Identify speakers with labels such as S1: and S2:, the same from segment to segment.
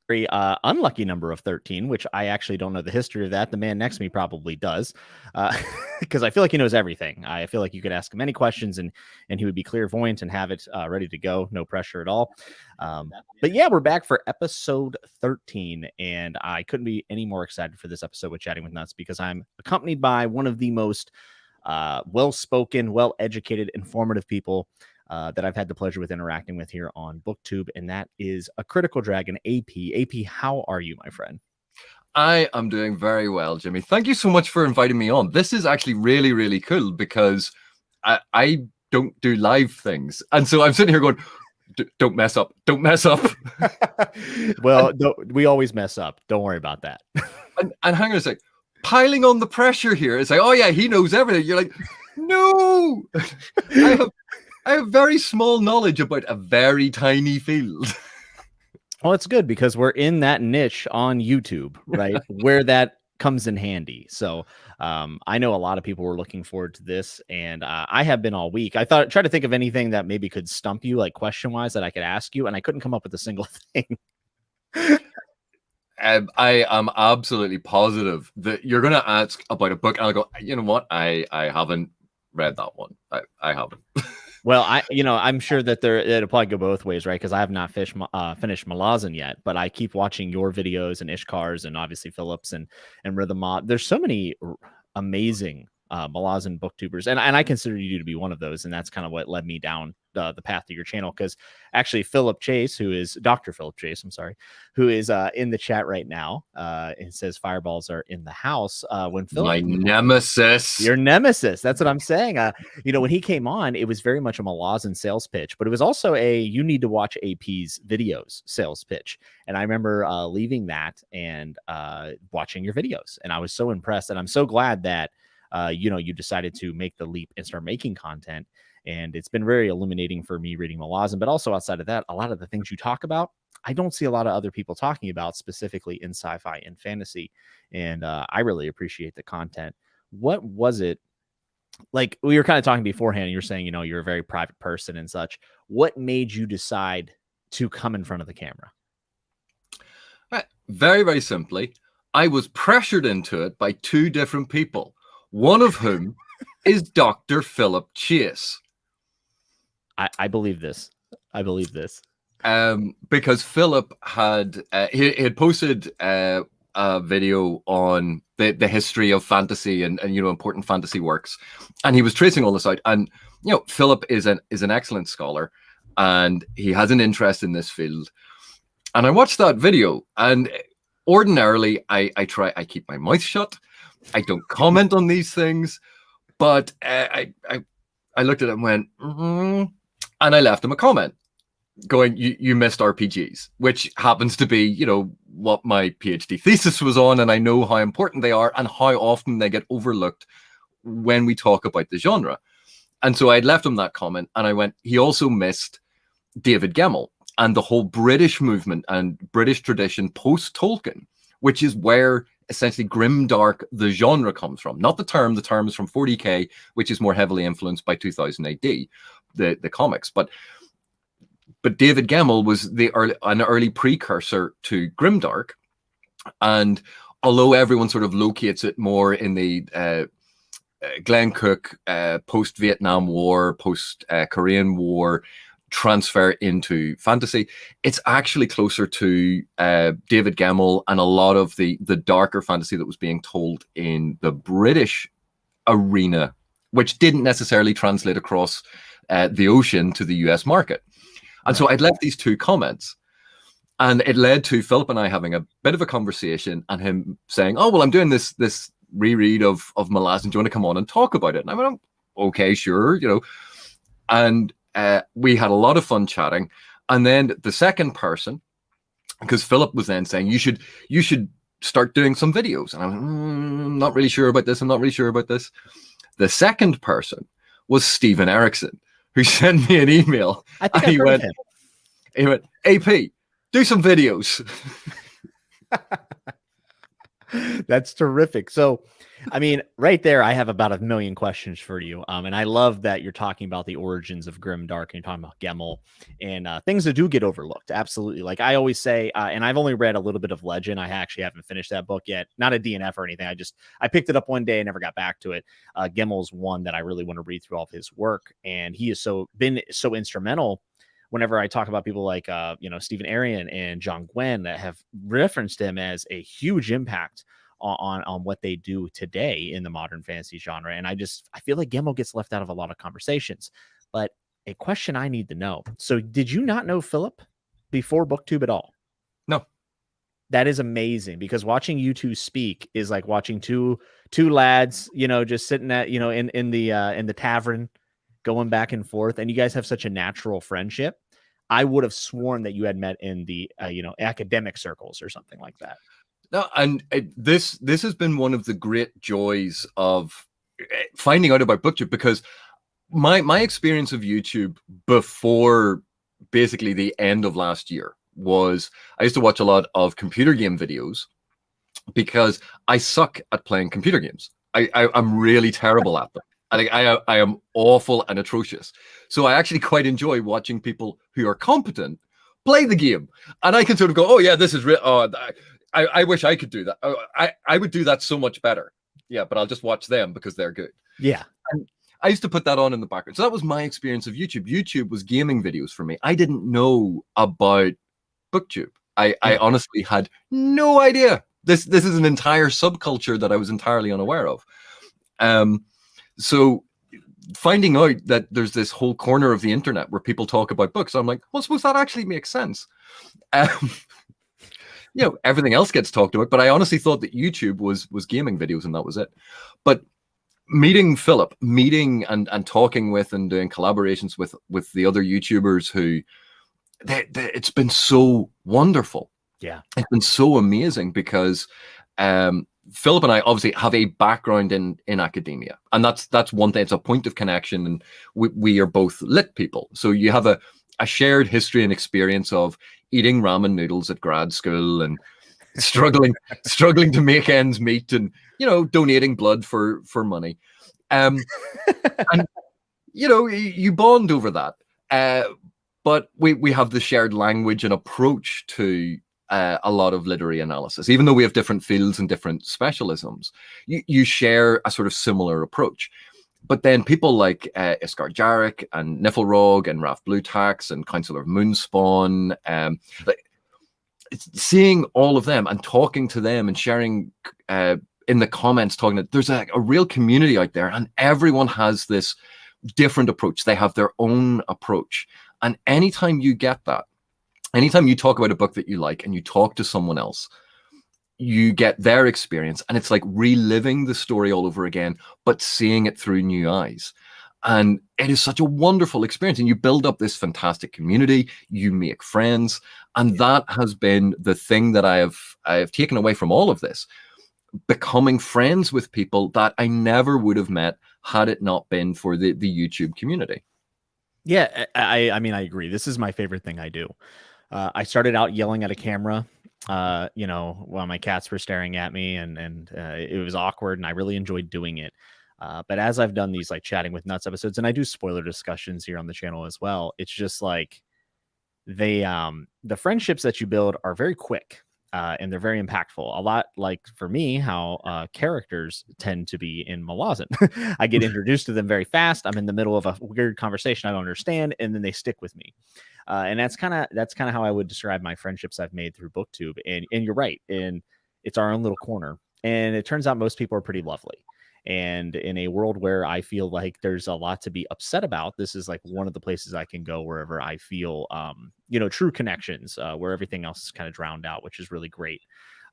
S1: very unlucky number of 13, which I actually don't know the history of that. The man next to me probably does, because I feel like he knows everything. I feel like you could ask him any questions and he would be clairvoyant and have it ready to go. No pressure at all. But yeah, we're back for episode 13, and I couldn't be any more excited for this episode with Chatting with Nuts because I'm accompanied by one of the most well-spoken, well-educated, informative people that I've had the pleasure with interacting with here on BookTube, and that is a Critical Dragon, AP. AP, how are you, my friend?
S2: I am doing very well, Jimmy. Thank you so much for inviting me on. This is actually really, really cool because I don't do live things. And so I'm sitting here going, don't mess up. Don't mess up.
S1: Well, we always mess up. Don't worry about that.
S2: and hang on a sec. Piling on the pressure here. It's like, oh yeah, he knows everything. You're like, no. I have very small knowledge about a very tiny field.
S1: Well, it's good because we're in that niche on YouTube, right? Where that comes in handy. So I know a lot of people were looking forward to this, and I have been all week. I try to think of anything that maybe could stump you, like question-wise, that I could ask you, and I couldn't come up with a single thing.
S2: I am absolutely positive that you're going to ask about a book, and I'll go, you know what? I haven't read that one. I haven't.
S1: Well, I'm sure that it'll probably go both ways, right? Because I have not finished Malazan yet, but I keep watching your videos and Ishkar's and obviously Phillips and Rhythm Mod. There's so many amazing Malazan booktubers, and I consider you to be one of those, and that's kind of what led me down the path to your channel. Because actually, Philip Chase, who is Dr. Philip Chase, I'm sorry, who is in the chat right now, and says fireballs are in the house. When Philip,
S2: my nemesis,
S1: your nemesis, that's what I'm saying. When he came on, it was very much a Malazan sales pitch, but it was also you need to watch AP's videos sales pitch. And I remember leaving that and watching your videos, and I was so impressed, and I'm so glad that you decided to make the leap and start making content. And it's been very illuminating for me reading Malazan, but also outside of that, a lot of the things you talk about, I don't see a lot of other people talking about, specifically in sci-fi and fantasy. And I really appreciate the content. What was it like? We were kind of talking beforehand, and you're saying, you're a very private person and such. What made you decide to come in front of the camera?
S2: Very, very simply, I was pressured into it by two different people, one of whom is Dr. Philip Chase.
S1: I believe this. I believe this.
S2: Because Philip had he had posted a video on the history of fantasy and important fantasy works, and he was tracing all this out. And Philip is an excellent scholar, and he has an interest in this field. And I watched that video, and ordinarily I keep my mouth shut. I don't comment on these things, but I looked at it and went, and I left him a comment going, you missed RPGs, which happens to be, what my PhD thesis was on. And I know how important they are and how often they get overlooked when we talk about the genre. And so I'd left him that comment, and I went, he also missed David Gemmell and the whole British movement and British tradition post-Tolkien, which is where essentially grimdark, the genre, comes from. Not the term is from 40k, which is more heavily influenced by 2000 AD, the comics. But David Gemmell was an early precursor to grimdark. And although everyone sort of locates it more in the Glenn Cook post-Vietnam War, post-Korean War transfer into fantasy, it's actually closer to David Gemmell and a lot of the darker fantasy that was being told in the British arena, which didn't necessarily translate across the ocean to the US market. And so I'd left these two comments, and it led to Philip and I having a bit of a conversation, and him saying, oh, well, I'm doing this reread of Malazan. Do you want to come on and talk about it? And I went, okay, sure, And we had a lot of fun chatting. And then the second person, because Philip was then saying, you should start doing some videos. And I went, I'm not really sure about this. I'm not really sure about this. The second person was Stephen Erickson, who sent me an email.
S1: I think he went,
S2: AP, do some videos.
S1: That's terrific. So I mean, right there, I have about a million questions for you. And I love that you're talking about the origins of Grimdark and you're talking about Gemmel and things that do get overlooked. Absolutely. Like I always say, and I've only read a little bit of Legend. I actually haven't finished that book yet. Not a DNF or anything. I picked it up one day and never got back to it. Gemmel's one that I really want to read through all of his work. And he has been so instrumental whenever I talk about people like, Stephen Arion and John Gwen that have referenced him as a huge impact on what they do today in the modern fantasy genre. And I feel like Gemmel gets left out of a lot of conversations. But a question I need to know. So did you not know Philip before BookTube at all?
S2: No.
S1: That is amazing, because watching you two speak is like watching two lads, just sitting at, in the tavern going back and forth. And you guys have such a natural friendship. I would have sworn that you had met in the, academic circles or something like that.
S2: No, and this has been one of the great joys of finding out about BookTube, because my experience of YouTube before basically the end of last year was I used to watch a lot of computer game videos because I suck at playing computer games. I'm really terrible at them. I am awful and atrocious. So I actually quite enjoy watching people who are competent play the game, and I can sort of go, "Oh yeah, this is real." Oh, I wish I could do that. I would do that so much better. Yeah, but I'll just watch them because they're good.
S1: Yeah.
S2: And I used to put that on in the background. So that was my experience of YouTube. YouTube was gaming videos for me. I didn't know about BookTube. I honestly had no idea. This is an entire subculture that I was entirely unaware of. So finding out that there's this whole corner of the internet where people talk about books, I'm like, well, I suppose that actually makes sense. Everything else gets talked about, but I honestly thought that YouTube was gaming videos and that was it. But meeting Philip, and talking with and doing collaborations with the other YouTubers who, it's been so wonderful.
S1: Yeah,
S2: it's been so amazing because Philip and I obviously have a background in academia, and that's one thing. It's a point of connection, and we are both lit people, so you have a shared history and experience of eating ramen noodles at grad school and struggling to make ends meet, and donating blood for money, and you bond over that. But we have the shared language and approach to a lot of literary analysis, even though we have different fields and different specialisms. You share a sort of similar approach. But then people like Iskar Jarek and Niflrog and Ralph Blutax and Councillor Moonspawn, seeing all of them and talking to them and sharing in the comments, talking that there's a real community out there, and everyone has this different approach. They have their own approach. And anytime you get that, anytime you talk about a book that you like and you talk to someone else, you get their experience, and it's like reliving the story all over again, but seeing it through new eyes. And it is such a wonderful experience, and you build up this fantastic community, you make friends, and that has been the thing that I have taken away from all of this, becoming friends with people that I never would have met had it not been for the YouTube community.
S1: Yeah, I mean, I agree. This is my favorite thing I do. I started out yelling at a camera, while my cats were staring at me, and it was awkward, and I really enjoyed doing it. But as I've done these like chatting with nuts episodes, and I do spoiler discussions here on the channel as well, it's just like the friendships that you build are very quick. And they're very impactful. A lot like for me, how characters tend to be in Malazan. I get introduced to them very fast. I'm in the middle of a weird conversation I don't understand, and then they stick with me. And that's kind of how I would describe my friendships I've made through BookTube. And you're right, and it's our own little corner. And it turns out most people are pretty lovely. And in a world where I feel like there's a lot to be upset about, this is like one of the places I can go wherever I feel, true connections, where everything else is kind of drowned out, which is really great.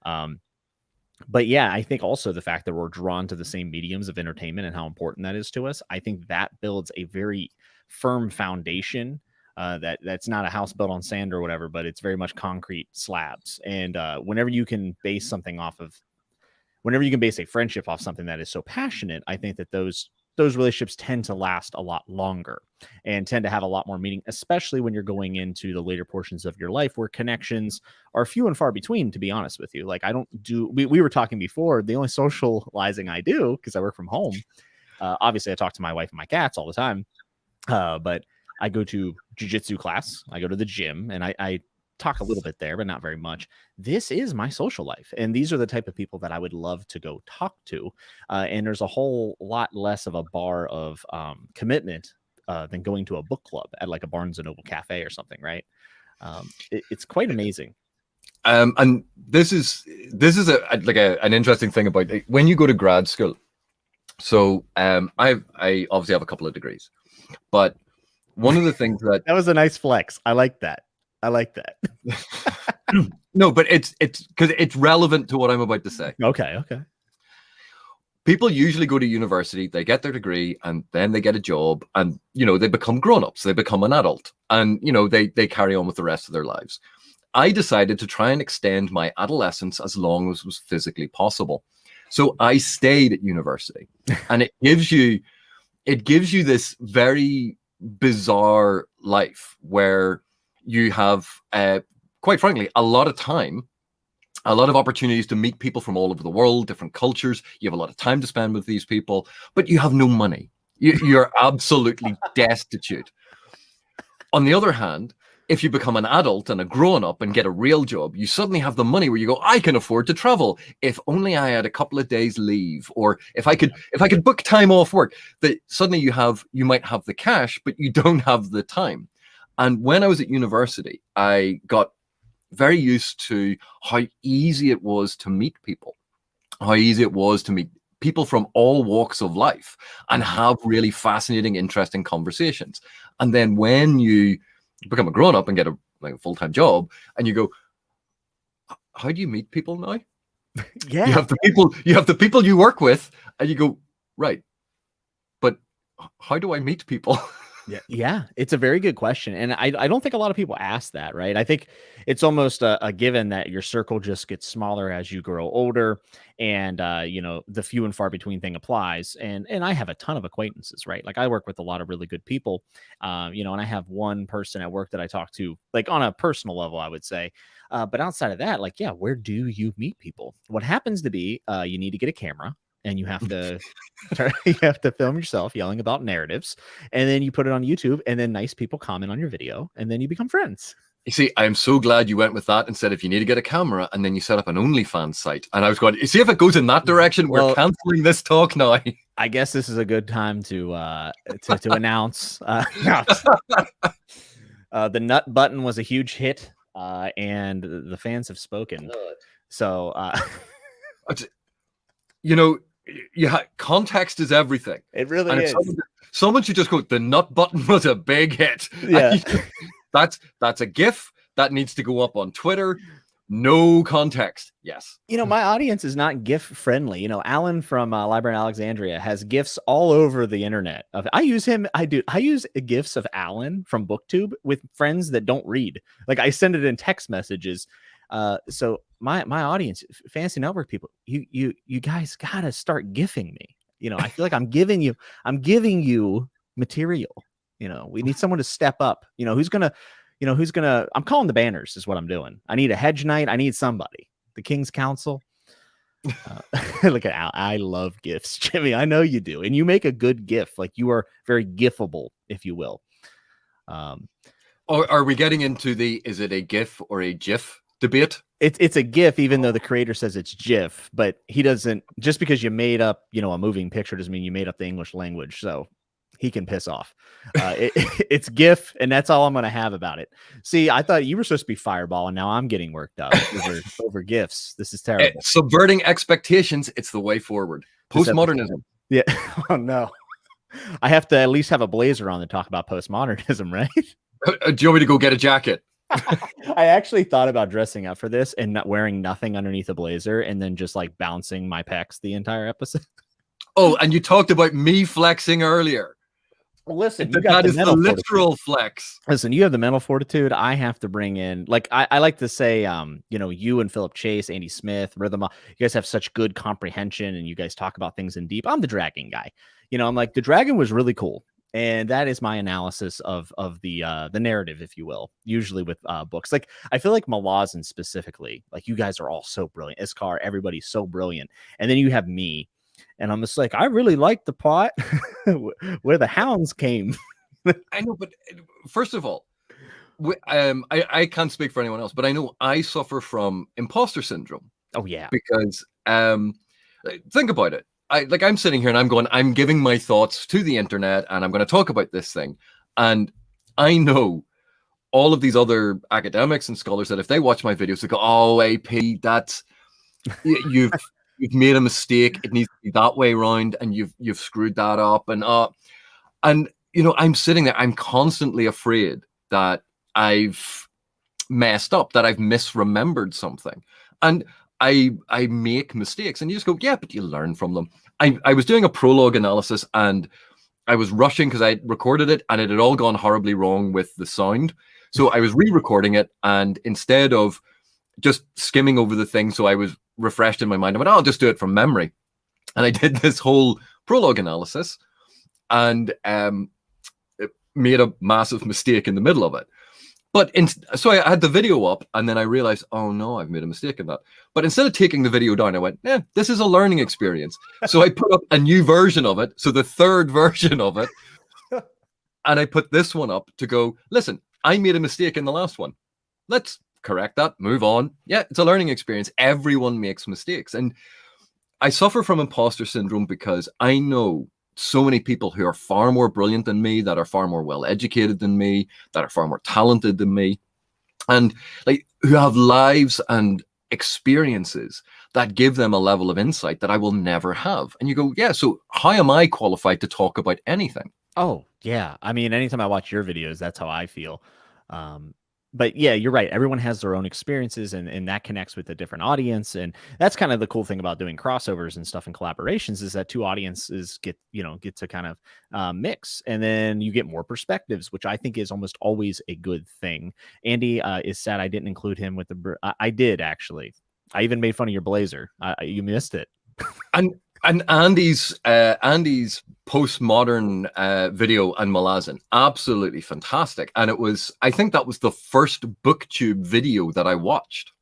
S1: But yeah, I think also the fact that we're drawn to the same mediums of entertainment and how important that is to us, I think that builds a very firm foundation. That's not a house built on sand or whatever, but it's very much concrete slabs. And whenever you can base a friendship off something that is so passionate, I think that those those relationships tend to last a lot longer and tend to have a lot more meaning, especially when you're going into the later portions of your life where connections are few and far between, to be honest with you. Like I don't do, we were talking before, the only socializing I do, because I work from home, obviously I talk to my wife and my cats all the time, but I go to jujitsu class, I go to the gym, and I talk a little bit there, but not very much. This is my social life. And these are the type of people that I would love to go talk to. And there's a whole lot less of a bar of commitment than going to a book club at like a Barnes and Noble cafe or something, right? It's quite amazing.
S2: And this is an interesting thing about when you go to grad school. So I obviously have a couple of degrees, but one of the things that
S1: was a nice flex. I like that.
S2: No, but it's because it's relevant to what I'm about to say.
S1: Okay.
S2: People usually go to university, they get their degree, and then they get a job, and they become grown-ups, they become an adult, and they carry on with the rest of their lives. I decided to try and extend my adolescence as long as was physically possible. So I stayed at university, and it gives you this very bizarre life where you have, quite frankly, a lot of time, a lot of opportunities to meet people from all over the world, different cultures. You have a lot of time to spend with these people, but you have no money. You're absolutely destitute. On the other hand, if you become an adult and a grown-up and get a real job, you suddenly have the money where you go, I can afford to travel. If only I had a couple of days leave, or if I could book time off work. That suddenly you might have the cash, but you don't have the time. And when I was at university, I got very used to how easy it was to meet people, how easy it was to meet people from all walks of life and have really fascinating, interesting conversations. And then when you become a grown-up and get a full-time job, and you go, how do you meet people now?
S1: Yeah.
S2: You have the people you work with, and you go, right, but how do I meet people?
S1: Yeah, it's a very good question. And I don't think a lot of people ask that, right? I think it's almost a given that your circle just gets smaller as you grow older, and the few and far between thing applies. And I have a ton of acquaintances, right? Like I work with a lot of really good people, and I have one person at work that I talk to like on a personal level, I would say. But outside of that, like, yeah, where do you meet people? What happens to be you need to get a camera. And you have to film yourself yelling about narratives, and then you put it on YouTube, and then nice people comment on your video, and then you become friends.
S2: You see, I'm so glad you went with that and said if you need to get a camera, and then you set up an OnlyFans site. And I was going, you see, if it goes in that direction, we're canceling this talk now.
S1: I guess this is a good time to announce. The nut button was a huge hit, and the fans have spoken. So, context is everything. It really is.
S2: Someone should just go, the nut button was a big hit.
S1: Yeah.
S2: That's a GIF that needs to go up on Twitter. No context. Yes.
S1: My audience is not GIF friendly. Alan from Library in Alexandria has GIFs all over the internet. I use GIFs of Alan from BookTube with friends that don't read. Like I send it in text messages. So my audience, fantasy network people, you guys gotta start gifting me. I feel like I'm giving you material. We need someone to step up. Who's gonna I'm calling the banners is what I'm doing. I need a hedge knight. I need somebody. The King's Council. Look at Al. I love gifts, Jimmy. I know you do, and you make a good gif. Like you are very gifable, if you will.
S2: Or are we getting into is it a GIF or a GIF debate?
S1: It's a GIF, even though the creator says it's GIF, but he doesn't. Just because you made up, a moving picture doesn't mean you made up the English language. So he can piss off. It's GIF, and that's all I'm going to have about it. See, I thought you were supposed to be Fireball, and now I'm getting worked up over GIFs. This is terrible.
S2: Subverting expectations. It's the way forward. Postmodernism.
S1: Yeah. Oh no. I have to at least have a blazer on to talk about postmodernism, right?
S2: Do you want me to go get a jacket?
S1: I actually thought about dressing up for this and not wearing nothing underneath a blazer, and then just like bouncing my pecs the entire episode.
S2: Oh, and you talked about me flexing earlier.
S1: Well, listen,
S2: that is the literal flex.
S1: Listen, you have the mental fortitude. I have to bring in, like, I like to say, you and Philip Chase, Andy Smith, Rhythm, you guys have such good comprehension, and you guys talk about things in deep. I'm the dragging guy. I'm like, the dragon was really cool. And that is my analysis of the narrative, if you will. Usually with books, like I feel like Malazan specifically, like you guys are all so brilliant. Iskar, everybody's so brilliant, and then you have me, and I'm just like, I really like the plot where the hounds came.
S2: I know, but first of all, I can't speak for anyone else, but I know I suffer from imposter syndrome.
S1: Oh yeah,
S2: because think about it. I'm sitting here and I'm giving my thoughts to the internet and I'm going to talk about this thing. And I know all of these other academics and scholars that if they watch my videos, they go, oh, AP, that's you've made a mistake. It needs to be that way around, and you've screwed that up. And I'm sitting there, I'm constantly afraid that I've messed up, that I've misremembered something. And I make mistakes, and you just go, yeah, but you learn from them. I was doing a prologue analysis, and I was rushing because I recorded it, and it had all gone horribly wrong with the sound. So I was re-recording it, and instead of just skimming over the thing, so I was refreshed in my mind, I went, oh, I'll just do it from memory. And I did this whole prologue analysis, and it made a massive mistake in the middle of it. But so I had the video up, and then I realized, oh no, I've made a mistake in that. But instead of taking the video down, I went, this is a learning experience. So I put up a new version of it, so the third version of it, and I put this one up to go, listen, I made a mistake in the last one. Let's correct that, move on. Yeah, it's a learning experience. Everyone makes mistakes. And I suffer from imposter syndrome because I know so many people who are far more brilliant than me, that are far more well educated than me, that are far more talented than me, and like who have lives and experiences that give them a level of insight that I will never have. And you go, yeah, so how am I qualified to talk about anything?
S1: Oh yeah, I mean, anytime I watch your videos, that's how I feel. But yeah, you're right. Everyone has their own experiences, and that connects with a different audience. And that's kind of the cool thing about doing crossovers and stuff and collaborations, is that two audiences get to kind of mix, and then you get more perspectives, which I think is almost always a good thing. Andy is sad I didn't include him with I did, actually. I even made fun of your blazer. You missed it.
S2: And Andy's postmodern video and Malazan, absolutely fantastic. And I think that was the first booktube video that I watched.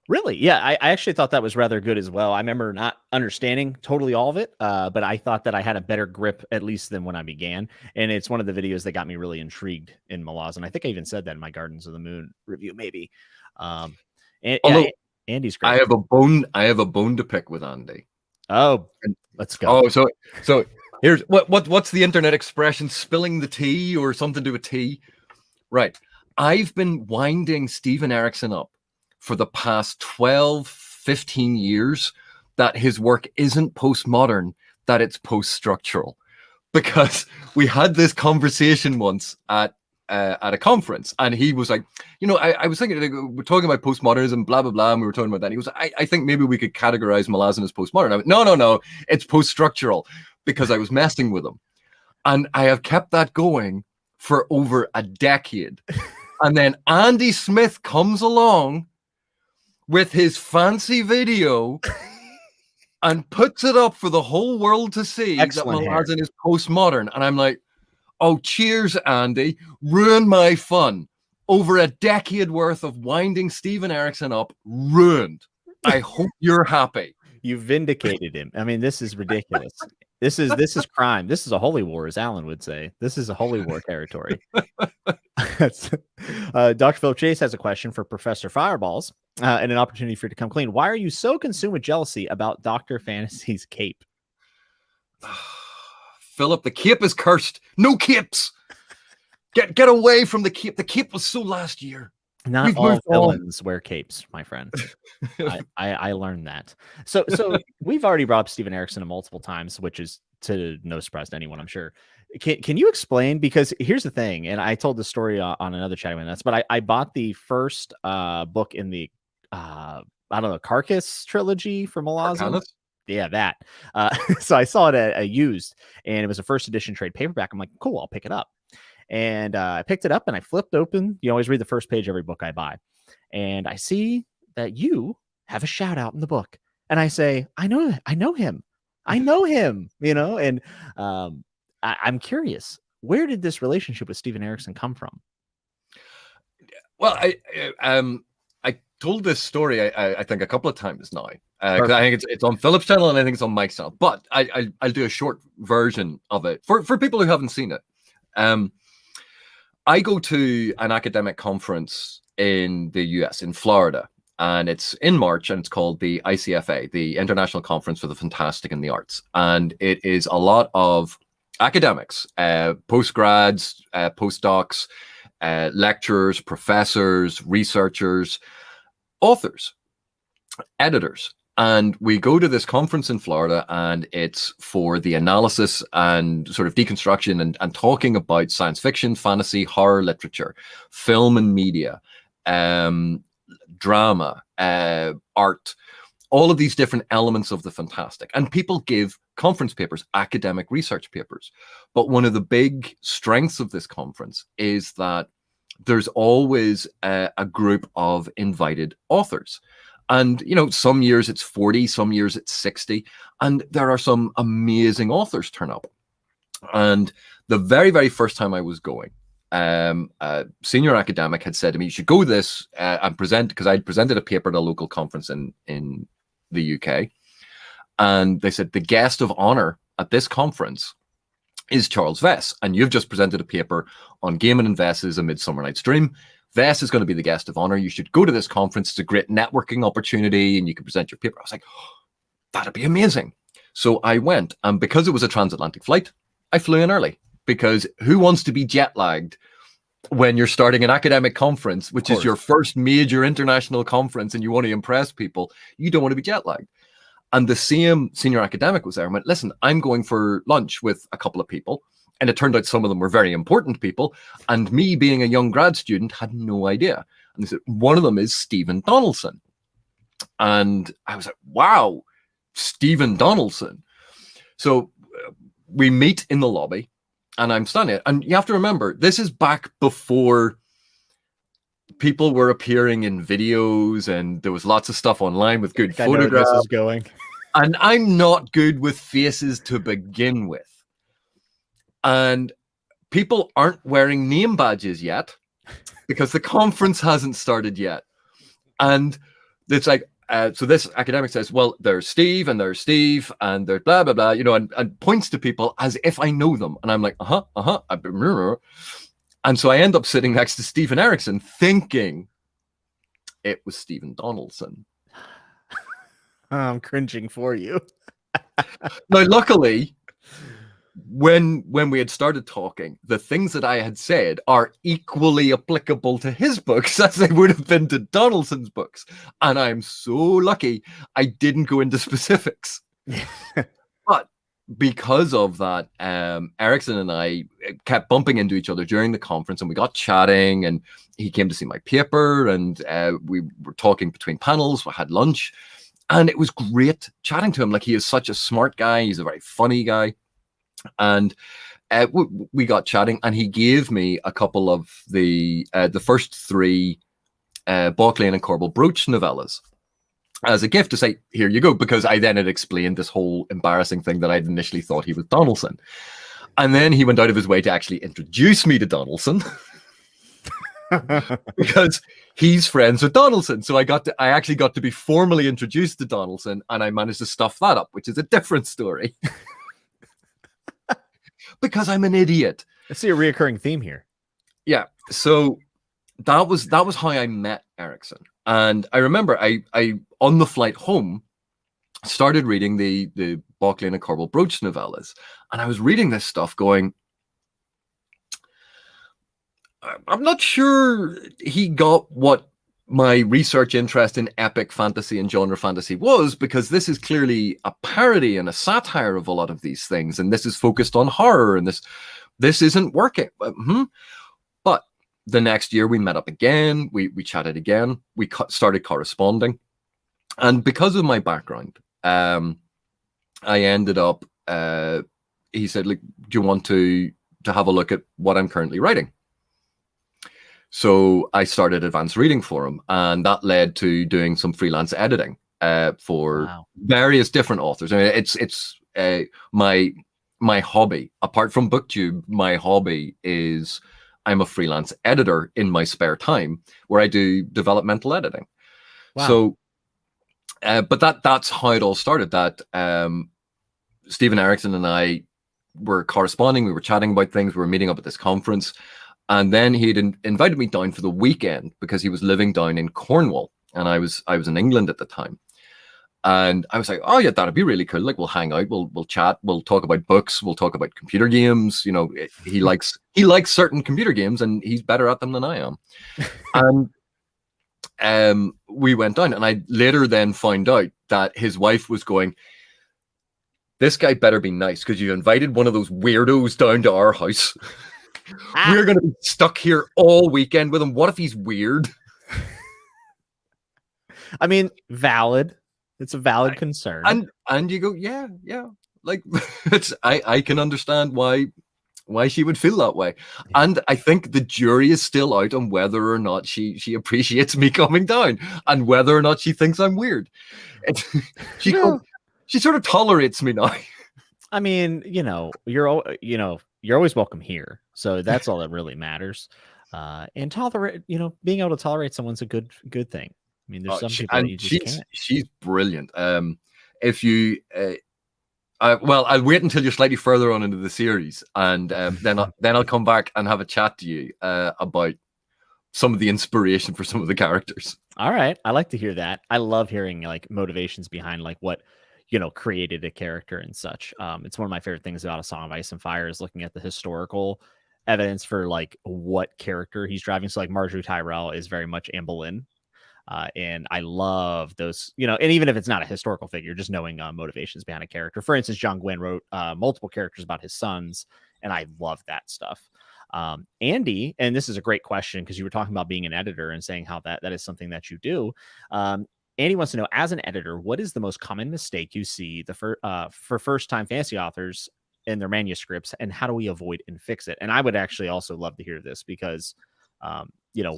S1: Really? Yeah, I actually thought that was rather good as well. I remember not understanding totally all of it, but I thought that I had a better grip, at least than when I began. And it's one of the videos that got me really intrigued in Malazan. I think I even said that in my Gardens of the Moon review, maybe. And
S2: although,
S1: yeah, Andy's great.
S2: I have a bone to pick with Andy.
S1: Oh, let's go.
S2: Oh, so here's what's the internet expression? Spilling the tea, or something to a tea, right? I've been winding Stephen Erickson up for the past 12, 15 years that his work isn't postmodern, that it's post-structural, because we had this conversation once at a conference, and he was like, I was thinking, like, we're talking about postmodernism, blah blah blah, and we were talking about that. And he was like, I think maybe we could categorize Malazan as postmodern. I went, no, it's post-structural, because I was messing with him, and I have kept that going for over a decade. And then Andy Smith comes along with his fancy video and puts it up for the whole world to see.
S1: Excellent
S2: that Malazan is postmodern, and I'm like, oh, cheers, Andy. Ruined my fun. Over a decade worth of winding Stephen Erickson up. Ruined. I hope you're happy.
S1: You vindicated him. I mean, this is ridiculous. This is crime. This is a holy war, as Alan would say. This is a holy war territory. Dr. Philip Chase has a question for Professor Fireballs, and an opportunity for you to come clean. Why are you so consumed with jealousy about Dr. Fantasy's cape?
S2: Philip, the cape is cursed. No capes. Get away from the cape. The cape was so last year.
S1: Not all villains wear capes, my friend. I learned that. So we've already brought up Stephen Erickson multiple times, which is to no surprise to anyone, I'm sure. Can you explain? Because here's the thing, and I told the story on another chat with us, but I bought the first book in the Carcass trilogy from Malazan. Yeah, that. So I saw it used, and it was a first edition trade paperback. I'm like, cool, I'll pick it up. And I picked it up, and I flipped open. You always read the first page of every book I buy. And I see that you have a shout out in the book. And I say, I know him. I know him, and I'm curious, where did this relationship with Steven Erikson come from?
S2: Well, I told this story I think a couple of times now, because I think it's on Philip's channel and I think it's on Mike's channel. But I'll do a short version of it for people who haven't seen it. I go to an academic conference in the US, in Florida, and it's in March, and it's called the ICFA, the International Conference for the Fantastic and the Arts. And it is a lot of academics, postgrads, postdocs, lecturers, professors, researchers, authors, editors. And we go to this conference in Florida, and it's for the analysis and sort of deconstruction and talking about science fiction, fantasy, horror literature, film and media, drama, art, all of these different elements of the fantastic. And people give conference papers, academic research papers. But one of the big strengths of this conference is that there's always a group of invited authors. And, some years it's 40, some years it's 60. And there are some amazing authors turn up. And the very, very first time I was going, a senior academic had said to me, you should go this and present, because I'd presented a paper at a local conference in the UK. And they said, the guest of honor at this conference is Charles Vess. And you've just presented a paper on Gaiman and Vess's A Midsummer Night's Dream. Vess is going to be the guest of honor. You should go to this conference. It's a great networking opportunity and you can present your paper. I was like, oh, that'd be amazing. So I went, and because it was a transatlantic flight, I flew in early, because who wants to be jet lagged when you're starting an academic conference, which is your first major international conference, and you want to impress people? You don't want to be jet lagged. And the same senior academic was there and went, listen, I'm going for lunch with a couple of people. And it turned out some of them were very important people. And me, being a young grad student, had no idea. And they said, one of them is Stephen Donaldson. And I was like, wow, Stephen Donaldson. So we meet in the lobby, and I'm standing. And you have to remember, this is back before people were appearing in videos, and there was lots of stuff online with good photographs.
S1: This is going.
S2: And I'm not good with faces to begin with. And people aren't wearing name badges yet because the conference hasn't started yet. And it's like, so this academic says, well, there's Steve and there's Steve and there's blah, blah, blah, and points to people as if I know them. And I'm like, And so I end up sitting next to Steven Erikson, thinking it was Stephen Donaldson.
S1: I'm cringing for you.
S2: Now, luckily, when we had started talking, the things that I had said are equally applicable to his books as they would have been to Donaldson's books. And I'm so lucky I didn't go into specifics. But because of that, Erikson and I kept bumping into each other during the conference, and we got chatting, and he came to see my paper, and we were talking between panels. We had lunch, and it was great chatting to him. Like, he is such a smart guy. He's a very funny guy. And we got chatting, and he gave me a couple of the first three Balklane and Corbel Broach novellas as a gift to say, here you go, because I then had explained this whole embarrassing thing that I'd initially thought he was Donaldson. And then he went out of his way to actually introduce me to Donaldson because he's friends with Donaldson. So I actually got to be formally introduced to Donaldson, and I managed to stuff that up, which is a different story. Because I'm an idiot.
S1: I see a reoccurring theme here.
S2: Yeah. So that was how I met Erikson. And I remember I on the flight home started reading the Balklane and Corbel Broach novellas. And I was reading this stuff going, I'm not sure he got what my research interest in epic fantasy and genre fantasy was, because this is clearly a parody and a satire of a lot of these things, and this is focused on horror, and this isn't working. But the next year we met up again, we chatted again, we started corresponding, and because of my background, I ended up, he said, like, do you want to have a look at what I'm currently writing? So I started advanced reading for him, and that led to doing some freelance editing for various different authors. I mean, it's my hobby, apart from booktube, my hobby is I'm a freelance editor in my spare time where I do developmental editing.
S1: Wow.
S2: So but that's how it all started. That Stephen Erickson and I were corresponding, we were chatting about things, we were meeting up at this conference, and then he'd invited me down for the weekend because he was living down in Cornwall, and I was in England at the time. And I was like, oh yeah, that'd be really cool. Like, we'll hang out, we'll chat, we'll talk about books, we'll talk about computer games. You know, he likes certain computer games, and he's better at them than I am. And we went down, and I later then found out that his wife was going, this guy better be nice, because you invited one of those weirdos down to our house. We're going to be stuck here all weekend with him. What if he's weird?
S1: I mean, valid. It's a valid concern.
S2: And you go, yeah. Like, I can understand why she would feel that way. And I think the jury is still out on whether or not she appreciates me coming down, and whether or not she thinks I'm weird. She sort of tolerates me now.
S1: I mean, you're always welcome here. So that's all that really matters. And being able to tolerate someone's a good thing. I mean, there's some people that you just can't.
S2: She's brilliant. If you, well, I'll wait until you're slightly further on into the series, and then I'll come back and have a chat to you about some of the inspiration for some of the characters.
S1: All right, I like to hear that. I love hearing like motivations behind like what created a character and such. It's one of my favorite things about A Song of Ice and Fire is looking at the historical evidence for like what character he's driving. So like Marjorie Tyrell is very much Anne Boleyn. And I love those, and even if it's not a historical figure, just knowing motivations behind a character. For instance, John Gwynne wrote multiple characters about his sons, and I love that stuff. Andy, and this is a great question because you were talking about being an editor and saying how that is something that you do. Andy wants to know, as an editor, what is the most common mistake you see for first-time fantasy authors in their manuscripts, and how do we avoid and fix it? And I would actually also love to hear this because,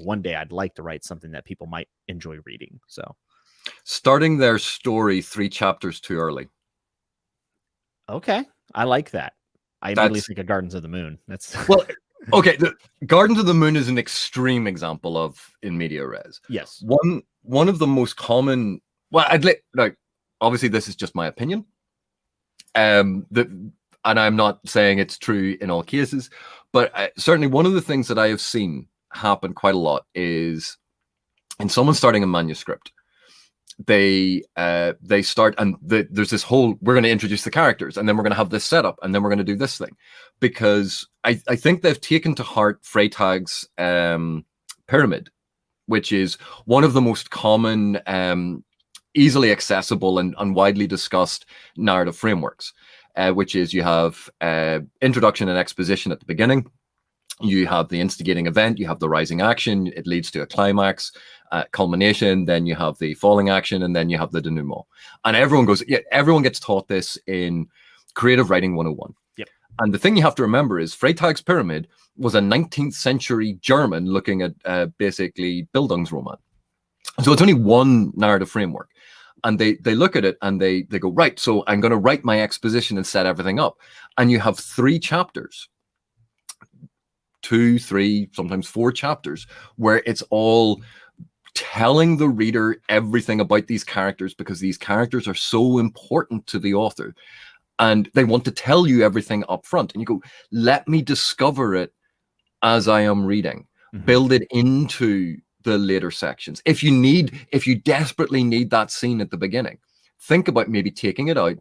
S1: one day I'd like to write something that people might enjoy reading. So,
S2: starting their story 3 chapters too early.
S1: Okay, I like that. I immediately think of Gardens of the Moon. That's
S2: well. Okay, the Gardens of the Moon is an extreme example of in media res.
S1: Yes.
S2: One of the most common, well, obviously this is just my opinion. And I'm not saying it's true in all cases, but certainly one of the things that I have seen happen quite a lot is in someone starting a manuscript, they start, and there's this whole, we're going to introduce the characters, and then we're going to have this setup, and then we're going to do this thing, because I think they've taken to heart Freytag's pyramid, which is one of the most common, easily accessible and widely discussed narrative frameworks, which is you have introduction and exposition at the beginning, you have the instigating event, you have the rising action, it leads to a climax, culmination, then you have the falling action, and then you have the denouement. And everyone gets taught this in Creative Writing 101.
S1: Yep.
S2: And the thing you have to remember is Freytag's pyramid was a 19th century German looking at basically Bildungsroman. So it's only one narrative framework. And they look at it and they go, right, so I'm going to write my exposition and set everything up. And you have 3 chapters, 2, 3, sometimes 4 chapters, where it's all telling the reader everything about these characters, because these characters are so important to the author. And they want to tell you everything up front. And you go, let me discover it as I am reading. Mm-hmm. Build it into the later sections. If you desperately need that scene at the beginning, think about maybe taking it out,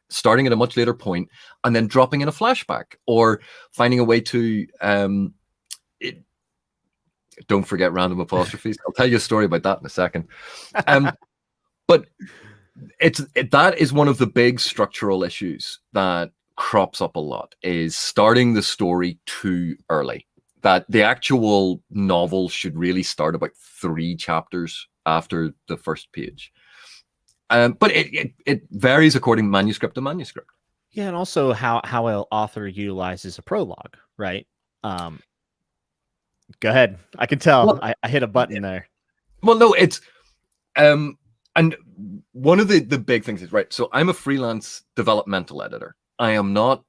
S2: starting at a much later point, and then dropping in a flashback, or finding a way to don't forget random apostrophes. I'll tell you a story about that in a second. But that is one of the big structural issues that crops up a lot, is starting the story too early. That the actual novel should really start about 3 chapters after the first page. But it varies according manuscript to manuscript.
S1: Yeah, and also how an author utilizes a prologue, right? Go ahead. I can tell. Well, I hit a button there.
S2: Well, no, it's and one of the big things is, right, so I'm a freelance developmental editor. I am not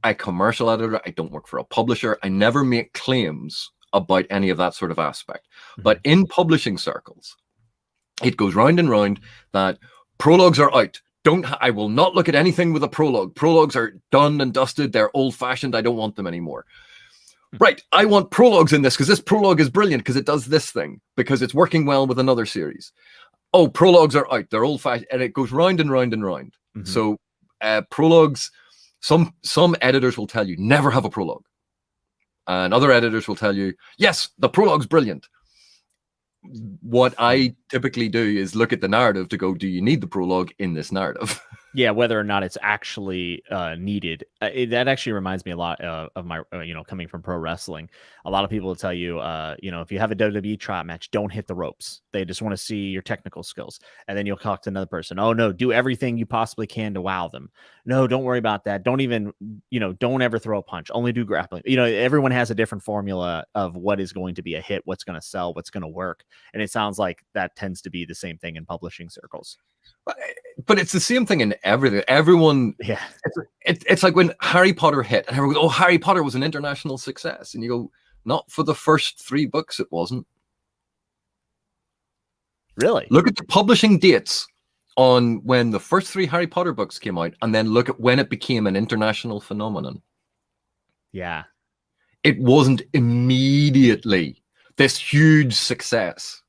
S2: a commercial editor. I don't work for a publisher. I never make claims about any of that sort of aspect. But in publishing circles, it goes round and round that prologues are out. I will not look at anything with a prologue. Prologues are done and dusted. They're old-fashioned. I don't want them anymore. Right, I want prologues in this because this prologue is brilliant because it does this thing, because it's working well with another series. Oh, prologues are out. They're old-fashioned. And it goes round and round and round. So prologues, some editors will tell you, never have a prologue. And other editors will tell you, yes, the prologue's brilliant. What I typically do is look at the narrative to go, do you need the prologue in this narrative?
S1: Yeah, whether or not it's actually needed. That actually reminds me a lot of my, coming from pro wrestling. A lot of people will tell you, if you have a WWE tryout match, don't hit the ropes. They just want to see your technical skills. And then you'll talk to another person. Oh, no, do everything you possibly can to wow them. No, don't worry about that. Don't even, don't ever throw a punch. Only do grappling. Everyone has a different formula of what is going to be a hit, what's going to sell, what's going to work. And it sounds like that tends to be the same thing in publishing circles.
S2: But it's the same thing in everything. Everyone,
S1: yeah,
S2: it's like when Harry Potter hit, and everyone goes, "Oh, Harry Potter was an international success," and you go, "Not for the first 3 books, it wasn't."
S1: Really?
S2: Look at the publishing dates on when the first 3 Harry Potter books came out, and then look at when it became an international phenomenon.
S1: Yeah,
S2: it wasn't immediately this huge success.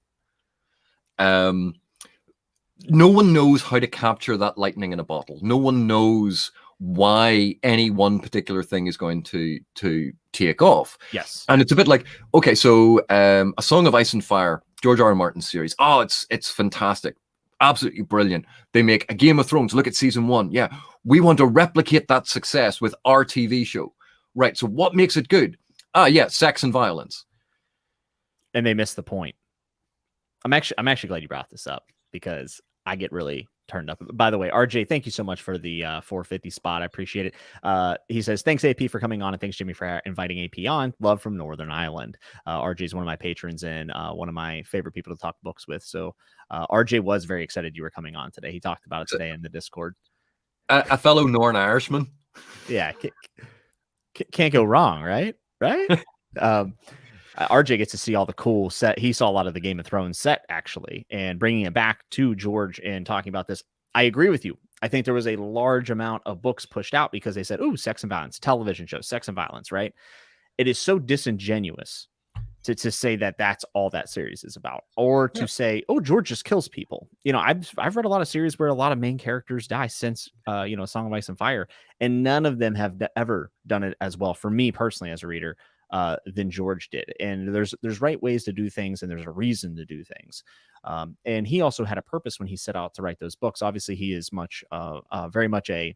S2: No one knows how to capture that lightning in a bottle. No one knows why any one particular thing is going to take off.
S1: Yes.
S2: And it's a bit like, okay, so A Song of Ice and Fire, George R. R. Martin series. Oh, it's fantastic. Absolutely brilliant. They make a Game of Thrones. Look at season 1. Yeah. We want to replicate that success with our TV show. Right. So what makes it good? Yeah, sex and violence. And
S1: they missed the point. I'm actually glad you brought this up because I get really turned up. By the way, RJ, thank you so much for the 450 spot. I appreciate it. He says, thanks, AP, for coming on, and thanks, Jimmy, for inviting AP on. Love from Northern Ireland. RJ is one of my patrons and one of my favorite people to talk books with. So RJ was very excited you were coming on today. He talked about it today in the Discord.
S2: A fellow Northern Irishman.
S1: Yeah. Can't go wrong, right? Right? RJ gets to see all the cool set. He saw a lot of the Game of Thrones set, actually, and bringing it back to George and talking about this. I agree with you. I think there was a large amount of books pushed out because they said, "Ooh, sex and violence, television shows, sex and violence," right? It is so disingenuous to say that that's all that series is about, or to say, "Oh, George just kills people." I've read a lot of series where a lot of main characters die since Song of Ice and Fire, and none of them have ever done it as well for me personally as a reader than George did. And there's right ways to do things, and there's a reason to do things. And he also had a purpose when he set out to write those books. Obviously, he is very much a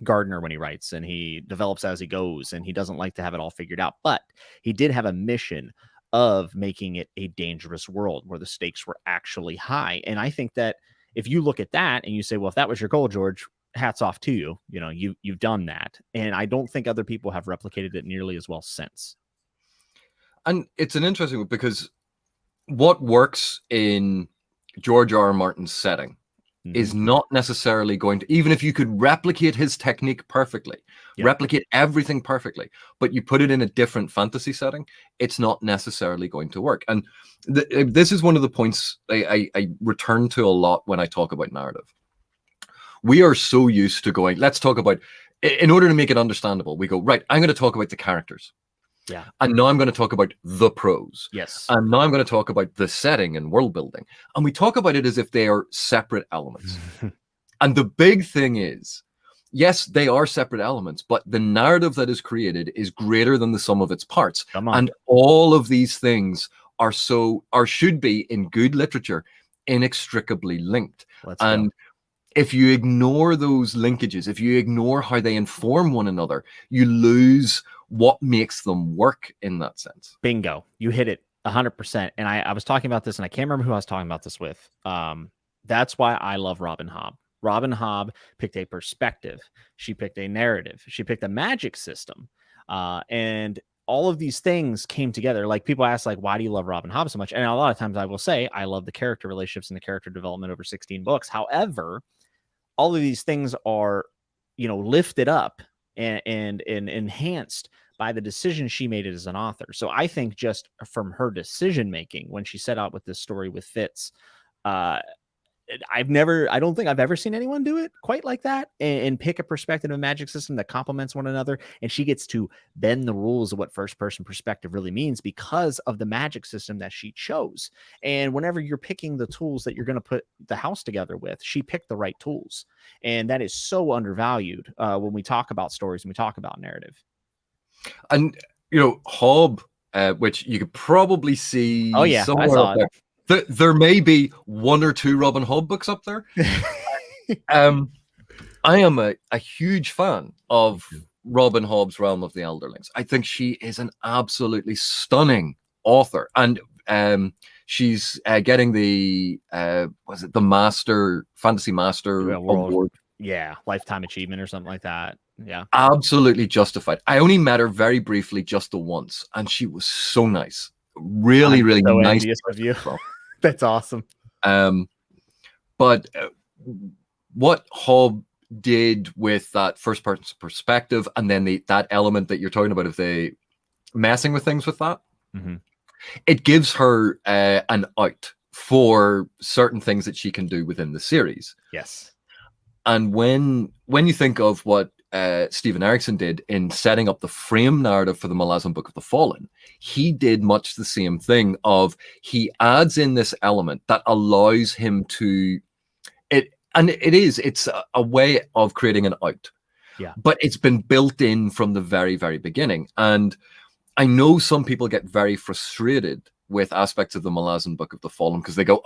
S1: gardener when he writes, and he develops as he goes, and he doesn't like to have it all figured out. But he did have a mission of making it a dangerous world where the stakes were actually high. And I think that if you look at that and you say, well, if that was your goal, George, hats off to you. You've done that. And I don't think other people have replicated it nearly as well since.
S2: And it's an interesting one because what works in George R. R. Martin's setting is not necessarily going to, even if you could replicate his technique perfectly, replicate everything perfectly, but you put it in a different fantasy setting, it's not necessarily going to work. And this is one of the points I return to a lot when I talk about narrative. We are so used to going, let's talk about, in order to make it understandable, we go, right, I'm going to talk about the characters.
S1: Yeah.
S2: And now I'm going to talk about the prose.
S1: Yes.
S2: And now I'm going to talk about the setting and world building. And we talk about it as if they are separate elements. And the big thing is, yes, they are separate elements, but the narrative that is created is greater than the sum of its parts. And all of these things should be in good literature inextricably linked. And if you ignore those linkages, if you ignore how they inform one another, you lose what makes them work in that sense.
S1: Bingo. You hit it 100%. And I was talking about this, and I can't remember who I was talking about this with. That's why I love Robin Hobb. Robin Hobb picked a perspective. She picked a narrative. She picked a magic system. And all of these things came together. Like people ask, like, why do you love Robin Hobb so much? And a lot of times I will say, I love the character relationships and the character development over 16 books. However, all of these things are, lifted up and enhanced by the decisions she made as an author. So I think just from her decision making when she set out with this story with Fitz, I don't think I've ever seen anyone do it quite like that and pick a perspective of a magic system that complements one another. And she gets to bend the rules of what first person perspective really means because of the magic system that she chose. And whenever you're picking the tools that you're going to put the house together with, she picked the right tools. And that is so undervalued when we talk about stories and we talk about narrative.
S2: And, Hobb, which you could probably see somewhere up there. There may be one or two Robin Hobb books up there. I am a huge fan of Robin Hobb's Realm of the Elderlings. I think she is an absolutely stunning author, and she's getting the Fantasy Master Award.
S1: Yeah, Lifetime Achievement or something like that. Yeah,
S2: absolutely justified. I only met her very briefly, just the once, and she was so nice. Really, really
S1: so
S2: nice.
S1: Envious of you. That's awesome.
S2: But what Hobb did with that first person perspective, and then that element that you're talking about of the messing with things with that, it gives her an out for certain things that she can do within the series.
S1: Yes.
S2: And when you think of what Stephen Erickson did in setting up the frame narrative for the Malazan Book of the Fallen, he did much the same thing. He adds in this element that allows him to it's a way of creating an out.
S1: Yeah.
S2: But it's been built in from the very, very beginning. And I know some people get very frustrated with aspects of the Malazan Book of the Fallen because they go,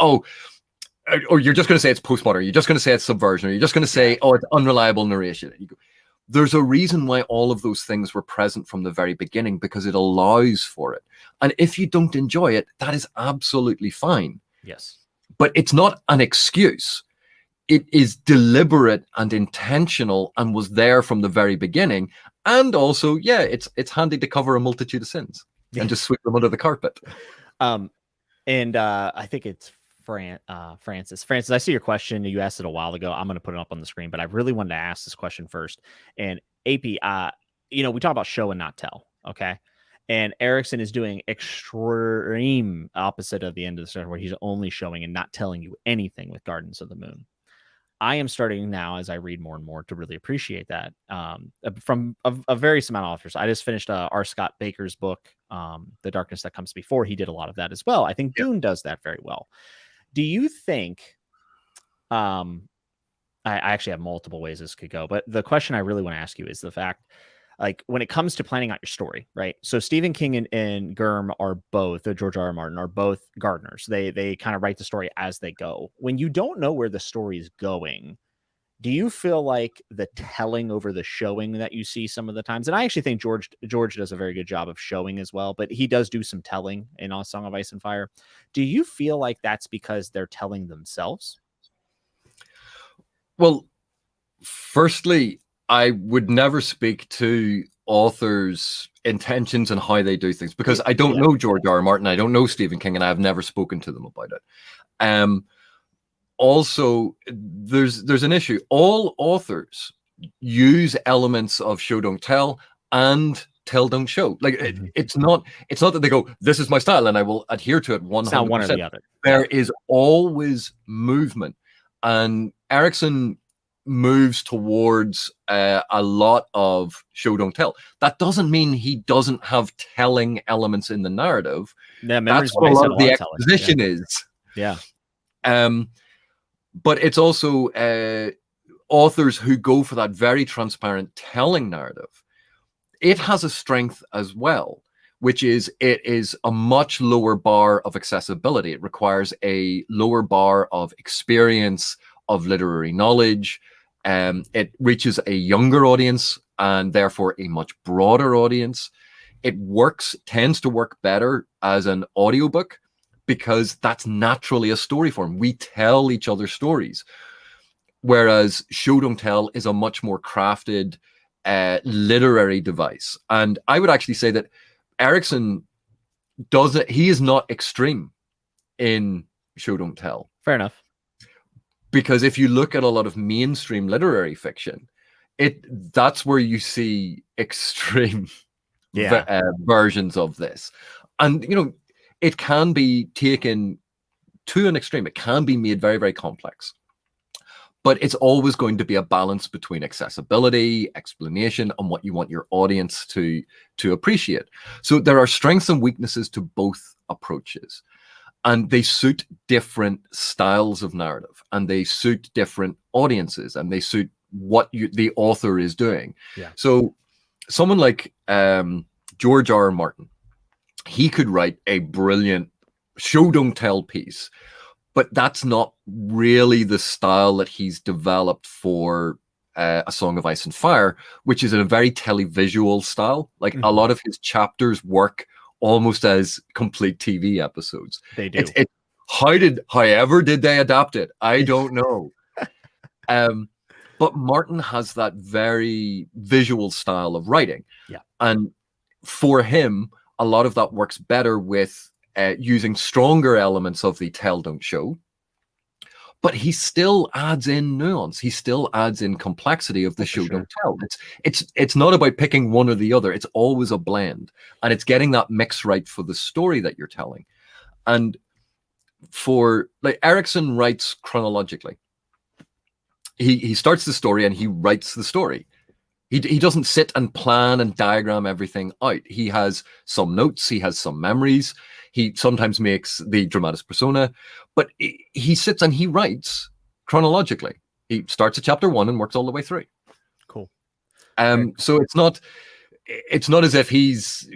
S2: or you're just going to say it's postmodern, you're just going to say it's subversion, or you're just going to say, it's unreliable narration. You go, there's a reason why all of those things were present from the very beginning, because it allows for it. And if you don't enjoy it, that is absolutely fine.
S1: Yes.
S2: But it's not an excuse. It is deliberate and intentional and was there from the very beginning. And also, it's handy to cover a multitude of sins and just sweep them under the carpet.
S1: And I think it's Francis, I see your question. You asked it a while ago. I'm going to put it up on the screen, but I really wanted to ask this question first. And AP, we talk about show and not tell. Okay. And Erickson is doing extreme opposite of the end of the story, where he's only showing and not telling you anything with Gardens of the Moon. I am starting now, as I read more and more, to really appreciate that from a various amount of authors. I just finished R. Scott Baker's book, The Darkness That Comes Before. He did a lot of that as well. I think Dune does that very well. Do you think, I actually have multiple ways this could go, but the question I really want to ask you is the fact, like, when it comes to planning out your story, right? So Stephen King and George R. R. Martin are both gardeners. They kind of write the story as they go. When you don't know where the story is going, do you feel like the telling over the showing that you see some of the times? And I actually think George does a very good job of showing as well, but he does do some telling in A Song of Ice and Fire. Do you feel like that's because they're telling themselves?
S2: Well, firstly, I would never speak to authors' intentions and how they do things, because I don't know George R. R. Martin, I don't know Stephen King, and I have never spoken to them about it. Also, there's an issue. All authors use elements of show don't tell and tell don't show. Like it's not that they go, this is my style and I will adhere to it 100%.
S1: It's not one or the other.
S2: There is always movement, and Erickson moves towards a lot of show don't tell. That doesn't mean he doesn't have telling elements in the narrative.
S1: Yeah,
S2: that's what a lot of the exposition is.
S1: Yeah.
S2: But it's also authors who go for that very transparent telling narrative. It has a strength as well, which is it is a much lower bar of accessibility. It requires a lower bar of experience, of literary knowledge. It reaches a younger audience and therefore a much broader audience. It tends to work better as an audiobook, because that's naturally a story form. We tell each other stories. Whereas show don't tell is a much more crafted literary device. And I would actually say that Erickson doesn't. He is not extreme in Show Don't Tell.
S1: Fair enough.
S2: Because if you look at a lot of mainstream literary fiction, that's where you see extreme versions of this. And, you know, it can be taken to an extreme. It can be made very, very complex. But it's always going to be a balance between accessibility, explanation, and what you want your audience to appreciate. So there are strengths and weaknesses to both approaches. And they suit different styles of narrative, and they suit different audiences, and they suit what the author is doing.
S1: Yeah.
S2: So someone like George R. R. Martin, he could write a brilliant show don't tell piece, but that's not really the style that he's developed for A Song of Ice and Fire, which is a very televisual style. Like a lot of his chapters work almost as complete TV episodes.
S1: They do.
S2: However did they adapt it? I don't know. But Martin has that very visual style of writing.
S1: Yeah.
S2: And for him, a lot of that works better with using stronger elements of the tell don't show. But he still adds in nuance. He still adds in complexity of the show don't tell. It's not about picking one or the other. It's always a blend, and it's getting that mix right for the story that you're telling. And for like Erickson writes chronologically. He starts the story and he writes the story. He doesn't sit and plan and diagram everything out. He has some notes. He has some memories. He sometimes makes the dramatis persona, but he sits and he writes chronologically. He starts at chapter 1 and works all the way through.
S1: Cool.
S2: So it's not as if he's,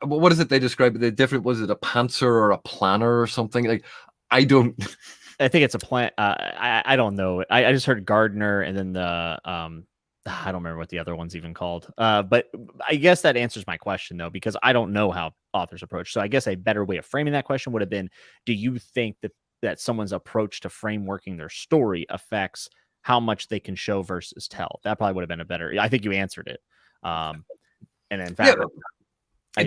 S2: what is it they describe it? The different, was it a pantser or a planner or something? Like, I think
S1: it's a plan. I don't know. I just heard gardener, and then the I don't remember what the other one's even called. But I guess that answers my question, though, because I don't know how authors approach. So I guess a better way of framing that question would have been, do you think that someone's approach to frameworking their story affects how much they can show versus tell? That probably would have been a better. I think you answered it. And in fact,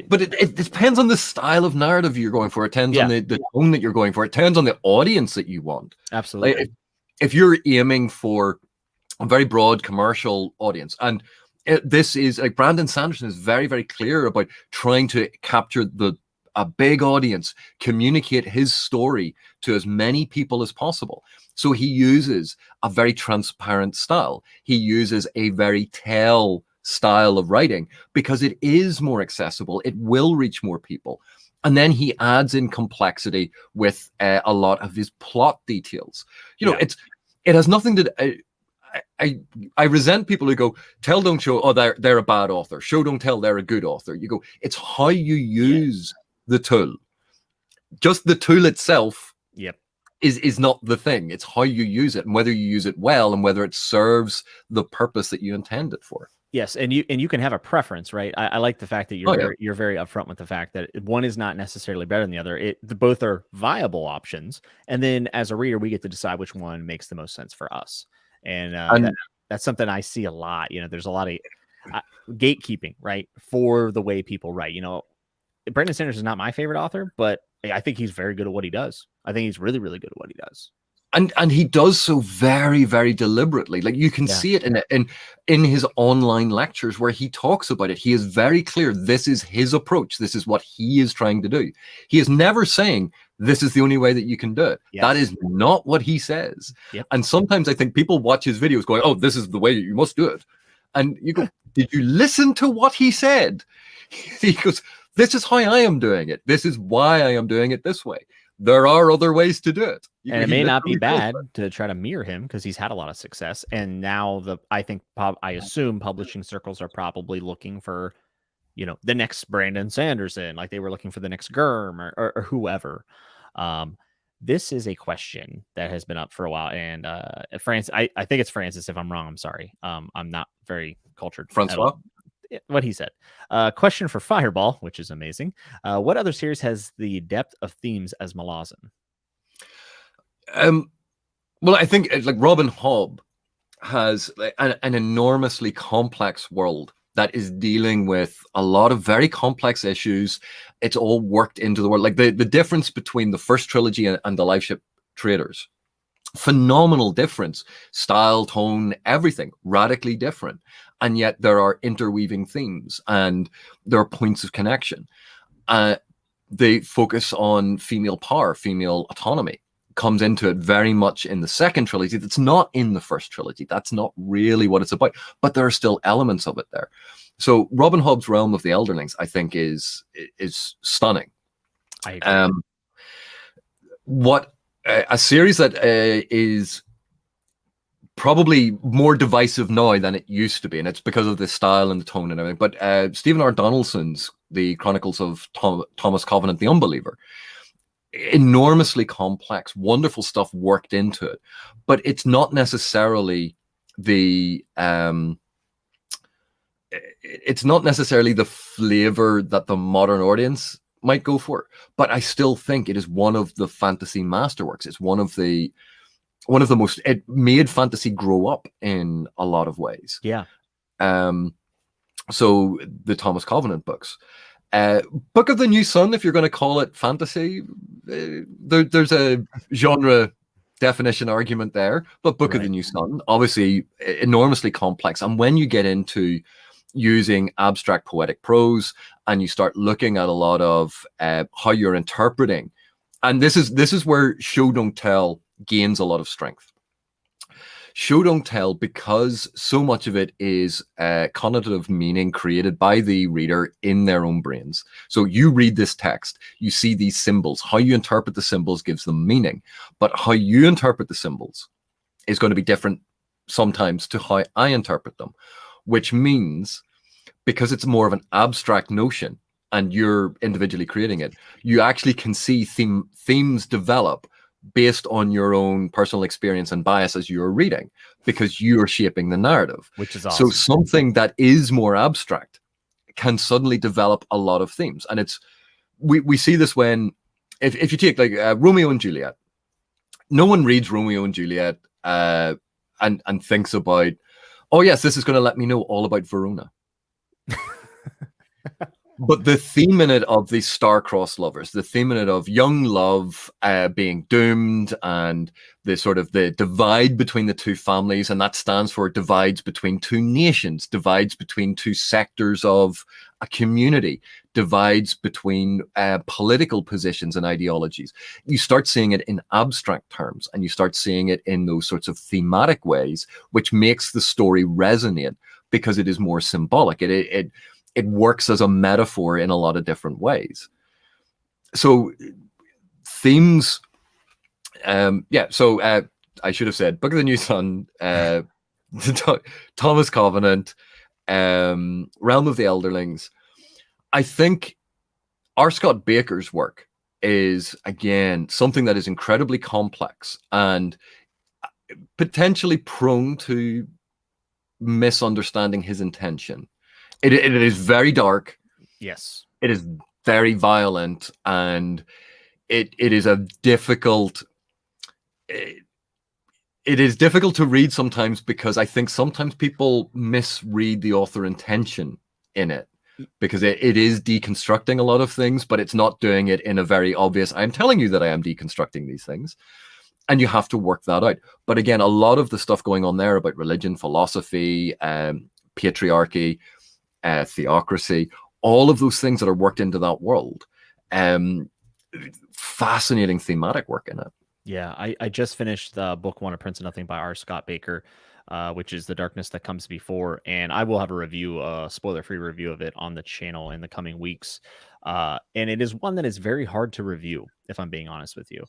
S2: but it depends on the style of narrative you're going for. It depends on the tone that you're going for. It depends on the audience that you want.
S1: Absolutely.
S2: Like, if you're aiming for a very broad commercial audience, and this is like Brandon Sanderson is very, very clear about trying to capture a big audience, communicate his story to as many people as possible. So he uses a very transparent style. He uses a very tell style of writing because it is more accessible. It will reach more people. And then he adds in complexity with a lot of his plot details. You know, it has nothing to. I resent people who go, tell don't show, oh, they're a bad author. Show don't tell, they're a good author. You go, it's how you use the tool. Just the tool itself is not the thing. It's how you use it, and whether you use it well, and whether it serves the purpose that you intend it for.
S1: Yes, and you can have a preference, right? I like the fact that you're very upfront with the fact that one is not necessarily better than the other. Both are viable options, and then as a reader, we get to decide which one makes the most sense for us. And that's something I see a lot. You know, there's a lot of gatekeeping, right, for the way people write. You know, Brandon Sanderson is not my favorite author, but I think he's very good at what he does. I think he's really, really good at what he does.
S2: And he does so very, very deliberately. Like you can see it in his online lectures where he talks about it. He is very clear. This is his approach. This is what he is trying to do. He is never saying this is the only way that you can do it. Yes. That is not what he says. Yep. And sometimes I think people watch his videos going, oh, this is the way you must do it. And you go, did you listen to what he said? He goes, this is how I am doing it. This is why I am doing it this way. There are other ways to do it.
S1: And it may not be bad to try to mirror him because he's had a lot of success. And now I assume publishing circles are probably looking for, you know, the next Brandon Sanderson, like they were looking for the next Germ or whoever. This is a question that has been up for a while. And Francis, I think it's Francis. If I'm wrong, I'm sorry. I'm not very cultured.
S2: Francois?
S1: What he said. Question for Fireball, which is amazing. What other series has the depth of themes as Malazan?
S2: Well, I think like Robin Hobb has like an enormously complex world that is dealing with a lot of very complex issues. It's all worked into the world. Like the difference between the first trilogy and the Life Ship Traders, phenomenal difference, style, tone, everything radically different, and yet there are interweaving themes and there are points of connection. They focus on female power, female autonomy comes into it very much in the second trilogy. That's not in the first trilogy. That's not really what it's about, but there are still elements of it there. So Robin Hobb's Realm of the Elderlings, I think, is stunning.
S1: I agree.
S2: What a series that is probably more divisive now than it used to be, and it's because of the style and the tone and everything. But Stephen R. Donaldson's The Chronicles of Thomas Covenant the Unbeliever, enormously complex, wonderful stuff worked into it, but it's not necessarily the flavor that the modern audience might go for. But I still think it is one of the fantasy masterworks. It's one of the most, it made fantasy grow up in a lot of ways.
S1: Yeah.
S2: So the Thomas Covenant books, Book of the New Sun, if you're going to call it fantasy, there's a genre definition argument there, but Book of the New Sun, obviously enormously complex. And when you get into using abstract poetic prose and you start looking at a lot of how you're interpreting, and this is where show don't tell gains a lot of strength. Show don't tell, because so much of it is connotative meaning created by the reader in their own brains. So you read this text, you see these symbols. How you interpret the symbols gives them meaning, but how you interpret the symbols is going to be different sometimes to how I interpret them, which means because it's more of an abstract notion and you're individually creating it, you actually can see themes develop based on your own personal experience and bias as you're reading, because you're shaping the narrative.
S1: Which is awesome.
S2: So something that is more abstract can suddenly develop a lot of themes. And it's, we see this when, if you take like Romeo and Juliet, no one reads Romeo and Juliet and thinks about, oh yes, this is going to let me know all about Verona. But the theme in it of these star-crossed lovers, the theme in it of young love being doomed, and the sort of the divide between the two families, and that stands for divides between two nations, divides between two sectors of a community, divides between political positions and ideologies. You start seeing it in abstract terms, and you start seeing it in those sorts of thematic ways, which makes the story resonate because it is more symbolic. It works as a metaphor in a lot of different ways. So themes, So I should have said Book of the New Sun, Thomas Covenant, Realm of the Elderlings. I think R. Scott Baker's work is, again, something that is incredibly complex and potentially prone to misunderstanding his intention. It is very dark.
S1: Yes.
S2: It is very violent, and it is a difficult. It is difficult to read sometimes, because I think sometimes people misread the author intention in it, because it is deconstructing a lot of things, but it's not doing it in a very obvious, I'm telling you that I am deconstructing these things. And you have to work that out. But again, a lot of the stuff going on there about religion, philosophy, patriarchy, theocracy, all of those things that are worked into that world. Fascinating thematic work in it.
S1: Yeah, I just finished book 1 of Prince of Nothing by R. Scott Baker, which is The Darkness That Comes Before, and I will have a review, a spoiler-free review of it on the channel in the coming weeks. And it is one that is very hard to review, if I'm being honest with you.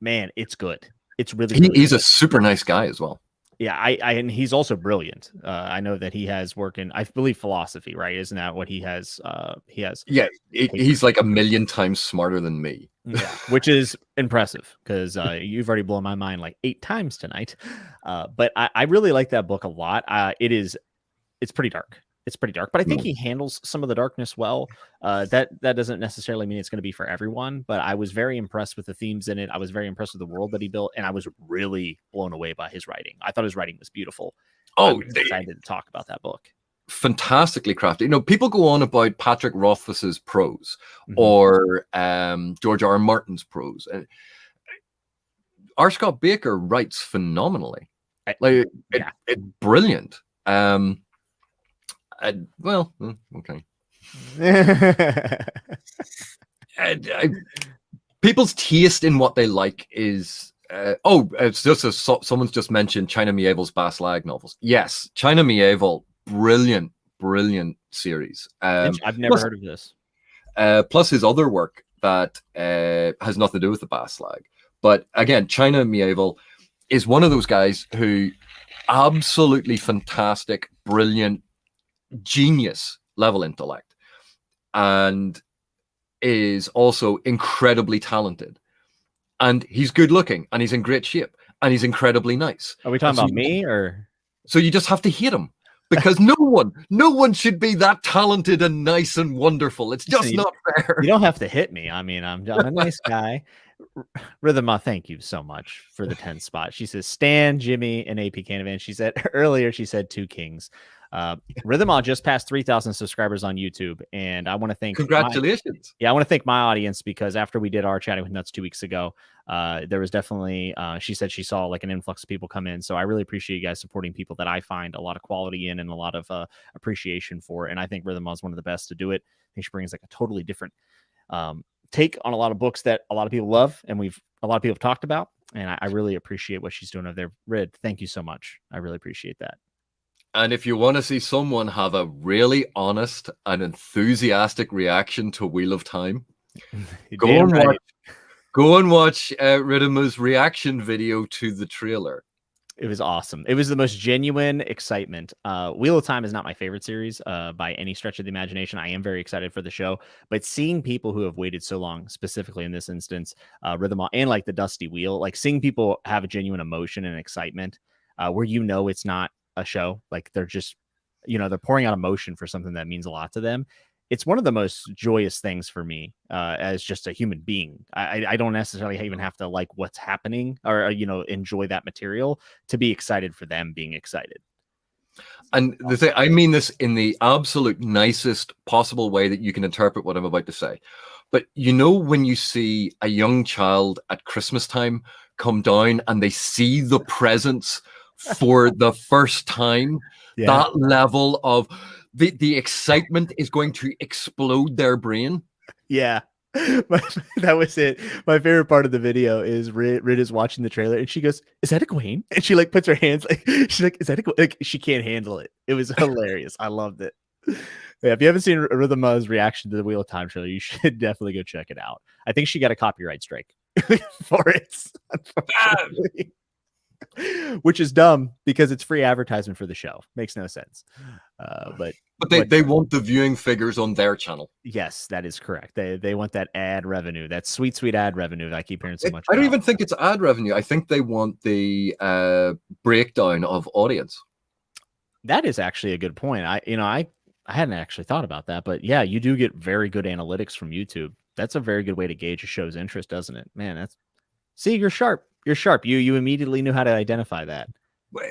S1: Man, it's good. It's really
S2: He's
S1: good.
S2: A super nice guy as well.
S1: Yeah, and he's also brilliant. I know that he has work in, I believe, philosophy, right? Isn't that what he has? He has.
S2: Yeah, he's like 1,000,000 times smarter than me.
S1: Yeah, which is impressive, because you've already blown my mind like 8 times tonight. But I really like that book a lot. It's pretty dark. It's pretty dark, but I think he handles some of the darkness well. That doesn't necessarily mean it's going to be for everyone, but I was very impressed with the themes in it. I was very impressed with the world that he built, and I was really blown away by his writing. I thought his writing was beautiful.
S2: Oh,
S1: I'm excited to talk about that book.
S2: Fantastically crafted. You know, people go on about Patrick Rothfuss's prose
S1: Mhm.
S2: or George R. R. Martin's prose. R. Scott Baker writes phenomenally. Like
S1: Yeah.
S2: it's brilliant. Okay. People's taste in what they like is it's just someone's just mentioned China Miéville's Bas Lag novels. Yes, China Miéville, brilliant series.
S1: I've never heard of this.
S2: Plus his other work that has nothing to do with the Bas Lag. But again, China Miéville is one of those guys who absolutely fantastic, brilliant, genius level intellect, and is also incredibly talented. And he's good looking, and he's in great shape, and he's incredibly nice.
S1: Are we talking about me or?
S2: So you just have to hate him because no one should be that talented and nice and wonderful. It's just not fair.
S1: You don't have to hit me. I mean, I'm a nice guy. Rhythma, thank you so much for the 10th spot. She says, Stan, Jimmy, and AP Canavan. She said earlier, she said two kings. Rhythma just passed 3,000 subscribers on YouTube, and I want to thank
S2: congratulations.
S1: I want to thank my audience because after we did our Chatting with Nuts 2 weeks ago, there was definitely she said she saw like an influx of people come in. So I really appreciate you guys supporting people that I find a lot of quality in and a lot of appreciation for. And I think Rhythma is one of the best to do it. I think she brings like a totally different take on a lot of books that a lot of people love and a lot of people have talked about. And I really appreciate what she's doing over there. Rid, thank you so much. I really appreciate that.
S2: And if you want to see someone have a really honest and enthusiastic reaction to Wheel of Time, go and watch Rhythma's reaction video to the trailer.
S1: It was awesome. It was the most genuine excitement. Wheel of Time is not my favorite series by any stretch of the imagination. I am very excited for the show, but seeing people who have waited so long, specifically in this instance, Rhythm and like the Dusty Wheel, like seeing people have a genuine emotion and excitement where it's not a show, like they're just, they're pouring out emotion for something that means a lot to them. It's one of the most joyous things for me as just a human being. I don't necessarily even have to like what's happening or, enjoy that material to be excited for them being excited.
S2: And the thing, I mean this in the absolute nicest possible way that you can interpret what I'm about to say. But when you see a young child at Christmas time come down and they see the presents for the first time, that level of the excitement is going to explode their brain.
S1: Yeah. That was it. My favorite part of the video is Rid is watching the trailer and she goes, "Is that Egwene?" And she like puts her hands like she's like, "Is that Egwene?" Like she can't handle it. It was hilarious. I loved it. Yeah, if you haven't seen Rhythma's reaction to the Wheel of Time trailer, you should definitely go check it out. I think she got a copyright strike for it, unfortunately. Which is dumb because it's free advertisement for the show. Makes no sense. But
S2: they want the viewing figures on their channel.
S1: Yes, that is correct. They want that ad revenue, that sweet ad revenue that I keep hearing so much
S2: I don't
S1: about.
S2: even think it's ad revenue. I think they want the breakdown of audience.
S1: That is actually a good point. I hadn't actually thought about that, but yeah, you do get very good analytics from YouTube. That's a very good way to gauge a show's interest, doesn't it? Man, you're sharp. You're sharp. You immediately knew how to identify that.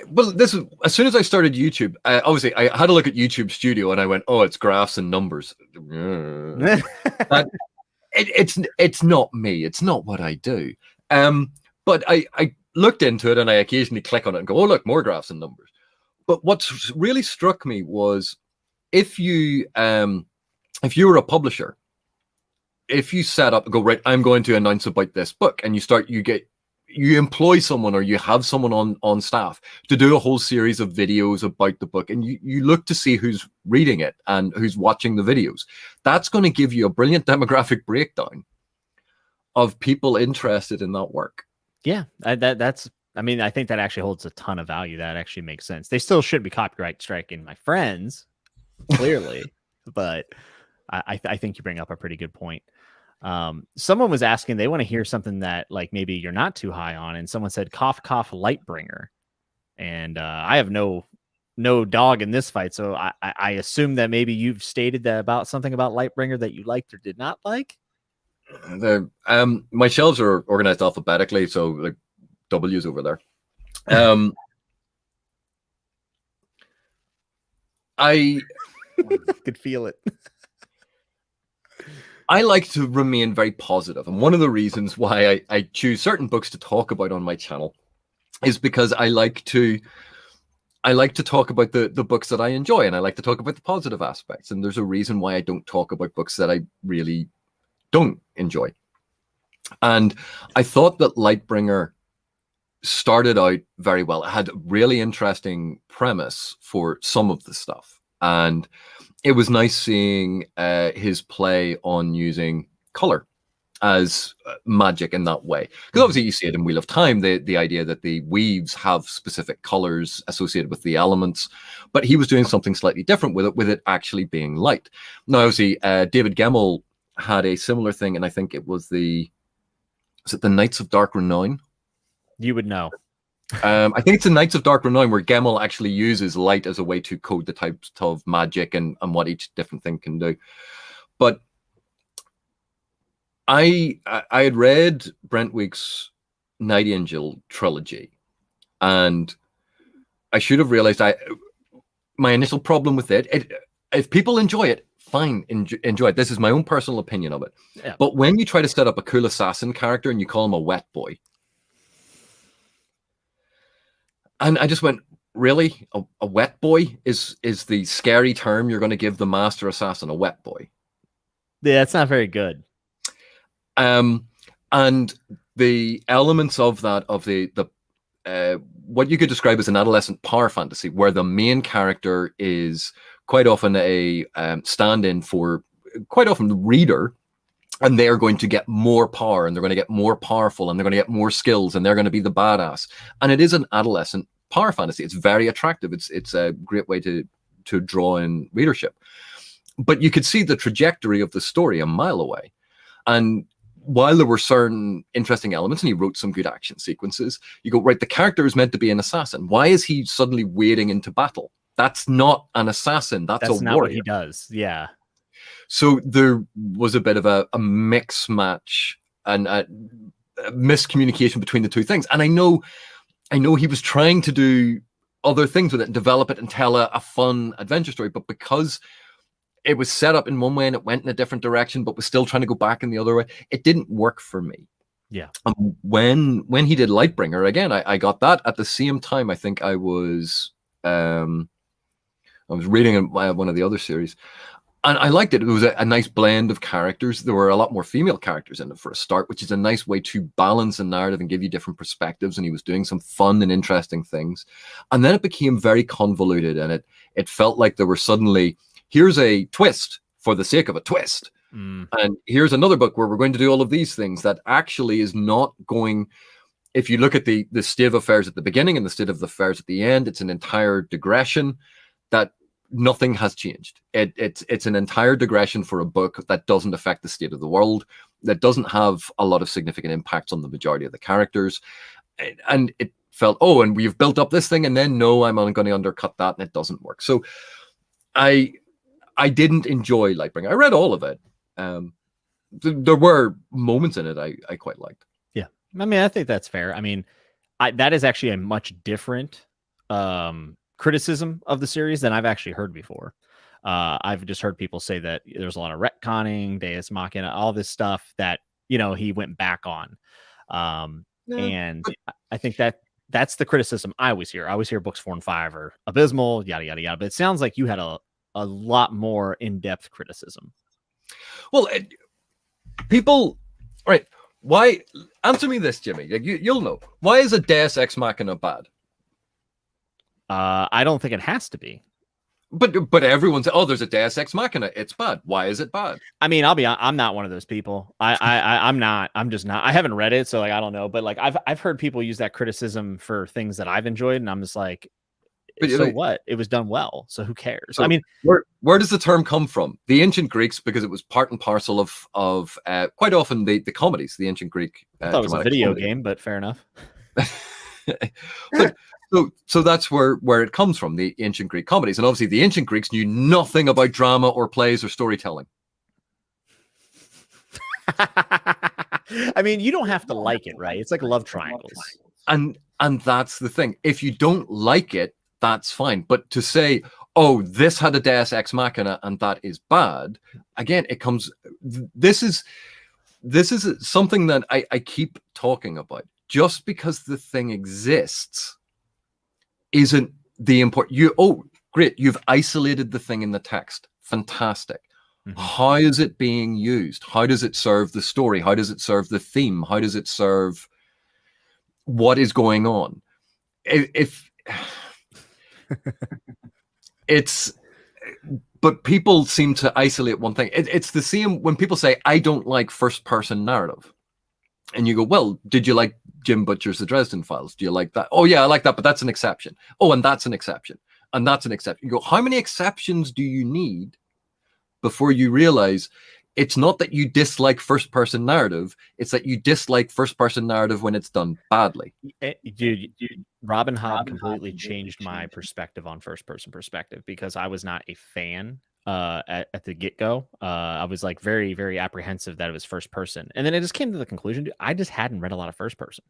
S2: Well, this is as soon as I started YouTube. Obviously, I had a look at YouTube Studio and I went, "Oh, it's graphs and numbers." It's not me. It's not what I do. But I looked into it and I occasionally click on it and go, "Oh, look, more graphs and numbers." But what's really struck me was if you were a publisher, if you set up and go, right, I'm going to announce about this book, and you employ someone or you have someone on staff to do a whole series of videos about the book, and you look to see who's reading it and who's watching the videos. That's going to give you a brilliant demographic breakdown of people interested in that work.
S1: Yeah, I think that actually holds a ton of value. That actually makes sense. They still should be copyright striking my friends, clearly, but I think you bring up a pretty good point. Someone was asking, they want to hear something that like maybe you're not too high on, and someone said cough Lightbringer, and I have no dog in this fight, so I assume that maybe you've stated that about something about Lightbringer that you liked or did not like.
S2: My shelves are organized alphabetically, so like W's over there. I
S1: could feel it.
S2: I like to remain very positive, and one of the reasons why I choose certain books to talk about on my channel is because I like to talk about the books that I enjoy, and I like to talk about the positive aspects. And there's a reason why I don't talk about books that I really don't enjoy. And I thought that Lightbringer started out very well. It had a really interesting premise for some of the stuff, and it was nice seeing his play on using color as magic in that way. Because obviously you see it in Wheel of Time, the idea that the weaves have specific colors associated with the elements, but he was doing something slightly different with it actually being light. Now, obviously, David Gemmell had a similar thing, and I think it was the Knights of Dark Renown?
S1: You would know.
S2: I think it's the Knights of Dark Renown where Gemmell actually uses light as a way to code the types of magic and what each different thing can do. But I had read Brent Week's Night Angel trilogy, and I should have realized my initial problem with it, if people enjoy it, fine, enjoy it. This is my own personal opinion of it. Yeah. But when you try to set up a cool assassin character and you call him a wet boy, and I just went, really? A wet boy is the scary term you're going to give the master assassin, a wet boy?
S1: Yeah, that's not very good.
S2: And the elements of that, of the what you could describe as an adolescent power fantasy, where the main character is quite often a stand-in for quite often the reader, and they are going to get more power, and they're going to get more powerful, and they're going to get more skills, and they're going to be the badass. And it is an adolescent power fantasy. It's very attractive. It's a great way to draw in readership. But you could see the trajectory of the story a mile away. And while there were certain interesting elements, and he wrote some good action sequences, you go, right, the character is meant to be an assassin. Why is he suddenly wading into battle? That's not an assassin. That's a
S1: not
S2: warrior.
S1: What he does. Yeah.
S2: So there was a bit of a mix match and a miscommunication between the two things. And I know he was trying to do other things with it and develop it and tell a fun adventure story, but because it was set up in one way and it went in a different direction, but was still trying to go back in the other way, it didn't work for me.
S1: Yeah.
S2: When he did Lightbringer, again, I got that at the same time. I think I was reading one of the other series, and I liked it. It was a nice blend of characters. There were a lot more female characters in it for a start, which is a nice way to balance the narrative and give you different perspectives. And he was doing some fun and interesting things. And then it became very convoluted, and it felt like there were suddenly, here's a twist for the sake of a twist. And here's another book where we're going to do all of these things that actually is not going. If you look at the state of affairs at the beginning and the state of affairs at the end, it's an entire digression that nothing has changed. It's an entire digression for a book that doesn't affect the state of the world, that doesn't have a lot of significant impacts on the majority of the characters. And it felt, oh, and we've built up this thing, and then no, I'm going to undercut that, and it doesn't work. So I didn't enjoy Lightbringer. I read all of it. There were moments in it I quite liked.
S1: Yeah, I mean, I think that's fair. I mean, that is actually a much different criticism of the series than I've actually heard before. I've just heard people say that there's a lot of retconning, Deus Machina, all this stuff that, he went back on. And I think that's the criticism I always hear. I always hear books 4 and 5 are abysmal, yada, yada, yada. But it sounds like you had a lot more in-depth criticism.
S2: Well, people, right? Why? Answer me this, Jimmy. You'll know. Why is a Deus Ex Machina bad?
S1: I don't think it has to be.
S2: But everyone's, oh, there's a Deus Ex Machina. It's bad. Why is it bad?
S1: I mean, I'm not one of those people. I'm not. I'm just not. I haven't read it, so I don't know. But I've heard people use that criticism for things that I've enjoyed, and I'm just like, so what? It was done well, so who cares?
S2: So I mean, where does the term come from? The ancient Greeks, because it was part and parcel of quite often the comedies, the ancient Greek.
S1: I thought it was a video game, but fair enough.
S2: So that's where it comes from, the ancient Greek comedies. And obviously the ancient Greeks knew nothing about drama or plays or storytelling.
S1: I mean, you don't have to like it, right? It's like love triangles.
S2: And that's the thing. If you don't like it, that's fine. But to say, oh, this had a Deus Ex Machina and that is bad. Again, it comes. This is something that I keep talking about. Just because the thing exists isn't the important. Great, you've isolated the thing in the text. Fantastic. Mm-hmm. How is it being used? How does it serve the story? How does it serve the theme? How does it serve what is going on? If it's, but people seem to isolate one thing. It's the same when people say, I don't like first-person narrative. And you go, well, did you like Jim Butcher's The Dresden Files? Do you like that? Oh, yeah, I like that, but that's an exception. Oh, and that's an exception. And that's an exception. You go, how many exceptions do you need before you realize it's not that you dislike first-person narrative, it's that you dislike first-person narrative when it's done badly.
S1: Dude, Robin Hobb completely changed my perspective on first-person perspective, because I was not a fan at the get-go. I was like very, very apprehensive that it was first-person. And then I just came to the conclusion, dude, I just hadn't read a lot of first-person.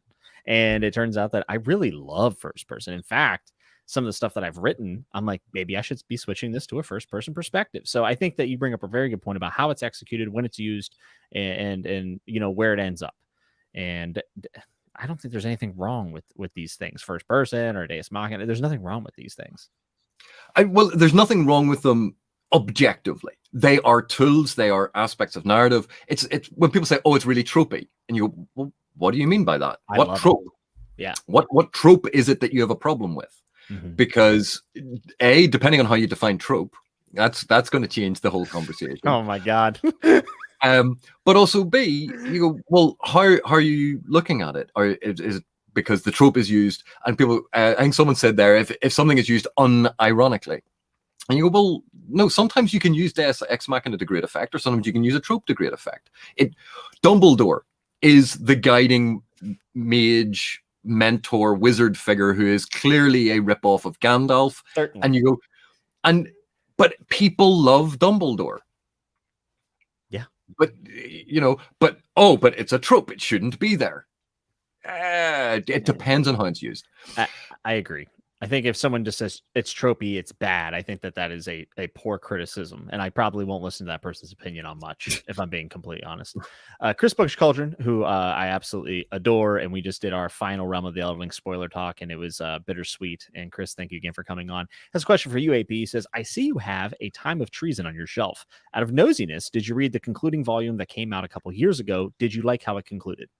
S1: And it turns out that I really love first-person. In fact, some of the stuff that I've written, I'm like, maybe I should be switching this to a first person perspective. So I think that you bring up a very good point about how it's executed, when it's used, and you know, where it ends up. And I don't think there's anything wrong with these things, first person or Deus Machina. There's nothing wrong with these things.
S2: Well, there's nothing wrong with them objectively. They are tools. They are aspects of narrative. It's when people say, oh, it's really tropey, and you go, well, what do you mean by that? What trope?
S1: Yeah.
S2: What trope is it that you have a problem with? Mm-hmm. Because A, depending on how you define trope, that's going to change the whole conversation.
S1: Oh my God.
S2: But also B, you go, well, how are you looking at it? Or is it because the trope is used, and people, I think someone said there, if something is used unironically, and you go, well, no, sometimes you can use Deus Ex Machina to great effect, or sometimes you can use a trope to great effect. Dumbledore is the guiding mage, mentor, wizard figure who is clearly a ripoff of Gandalf. Certainly. And you go, but people love Dumbledore.
S1: Yeah.
S2: But, you know, but it's a trope. It shouldn't be there. It depends on how it's used.
S1: I agree. I think if someone just says it's tropey, it's bad, I think that is a poor criticism, and I probably won't listen to that person's opinion on much, if I'm being completely honest. Chris Bookish Cauldron, who I absolutely adore, and we just did our final realm of the Elden Ring spoiler talk, and it was bittersweet. And Chris, thank you again for coming on. Has a question for you, AP. He says, I see you have A Time of Treason on your shelf. Out of nosiness, did you read the concluding volume that came out a couple years ago? Did you like how it concluded?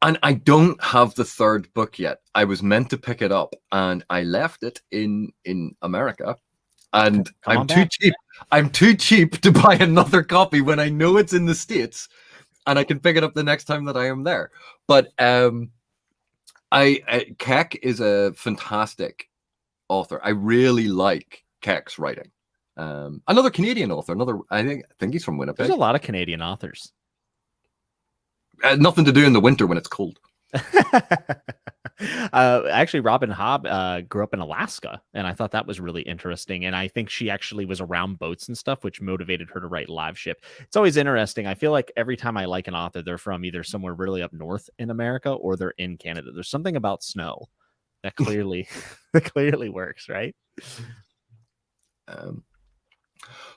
S2: And I don't have the third book yet. I was meant to pick it up, and I left it in America. And I'm too cheap. I'm too cheap to buy another copy when I know it's in the States, and I can pick it up the next time that I am there. But Keck is a fantastic author. I really like Keck's writing. Another Canadian author. I think he's from Winnipeg.
S1: There's a lot of Canadian authors.
S2: Nothing to do in the winter when it's cold.
S1: Actually, Robin Hobb grew up in Alaska, and I thought that was really interesting. And I think she actually was around boats and stuff, which motivated her to write Live Ship. It's always interesting. I feel like every time I like an author, they're from either somewhere really up north in America or they're in Canada. There's something about snow that clearly works, right?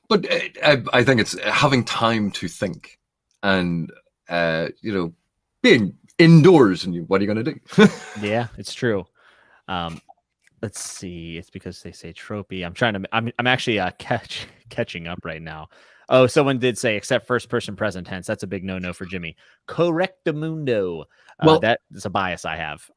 S2: But I think it's having time to think, and being indoors, and what are you going to do?
S1: Yeah, it's true. Let's see. It's because they say tropey. I'm actually catching up right now. Oh, someone did say except first person present tense. That's a big no for Jimmy. Correctamundo. Well, that is a bias I have.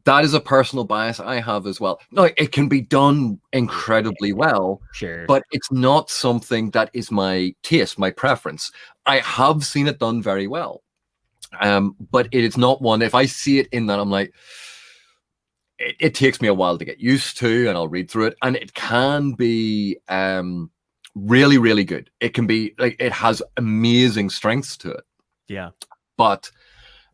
S2: That is a personal bias I have as well. No, it can be done incredibly well,
S1: sure,
S2: but it's not something that is my taste, my preference. I have seen it done very well, but it is not one. If I see it in that, I'm like, it takes me a while to get used to, and I'll read through it, and it can be really, really good. It can be like, it has amazing strengths to it.
S1: Yeah,
S2: but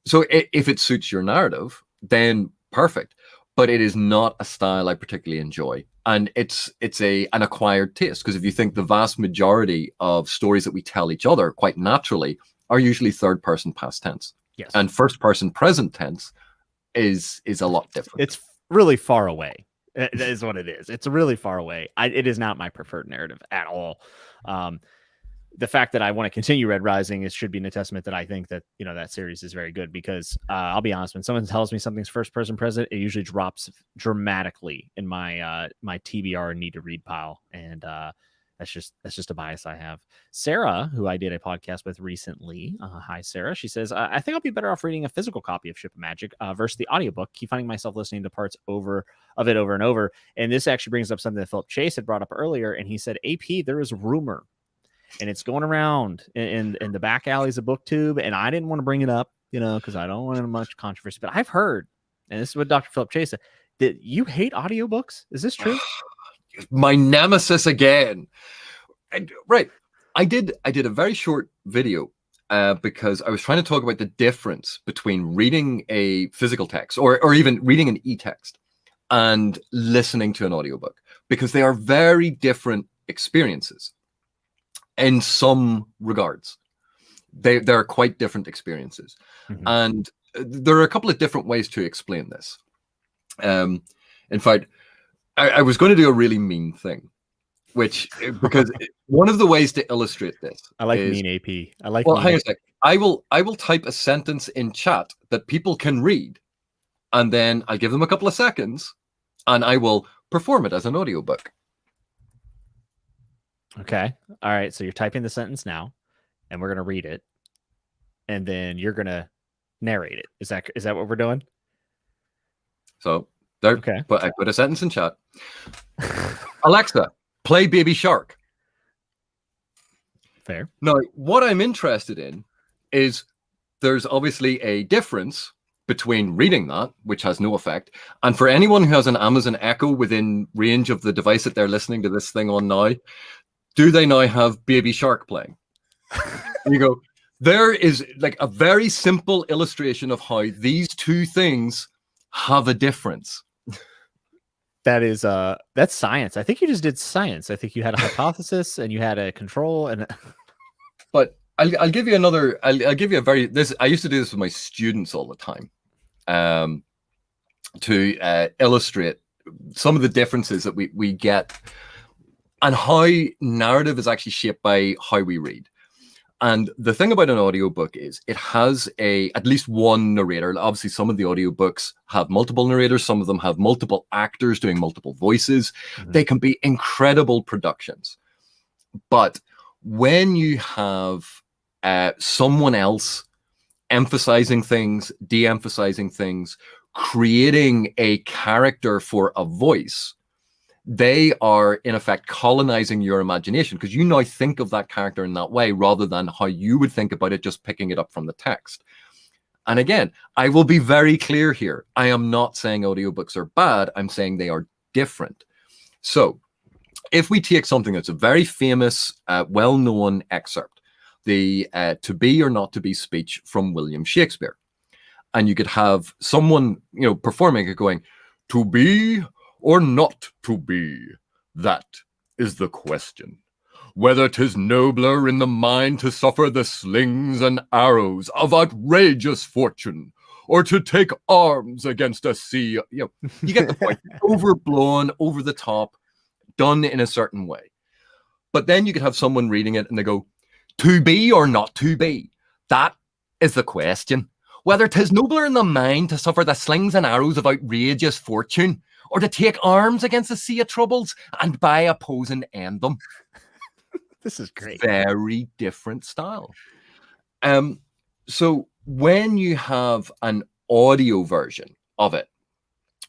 S2: so if it suits your narrative, then perfect, but it is not a style I particularly enjoy, and it's an acquired taste, because if you think the vast majority of stories that we tell each other quite naturally are usually third person past tense,
S1: yes,
S2: and first person present tense is a lot different.
S1: It's really far away. That is what it is. It's really far away. It is not my preferred narrative at all. The fact that I want to continue Red Rising should be a testament that I think that, you know, that series is very good, because I'll be honest, when someone tells me something's first person present, it usually drops dramatically in my my TBR need to read pile, and that's just a bias I have. Sarah, who I did a podcast with recently, hi Sarah, she says, I think I'll be better off reading a physical copy of Ship of Magic versus the audiobook. Keep finding myself listening to parts of it over and over. And this actually brings up something that Philip Chase had brought up earlier, and he said, AP, there is a rumor, and it's going around in the back alleys of booktube, and I didn't want to bring it up, you know, because I don't want much controversy, but I've heard, and this is what Dr. Philip Chase said, that you hate audiobooks. Is this true?
S2: My nemesis again. Right. I did a very short video because I was trying to talk about the difference between reading a physical text or even reading an e-text and listening to an audiobook, because they are very different experiences. In some regards, they're quite different experiences. Mm-hmm. And there are a couple of different ways to explain this. In fact, I was going to do a really mean thing, because one of the ways to illustrate this,
S1: I like mean AP. I like.
S2: Well, hang on a sec. I will type a sentence in chat that people can read, and then I'll give them a couple of seconds, and I will perform it as an audiobook.
S1: Okay. All right. So you're typing the sentence now, and we're gonna read it, and then you're gonna narrate it. Is that what we're doing?
S2: So there.
S1: Okay.
S2: But I put a sentence in chat. Alexa, play Baby Shark.
S1: Fair.
S2: Now, what I'm interested in is there's obviously a difference between reading that, which has no effect, and for anyone who has an Amazon Echo within range of the device that they're listening to this thing on now, do they now have Baby Shark playing? You go, there is like a very simple illustration of how these two things have a difference.
S1: That is that's science. I think you just did science. I think you had a hypothesis and you had a control, and
S2: but I'll give you another. I'll give you a very I used to do this with my students all the time, to illustrate some of the differences that we get, and how narrative is actually shaped by how we read. And the thing about an audiobook is it has at least one narrator. Obviously, some of the audiobooks have multiple narrators. Some of them have multiple actors doing multiple voices. Mm-hmm. They can be incredible productions. But when you have someone else emphasizing things, de-emphasizing things, creating a character for a voice, they are in effect colonizing your imagination, because you now think of that character in that way rather than how you would think about it just picking it up from the text. And again, I will be very clear here. I am not saying audiobooks are bad. I'm saying they are different. So if we take something that's a very famous, well-known excerpt, the To Be or Not to Be speech from William Shakespeare, and you could have someone, performing it going, "To be or not to be, that is the question. Whether 'tis nobler in the mind to suffer the slings and arrows of outrageous fortune, or to take arms against a sea." You get the point. Overblown, over the top, done in a certain way. But then you could have someone reading it and they go, "To be or not to be, that is the question. Whether 'tis nobler in the mind to suffer the slings and arrows of outrageous fortune, or to take arms against the sea of troubles and by opposing end them."
S1: This is great.
S2: Very different style. So when you have an audio version of it,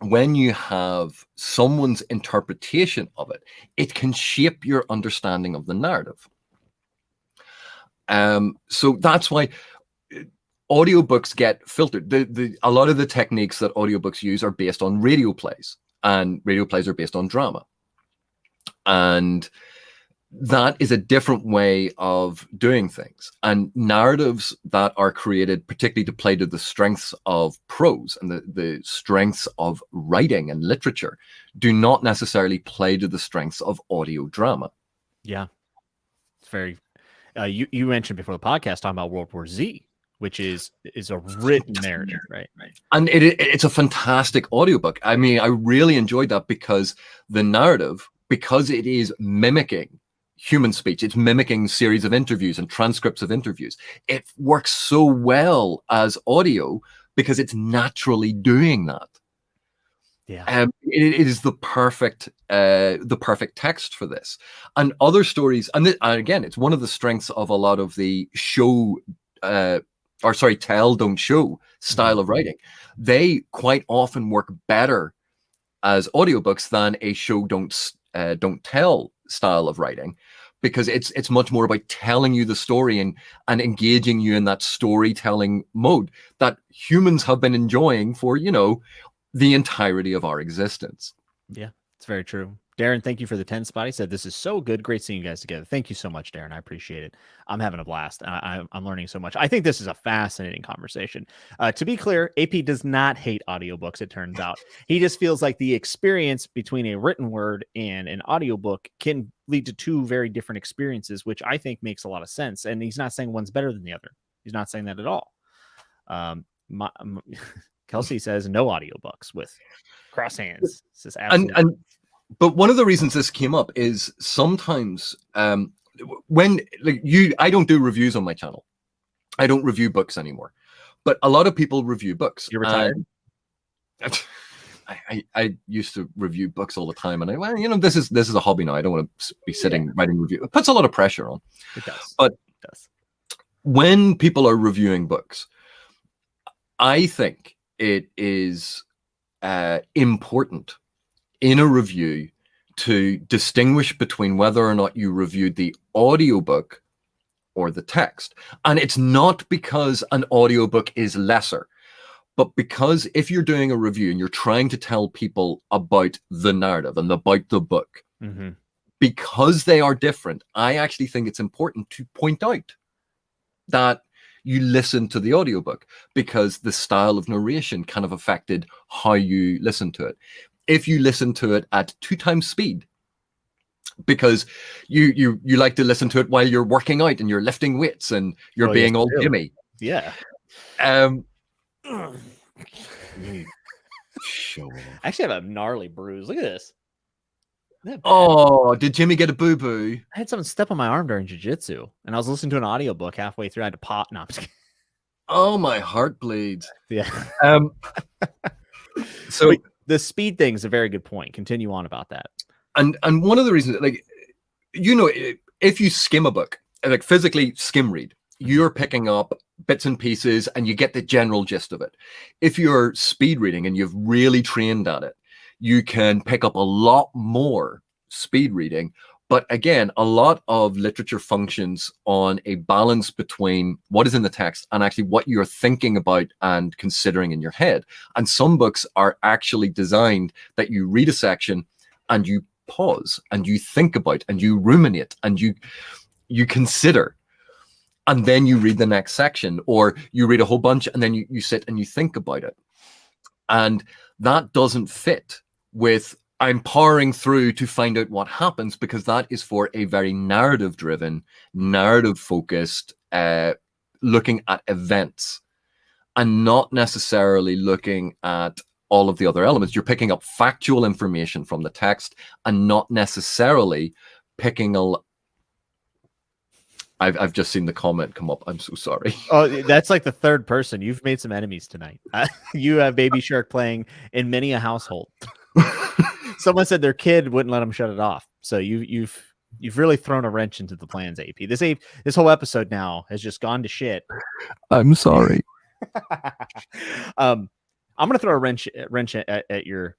S2: when you have someone's interpretation of it, it can shape your understanding of the narrative. So that's why audiobooks get filtered. A lot of the techniques that audiobooks use are based on radio plays. And radio plays are based on drama. And that is a different way of doing things. And narratives that are created particularly to play to the strengths of prose and the strengths of writing and literature do not necessarily play to the strengths of audio drama.
S1: Yeah. It's very... you mentioned before the podcast talking about World War Z, which is a written narrative, right?
S2: And it's a fantastic audiobook. I mean, I really enjoyed that because the narrative, because it is mimicking human speech, it's mimicking series of interviews and transcripts of interviews. It works so well as audio because it's naturally doing that.
S1: Yeah.
S2: It is the perfect text for this. And other stories, and again, it's one of the strengths of a lot of the show, tell, don't show style of writing. They quite often work better as audiobooks than a show, don't tell style of writing, because it's much more about telling you the story and engaging you in that storytelling mode that humans have been enjoying for, the entirety of our existence.
S1: Yeah, it's very true. Darren, thank you for the 10 spot. He said, this is so good. Great seeing you guys together. Thank you so much, Darren. I appreciate it. I'm having a blast. I'm learning so much. I think this is a fascinating conversation. To be clear, AP does not hate audiobooks, it turns out. He just feels like the experience between a written word and an audiobook can lead to two very different experiences, which I think makes a lot of sense. And he's not saying one's better than the other. He's not saying that at all. Kelsey says no audiobooks with cross hands. Says absolutely.
S2: But one of the reasons this came up is sometimes when I don't do reviews on my channel. I don't review books anymore. But a lot of people review books.
S1: You're retired?
S2: I used to review books all the time, and this is a hobby now. I don't want to be sitting writing review. It puts a lot of pressure on.
S1: It does.
S2: But
S1: it does.
S2: When people are reviewing books, I think it is important in a review to distinguish between whether or not you reviewed the audiobook or the text. And it's not because an audiobook is lesser, but because if you're doing a review and you're trying to tell people about the narrative and about the book, because they are different, I actually think it's important to point out that you listen to the audiobook, because the style of narration kind of affected how you listen to it. If you listen to it at 2 times speed, because you like to listen to it while you're working out and you're lifting weights and you're being all Jimmy.
S1: Yeah.
S2: Show off.
S1: I actually have a gnarly bruise. Look at this.
S2: Oh, did Jimmy get a boo-boo?
S1: I had someone step on my arm during jiu-jitsu, and I was listening to an audiobook halfway through. I had to pop. No, I'm just kidding.
S2: Oh, my heart bleeds.
S1: Yeah.
S2: So
S1: wait, the speed thing is a very good point. Continue on about that.
S2: And one of the reasons, if you skim a book, like physically skim read, you're picking up bits and pieces and you get the general gist of it. If you're speed reading and you've really trained at it, you can pick up a lot more speed reading. But again, a lot of literature functions on a balance between what is in the text and actually what you're thinking about and considering in your head. And some books are actually designed that you read a section and you pause and you think about and you ruminate and you consider. And then you read the next section, or you read a whole bunch and then you sit and you think about it. And that doesn't fit with I'm powering through to find out what happens, because that is for a very narrative-driven, narrative-focused, looking at events and not necessarily looking at all of the other elements. You're picking up factual information from the text and not necessarily picking a... I've just seen the comment come up. I'm so sorry.
S1: Oh, that's like the third person. You've made some enemies tonight. You have Baby Shark playing in many a household. Someone said their kid wouldn't let them shut it off. So you've really thrown a wrench into the plans, AP. This whole episode now has just gone to shit.
S2: I'm sorry.
S1: I'm gonna throw a wrench at your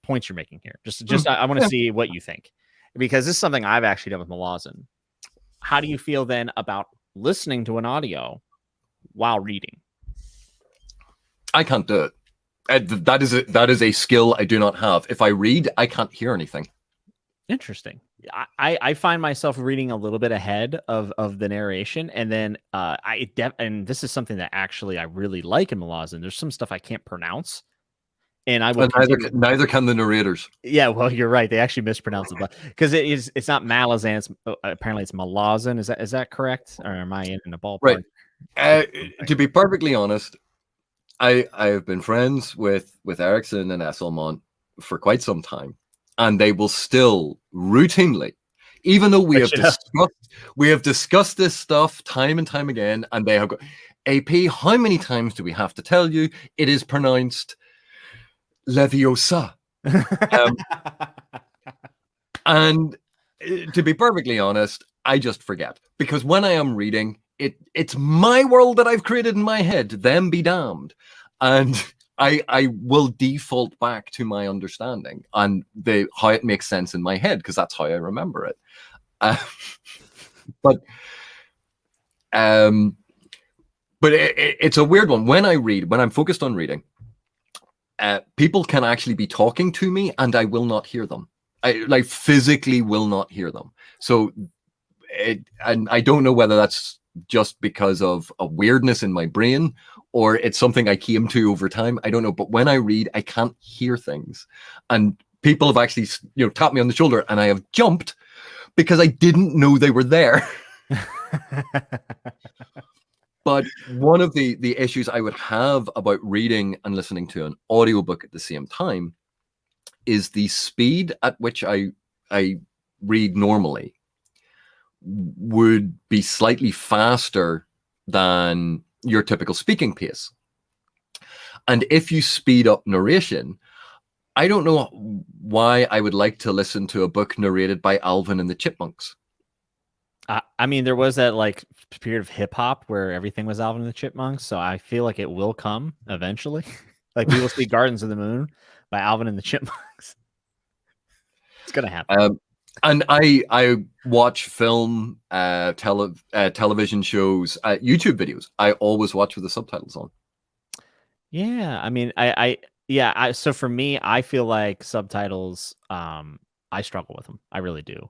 S1: points you're making here. I want to see what you think, because this is something I've actually done with Malazan. How do you feel then about listening to an audio while reading?
S2: I can't do it. That is a skill I do not have. If I read, I can't hear anything.
S1: Interesting. I find myself reading a little bit ahead of the narration, and then and this is something that actually I really like in Malazan. There's some stuff I can't pronounce, and I will.
S2: Neither can the narrators.
S1: Yeah, well, you're right. They actually mispronounce it, because it's not Malazan. Apparently, it's Malazan. Is that correct, or am I in the ballpark?
S2: Right. Uh, to be perfectly honest, I have been friends with Ericsson and Esselmont for quite some time, and they will still routinely, even though
S1: But, you know,
S2: we have discussed this stuff time and time again, and they have got AP. How many times do we have to tell you it is pronounced Leviosa? And to be perfectly honest, I just forget, because when I am reading it's my world that I've created in my head. Them be damned, and I will default back to my understanding and how it makes sense in my head, because that's how I remember it. Uh, but it's a weird one. When I'm focused on reading, people can actually be talking to me and I will not hear them. I like physically will not hear them. So and I don't know whether that's just because of a weirdness in my brain or it's something I came to over time. I don't know. But when I read, I can't hear things. And people have actually, tapped me on the shoulder and I have jumped because I didn't know they were there. But one of the issues I would have about reading and listening to an audiobook at the same time is the speed at which I read normally would be slightly faster than your typical speaking pace. And if you speed up narration, I don't know why I would like to listen to a book narrated by Alvin and the Chipmunks.
S1: I mean, there was that like period of hip hop where everything was Alvin and the Chipmunks. So I feel like it will come eventually. Like we will see Gardens of the Moon by Alvin and the Chipmunks. It's going to happen.
S2: And I watch film, television shows, YouTube videos. I always watch with the subtitles on.
S1: Yeah, I mean, so for me, I feel like subtitles, I struggle with them. I really do.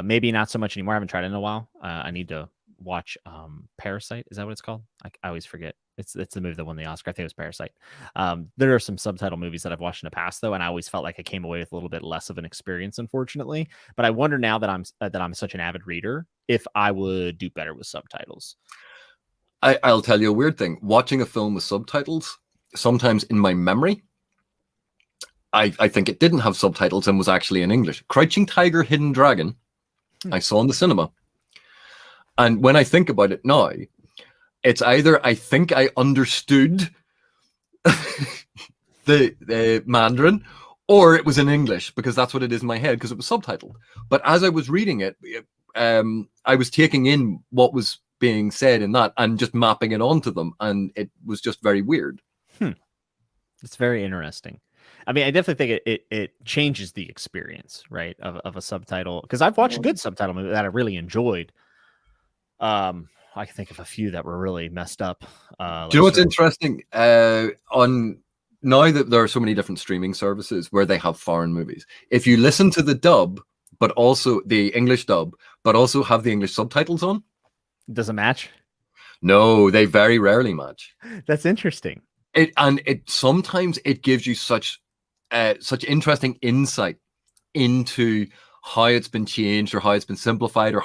S1: Maybe not so much anymore. I haven't tried it in a while. I need to watch Parasite. Is that what it's called? I always forget. It's the movie that won the Oscar. I think it was Parasite. There are some subtitle movies that I've watched in the past though, and I always felt like I came away with a little bit less of an experience, unfortunately. But I wonder now that I'm such an avid reader if I would do better with subtitles.
S2: I'll tell you a weird thing. Watching a film with subtitles, sometimes in my memory, I think it didn't have subtitles and was actually in English. Crouching Tiger, Hidden Dragon, I saw in the cinema. And when I think about it now, it's either I think I understood the Mandarin, or it was in English, because that's what it is in my head, because it was subtitled. But as I was reading it, I was taking in what was being said in that and just mapping it onto them. And it was just very weird.
S1: It's very interesting. I mean, I definitely think it changes the experience, right, of a subtitle. Because I've watched a good subtitle movie that I really enjoyed. I can think of a few that were really messed up.
S2: Do you know what's interesting? On now that there are so many different streaming services where they have foreign movies, if you listen to the dub, but also the English dub, but also have the English subtitles on,
S1: does it match?
S2: No, they very rarely match.
S1: That's interesting.
S2: It sometimes it gives you such interesting insight into how it's been changed or how it's been simplified, or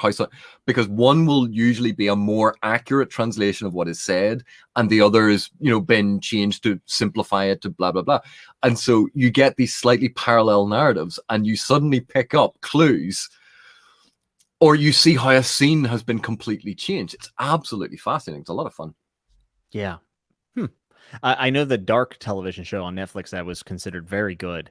S2: because one will usually be a more accurate translation of what is said, and the other is been changed to simplify it to blah blah blah, and so you get these slightly parallel narratives, and you suddenly pick up clues, or you see how a scene has been completely changed. It's absolutely fascinating. It's a lot of fun.
S1: Yeah. I know the Dark television show on Netflix that was considered very good.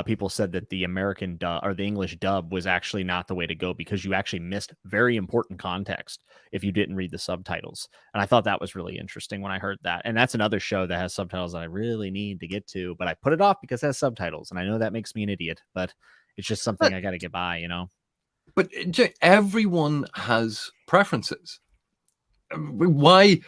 S1: People said that the American dub or the English dub was actually not the way to go, because you actually missed very important context if you didn't read the subtitles. And I thought that was really interesting when I heard that. And that's another show that has subtitles that I really need to get to, but I put it off because it has subtitles. And I know that makes me an idiot, but it's just something I got to get by, But
S2: everyone has preferences. Why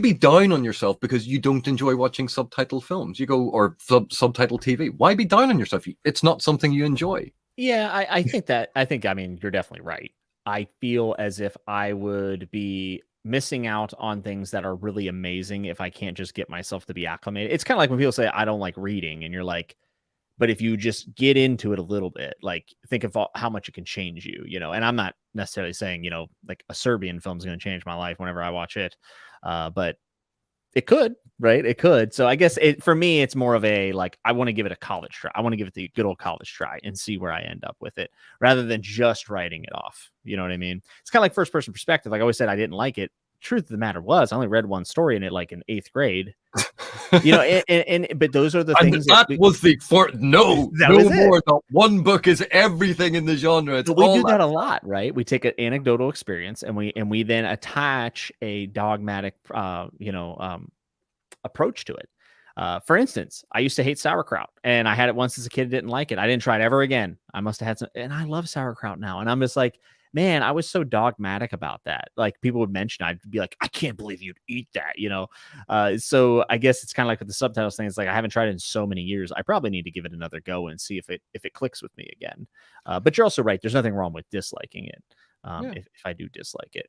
S2: be down on yourself because you don't enjoy watching subtitle films? You go or subtitle TV. Why be down on yourself? It's not something you enjoy.
S1: Yeah, I think I mean, you're definitely right. I feel as if I would be missing out on things that are really amazing if I can't just get myself to be acclimated. It's kind of like when people say I don't like reading, and you're like, But if you just get into it a little bit, like think of how much it can change you, you know, and I'm not necessarily saying, you know, like a Serbian film is going to change my life whenever I watch it. But it could, right? It could. So I guess for me, it's more of a, like, I want to give it a college try. I want to give it the good old college try and see where I end up with it rather than just writing it off. You know what I mean? It's kind of like first person perspective. Like I always said, I didn't like it. Truth of the matter was, I only read one story in it, like in 8th grade. You know, but those are the things
S2: that was the no more. The one book is everything in the genre. It's
S1: we do that a lot, right? We take an anecdotal experience and we then attach a dogmatic, approach to it. For instance, I used to hate sauerkraut, and I had it once as a kid, didn't like it. I didn't try it ever again. I must have had some, and I love sauerkraut now. And I'm just like, man, I was so dogmatic about that. Like people would mention, I'd be like, I can't believe you'd eat that, you know? So I guess it's kind of like with the subtitles thing. It's like, I haven't tried it in so many years. I probably need to give it another go and see if it clicks with me again. But you're also right. There's nothing wrong with disliking it. If I do dislike it.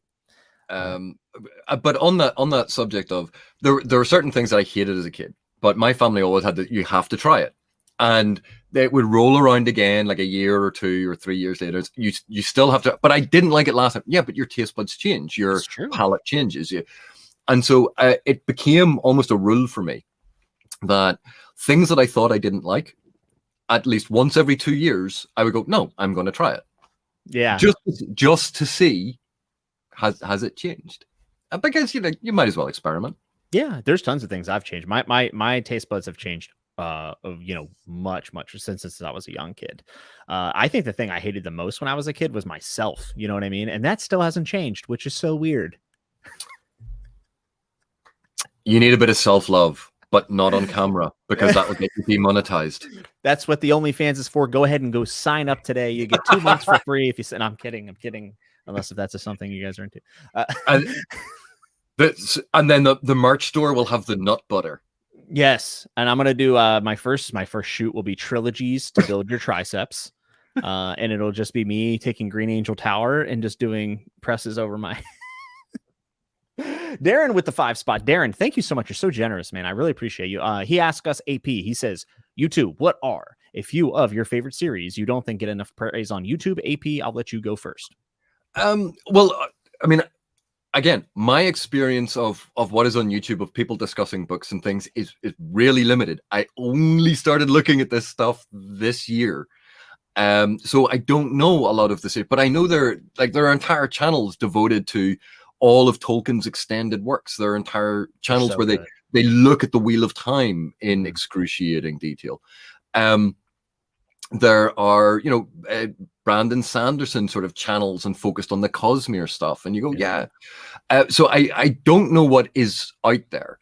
S2: But on that subject of there are certain things that I hated as a kid, but my family always had that you have to try it. And they would roll around again like a year or 2 or 3 years later. You still have to, but I didn't like it last time. Yeah, but your taste buds change, your palate changes. And so it became almost a rule for me that things that I thought I didn't like, at least once every 2 years, I would go, no, I'm going to try it.
S1: Yeah.
S2: Just to see, has it changed? Because, you know, you might as well experiment.
S1: Yeah, there's tons of things I've changed. My taste buds have changed much since I was a young kid. I think the thing I hated the most when I was a kid was myself, you know what I mean? And that still hasn't changed, which is so weird.
S2: You need a bit of self-love, but not on camera, because that would get you demonetized.
S1: That's what the OnlyFans is for. Go ahead and go sign up today. You get 2 months for free if you say, no, I'm kidding. Unless if that's something you guys are into.
S2: And then the merch store will have the nut butter.
S1: Yes, and I'm gonna do my first shoot will be trilogies to build your triceps, and it'll just be me taking Green Angel Tower and just doing presses over my. Darren with the 5 spot. Darren, thank you so much. You're so generous, man. I really appreciate you. He asked us AP. He says, YouTube, what are a few of your favorite series you don't think get enough praise on YouTube? AP, I'll let you go first.
S2: Well, I mean, again, my experience of what is on YouTube of people discussing books and things is really limited. I only started looking at this stuff this year. So I don't know a lot of this, but I know there are entire channels devoted to all of Tolkien's extended works. There are entire channels where they look at the Wheel of Time in excruciating detail. There are, Brandon Sanderson sort of channels and focused on the Cosmere stuff. And you go, yeah. So I don't know what is out there.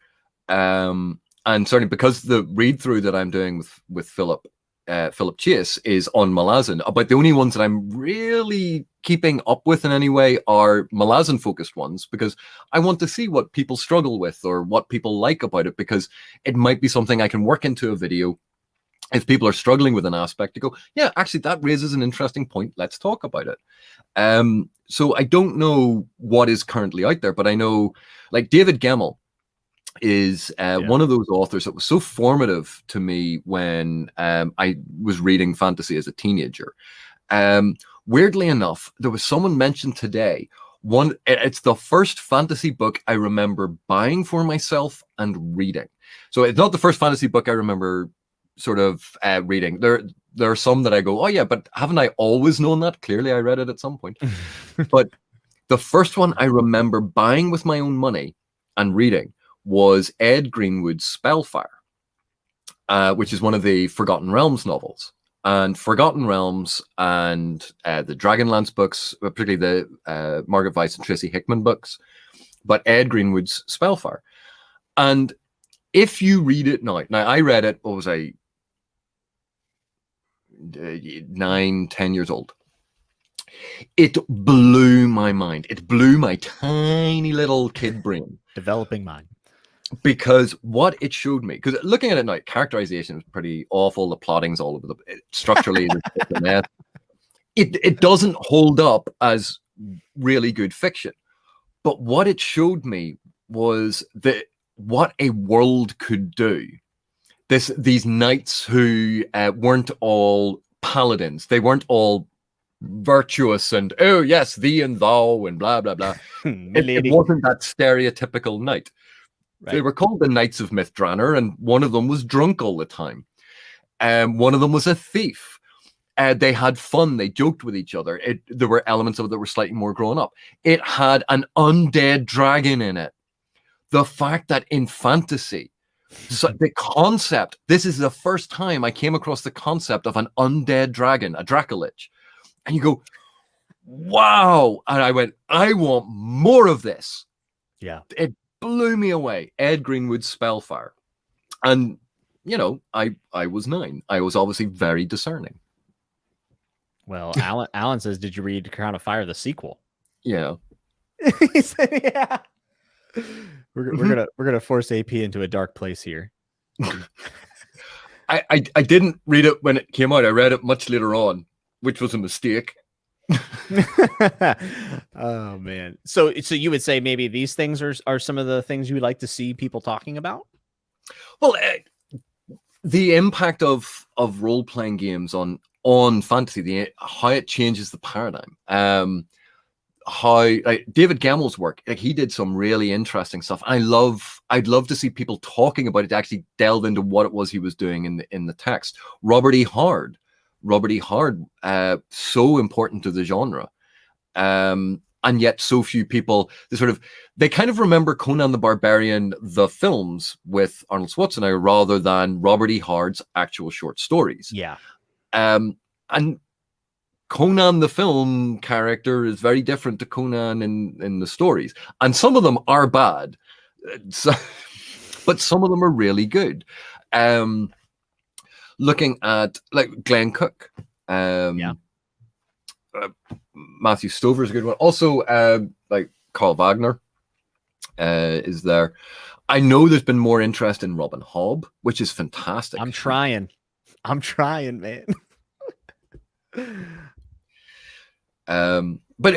S2: And certainly because the read through that I'm doing with Philip Chase is on Malazan, but the only ones that I'm really keeping up with in any way are Malazan focused ones, because I want to see what people struggle with or what people like about it, because it might be something I can work into a video. If people are struggling with an aspect, to go, yeah, actually that raises an interesting point. Let's talk about it. So I don't know what is currently out there, but I know like David Gemmell is one of those authors that was so formative to me when I was reading fantasy as a teenager. Weirdly enough, there was someone mentioned today. It's the first fantasy book I remember buying for myself and reading. So it's not the first fantasy book I remember sort of reading. There are some that I go, oh yeah, but haven't I always known that? Clearly I read it at some point. But the first one I remember buying with my own money and reading was Ed Greenwood's Spellfire, which is one of the Forgotten Realms novels. And Forgotten Realms and the Dragonlance books, particularly the Margaret Weiss and Tracy Hickman books, but Ed Greenwood's Spellfire. And if you read it now I read it, what was I, 9-10 years old. It blew my mind. It blew my tiny little kid brain. Developing mind. Because what it showed me, because looking at it now, characterization was pretty awful. The plotting's all over structurally. It doesn't hold up as really good fiction. But what it showed me was that what a world could do these knights who weren't all paladins. They weren't all virtuous and, oh yes, thee and thou and blah blah blah. It wasn't that stereotypical knight. Right. They were called the Knights of Mithranor, and one of them was drunk all the time. One of them was a thief. They had fun. They joked with each other. There were elements of it that were slightly more grown up. It had an undead dragon in it. The fact that in fantasy, so the concept, this is the first time I came across the concept of an undead dragon, a Dracolich. And you go, wow. And I went, I want more of this.
S1: Yeah.
S2: It blew me away. Ed Greenwood's Spellfire. And, you know, I was 9. I was obviously very discerning.
S1: Well, Alan says, did you read Crown of Fire, the sequel?
S2: Yeah.
S1: He said, yeah. We're gonna force AP into a dark place here.
S2: I didn't read it when it came out. I read it much later on, which was a mistake.
S1: Oh man. So you would say maybe these things are some of the things you would like to see people talking about?
S2: Well, the impact of role-playing games on fantasy, how it changes the paradigm. How David Gemmel's work, he did some really interesting stuff. I'd love to see people talking about it, to actually delve into what it was he was doing in the text. Robert E. Hard, so important to the genre, and yet so few people. They kind of remember Conan the Barbarian, the films with Arnold Schwarzenegger, rather than Robert E. Hard's actual short stories.
S1: Yeah,
S2: and Conan the film character is very different to Conan in the stories, and some of them are bad, but some of them are really good. Looking at like Glenn Cook, Matthew Stover is a good one. Also, like Carl Wagner is there. I know there's been more interest in Robin Hobb, which is fantastic.
S1: I'm trying, man.
S2: But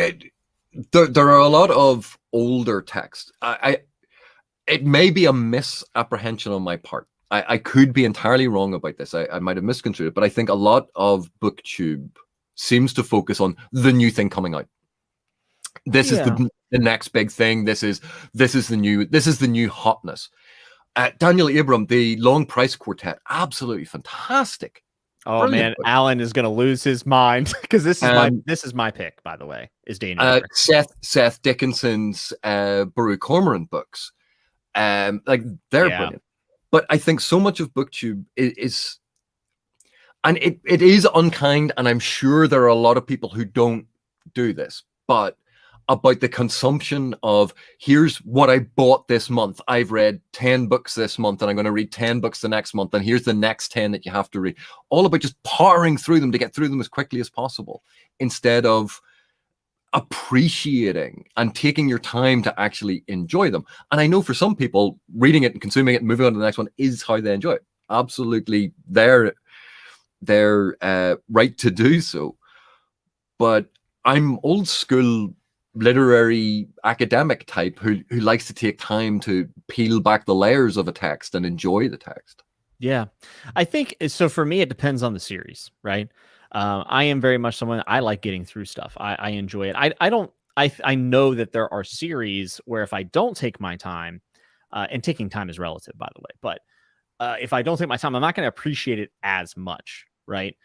S2: there are a lot of older text. It may be a misapprehension on my part. I could be entirely wrong about this. I might have misconstrued it, but I think a lot of booktube seems to focus on the new thing coming out. This is the next big thing. This is the new hotness. Daniel Abram, the Long Price Quartet, absolutely fantastic.
S1: Oh man, Alan is going to lose his mind because this is my pick, by the way. Is Daniel
S2: Seth Dickinson's Baruch Cormoran books, they're brilliant. But I think so much of booktube is and it is unkind, and I'm sure there are a lot of people who don't do this, but about the consumption of, here's what I bought this month. I've read 10 books this month, and I'm going to read 10 books the next month, and here's the next 10 that you have to read. All about just powering through them to get through them as quickly as possible, instead of appreciating and taking your time to actually enjoy them. And I know for some people, reading it and consuming it and moving on to the next one is how they enjoy it. Absolutely their right to do so. But I'm old school literary academic type who likes to take time to peel back the layers of a text and enjoy the text.
S1: Yeah, I think so. For me, it depends on the series, right? I am very much someone, I like getting through stuff. I enjoy it. I know that there are series where if I don't take my time, and taking time is relative, by the way, but if I don't take my time, I'm not going to appreciate it as much, right?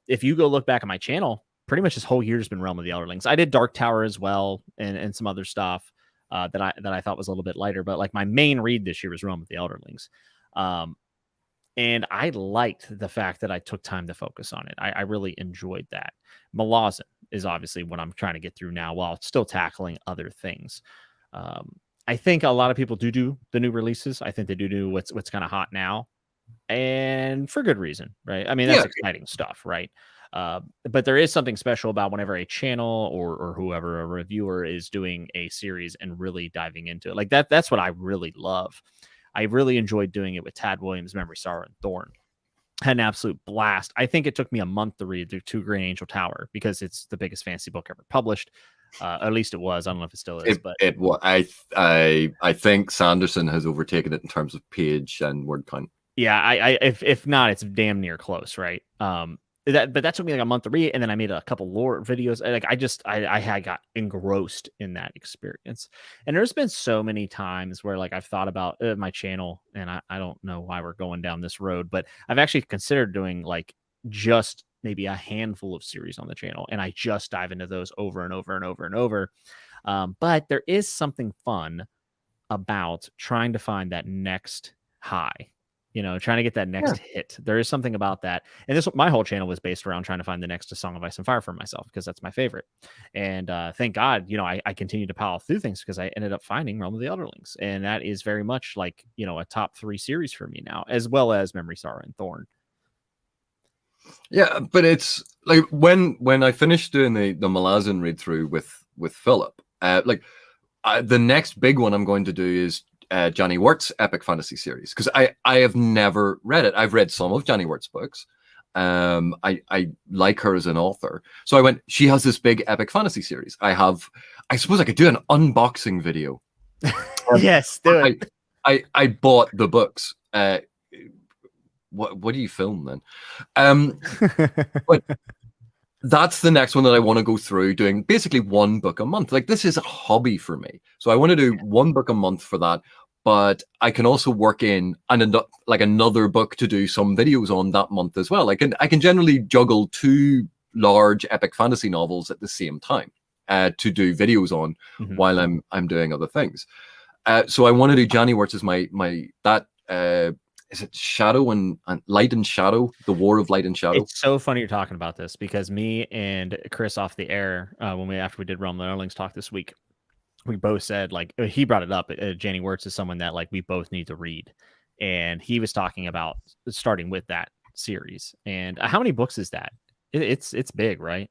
S1: If you go look back at my channel, pretty much this whole year has been Realm of the Elderlings. I did Dark Tower as well, and some other stuff that I thought was a little bit lighter. But like my main read this year was Realm of the Elderlings, and I liked the fact that I took time to focus on it. I really enjoyed that. Malazan is obviously what I'm trying to get through now, while still tackling other things. I think a lot of people do the new releases. I think they do what's kind of hot now, and for good reason, right? I mean, that's exciting stuff, right? But there is something special about whenever a channel or whoever, a reviewer, is doing a series and really diving into it. Like that's what I really love. I really enjoyed doing it with Tad Williams, Memory, Sorrow, and Thorn. Had an absolute blast. I think it took me a month to read through Two Green Angel Tower because it's the biggest fantasy book ever published. At least it was. I don't know if it still is. But
S2: I think Sanderson has overtaken it in terms of page and word count.
S1: Yeah, if not, it's damn near close, right? But that took me like a month to read, and then I made a couple lore videos. Like I had got engrossed in that experience, and there's been so many times where like I've thought about my channel, and I don't know why we're going down this road, but I've actually considered doing like just maybe a handful of series on the channel, and I just dive into those over and over and over and over. But there is something fun about trying to find that next high, trying to get that next hit. There is something about that. And my whole channel was based around trying to find the next A Song of Ice and Fire for myself, because that's my favorite. And thank God, I continued to pile through things because I ended up finding Realm of the Elderlings. And that is very much like, a top 3 series for me now, as well as Memory, Sorrow, and Thorn.
S2: Yeah, but it's like when I finished doing the Malazan read through with Philip, the next big one I'm going to do is Johnny Wirt's epic fantasy series, because I have never read it. I've read some of Johnny Wirt's books. I like her as an author, so I went. She has this big epic fantasy series. I suppose I could do an unboxing video.
S1: Yes, do it.
S2: I bought the books. What do you film then? But that's the next one that I want to go through, doing basically one book a month. Like, this is a hobby for me, so I want to do one book a month for that. But I can also work in another book to do some videos on that month as well. I can generally juggle 2 large epic fantasy novels at the same time to do videos on while I'm doing other things. So I want to do Johnny Wirtz as my is it Shadow and Light and Shadow, the War of Light and Shadow?
S1: It's so funny you're talking about this, because me and Chris off the air, after we did Realm of the Elderlings talk this week, we both said, like, he brought it up. Johnny Wirtz is someone that like we both need to read, and he was talking about starting with that series. And how many books is that? It's big, right?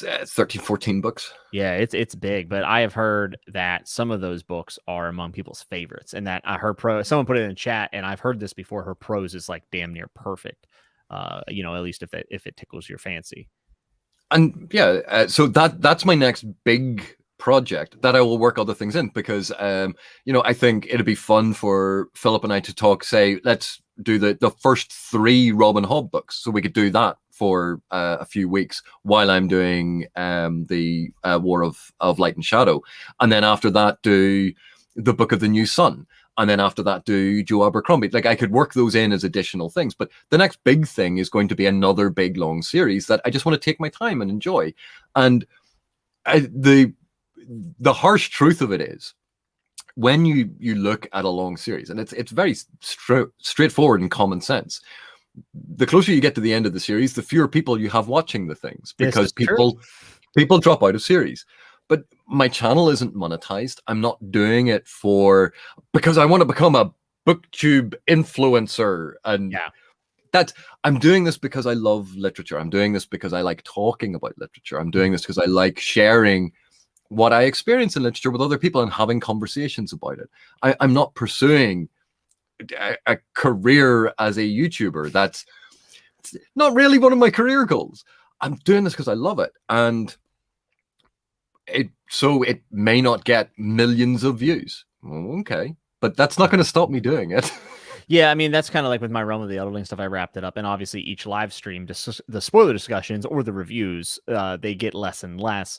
S2: It's 13, 14 books.
S1: Yeah, it's big, but I have heard that some of those books are among people's favorites, and that I heard someone put it in chat, and I've heard this before. Her prose is like damn near perfect. At least if it tickles your fancy.
S2: And yeah, so that's my next big project that I will work other things in, because I think it'd be fun for Philip and I to talk. Say, let's do the first 3 Robin Hobb books, so we could do that for a few weeks while I'm doing the War of Light and Shadow, and then after that do the Book of the New Sun, and then after that do Joe Abercrombie. Like, I could work those in as additional things, but the next big thing is going to be another big long series that I just want to take my time and enjoy. And the harsh truth of it is, when you look at a long series, and it's very straightforward and common sense, the closer you get to the end of the series, the fewer people you have watching the things, because people drop out of series. But my channel isn't monetized. I'm not doing it because I want to become a booktube influencer, and I'm doing this because I love literature. I'm doing this because I like talking about literature. I'm doing this because I like sharing what I experience in literature with other people and having conversations about it. I'm not pursuing a career as a YouTuber. That's not really one of my career goals. I'm doing this because I love it, and it may not get millions of views. Okay, but that's not going to stop me doing it.
S1: Yeah, I mean, that's kind of like with my Realm of the Elderling stuff. I wrapped it up, and obviously each live stream, the spoiler discussions or the reviews, they get less and less,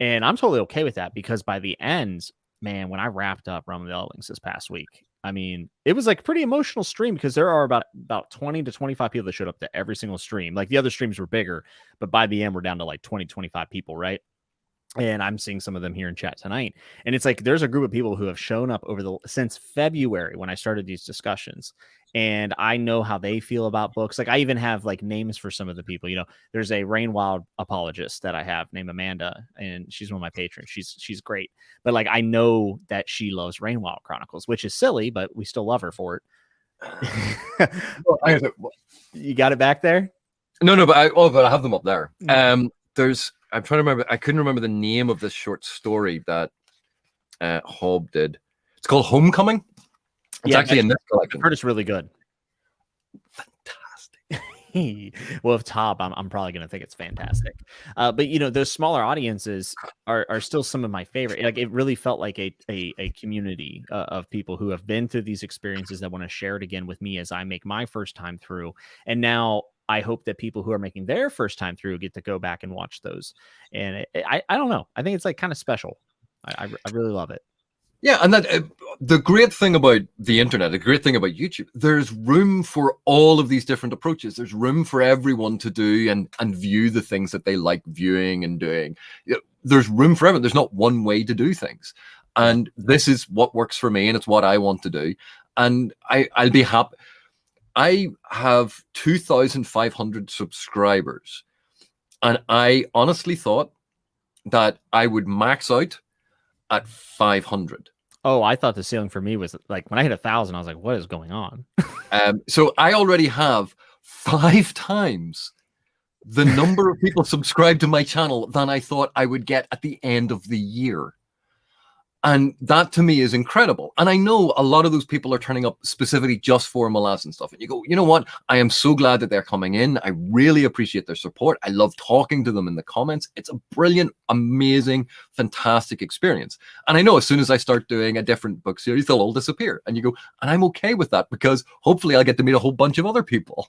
S1: and I'm totally okay with that, because by the end, man, when I wrapped up Realm of the Elderlings this past week, I mean, it was like a pretty emotional stream, because there are about 20 to 25 people that showed up to every single stream. Like, the other streams were bigger, but by the end, we're down to like 20, 25 people, right? And I'm seeing some of them here in chat tonight. And it's like, there's a group of people who have shown up since February when I started these discussions. And I know how they feel about books. Like, I even have like names for some of the people. There's a Rainwild apologist that I have named Amanda, and she's one of my patrons. She's great. But like, I know that she loves Rainwild Chronicles, which is silly, but we still love her for it. You got it back there?
S2: No, but I have them up there. I'm trying to remember. I couldn't remember the name of this short story that Hobb did. It's called Homecoming. It's actually in this collection.
S1: I've heard it's really good.
S2: Fantastic.
S1: Well, if top, I'm probably gonna think it's fantastic. But you know, those smaller audiences are still some of my favorite. Like it really felt like a community of people who have been through these experiences that want to share it again with me as I make my first time through. And now I hope that people who are making their first time through get to go back and watch those. And I don't know. I think it's like kind of special. I really love it.
S2: Yeah, and that the great thing about the internet, the great thing about YouTube, there's room for all of these different approaches. There's room for everyone to do and view the things that they like viewing and doing. There's room for everyone. There's not one way to do things, and this is what works for me, and it's what I want to do. And I'll be happy. I have 2,500 subscribers, and I honestly thought that I would max out at 500.
S1: Oh, I thought the ceiling for me was like when I hit 1,000, I was like, what is going on?
S2: So I already have 5 times the number of people subscribed to my channel than I thought I would get at the end of the year. And that to me is incredible. And I know a lot of those people are turning up specifically just for Malaz and stuff. And you go, you know what? I am so glad that they're coming in. I really appreciate their support. I love talking to them in the comments. It's a brilliant, amazing, fantastic experience. And I know as soon as I start doing a different book series, they'll all disappear. And you go, and I'm okay with that because hopefully I'll get to meet a whole bunch of other people.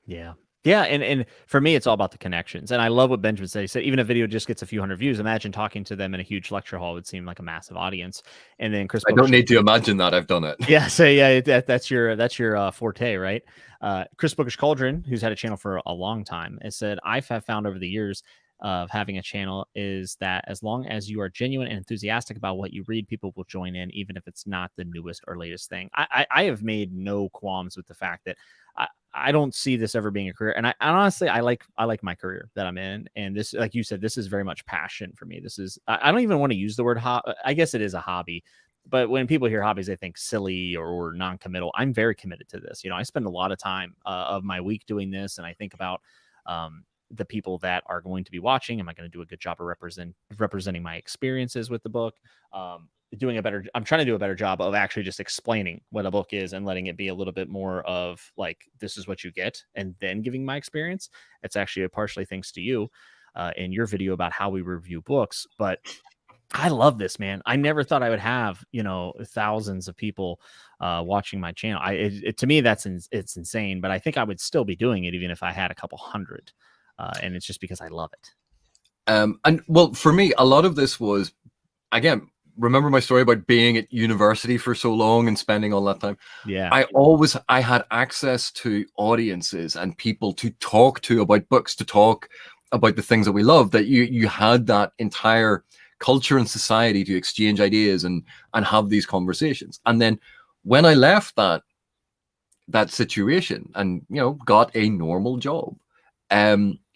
S1: Yeah. Yeah, and for me, it's all about the connections. And I love what Benjamin said. He said, even a video just gets a few hundred views. Imagine talking to them in a huge lecture hall would seem like a massive audience. And then Chris,
S2: I don't need to imagine that. I've done it.
S1: Yeah, so yeah, that's your forte, right? Chris Bookish Cauldron, who's had a channel for a long time, has said, I've found over the years of having a channel is that as long as you are genuine and enthusiastic about what you read, people will join in, even if it's not the newest or latest thing. I have made no qualms with the fact that I don't see this ever being a career. And honestly, I like my career that I'm in. And this, like you said, this is very much passion for me. This is, I don't even want to use the word I guess it is a hobby, but when people hear hobbies, they think silly or non-committal. I'm very committed to this. You know, I spend a lot of time of my week doing this. And I think about, the people that are going to be watching. Am I going to do a good job of representing my experiences with the book? I'm trying to do a better job of actually just explaining what a book is and letting it be a little bit more of like, this is what you get, and then giving my experience. It's actually partially thanks to you in your video about how we review books. But I love this, man. I never thought I would have, you know, thousands of people watching my channel. To me, it's insane, but I think I would still be doing it even if I had a couple hundred. And it's just because I love it.
S2: And well, for me, a lot of this was, again, remember my story about being at university for so long and spending all that time.
S1: Yeah.
S2: I had access to audiences and people to talk to about books, to talk about the things that we love, that you had that entire culture and society to exchange ideas and have these conversations. And then when I left that situation and, you know, got a normal job,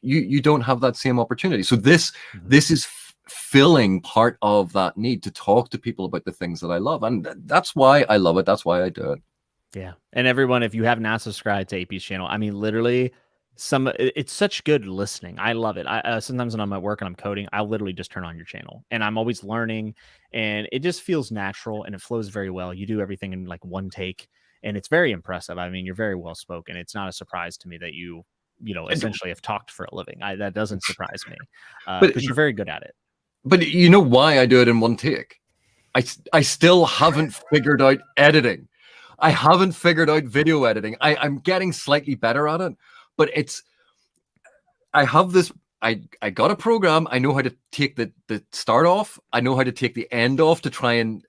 S2: you don't have that same opportunity. So this is filling part of that need to talk to people about the things that I love. And that's why I love it. That's why I do it.
S1: Yeah. And everyone, if you have not subscribed to AP's channel, I mean, literally it's such good listening. I love it. Sometimes when I'm at work and I'm coding, I'll literally just turn on your channel and I'm always learning, and it just feels natural and it flows very well. You do everything in like one take and it's very impressive. I mean, you're very well spoken. It's not a surprise to me that you essentially have talked for a living. That doesn't surprise me because you're very good at it.
S2: But you know why I do it in one take? I still haven't figured out editing. I haven't figured out video editing. I'm getting slightly better at it, but I got a program. I know how to take the start off. I know how to take the end off to try and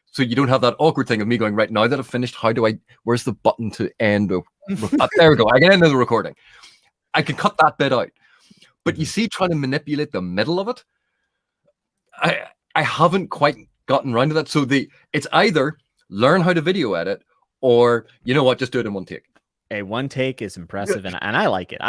S2: so you don't have that awkward thing of me going, right, now that I've finished, where's the button to end? There we go. I can end the recording. I can cut that bit out. But you see, trying to manipulate the middle of it, I haven't quite gotten around to that. So it's either learn how to video edit or, you know what, just do it in one take.
S1: A one take is impressive, and I like it.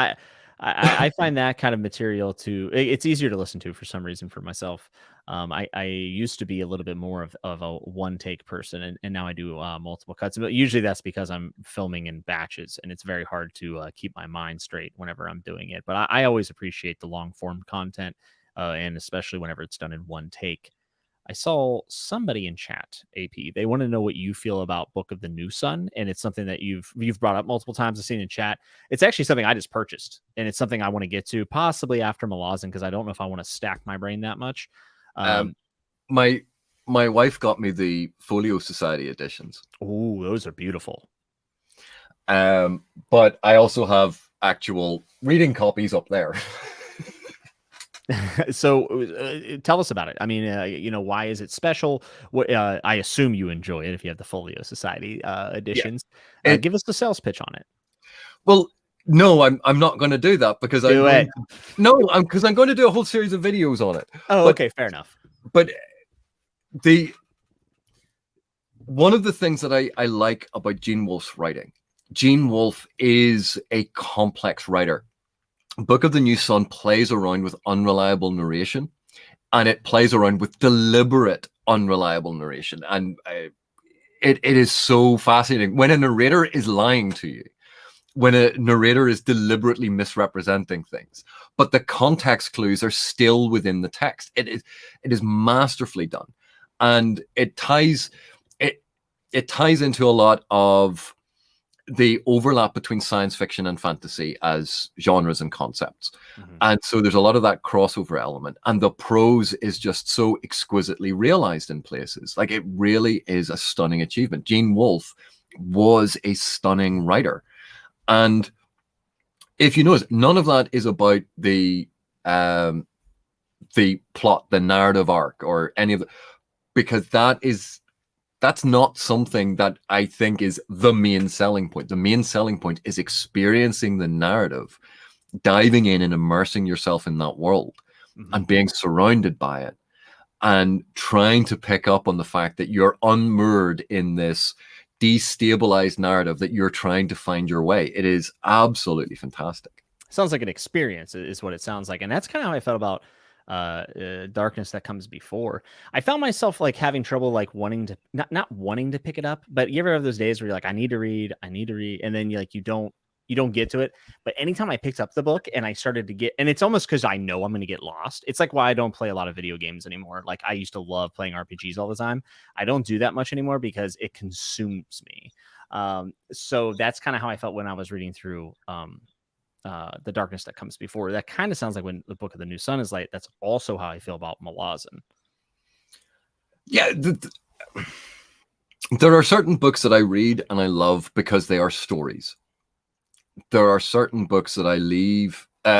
S1: I find that kind of material it's easier to listen to for some reason for myself. I used to be a little bit more of a one take person, and now I do multiple cuts. But usually that's because I'm filming in batches, and it's very hard to keep my mind straight whenever I'm doing it. But I always appreciate the long form content, and especially whenever it's done in one take. I saw somebody in chat, AP. They want to know what you feel about Book of the New Sun, and it's something that you've brought up multiple times. I've seen in chat. It's actually something I just purchased, and it's something I want to get to possibly after Malazan because I don't know if I want to stack my brain that much.
S2: My wife got me the Folio Society editions.
S1: Oh, those are beautiful.
S2: But I also have actual reading copies up there.
S1: So tell us about it. I mean, why is it special? What I assume you enjoy it if you have the Folio Society editions.
S2: Yeah.
S1: Give us the sales pitch on it.
S2: Well, no, I'm not going to do that because I'm going to do a whole series of videos on it.
S1: Oh, okay, fair enough.
S2: But one of the things that I like about Gene Wolfe's writing, Gene Wolfe is a complex writer. Book of the New Sun plays around with unreliable narration, and it plays around with deliberate unreliable narration. And it is so fascinating when a narrator is lying to you, when a narrator is deliberately misrepresenting things, but the context clues are still within the text. It is masterfully done, and it ties into a lot of the overlap between science fiction and fantasy as genres and concepts. Mm-hmm. And so there's a lot of that crossover element, and the prose is just so exquisitely realized in places. Like, it really is a stunning achievement. Gene Wolfe was a stunning writer. And if you notice, none of that is about the plot, the narrative arc, or any of it, because that's not something that I think is the main selling point. The main selling point is experiencing the narrative, diving in and immersing yourself in that world, mm-hmm. and being surrounded by it, and trying to pick up on the fact that you're unmoored in this destabilized narrative that you're trying to find your way. It is absolutely fantastic.
S1: Sounds like an experience is what it sounds like. And that's kind of how I felt about Darkness That Comes Before. I found myself like having trouble like wanting to not wanting to pick it up, but you ever have those days where you're like, I need to read, and then you don't get to it. But anytime I picked up the book and I started to get, and it's almost because I know I'm going to get lost. It's like why I don't play a lot of video games anymore. Like, I used to love playing RPGs all the time. I don't do that much anymore because it consumes me. So that's kind of how I felt when I was reading through The Darkness That Comes Before. That kind of sounds like when the Book of the New Sun is like, that's also how I feel about Malazan.
S2: Yeah, there are certain books that I read and I love because they are stories. There are certain books that I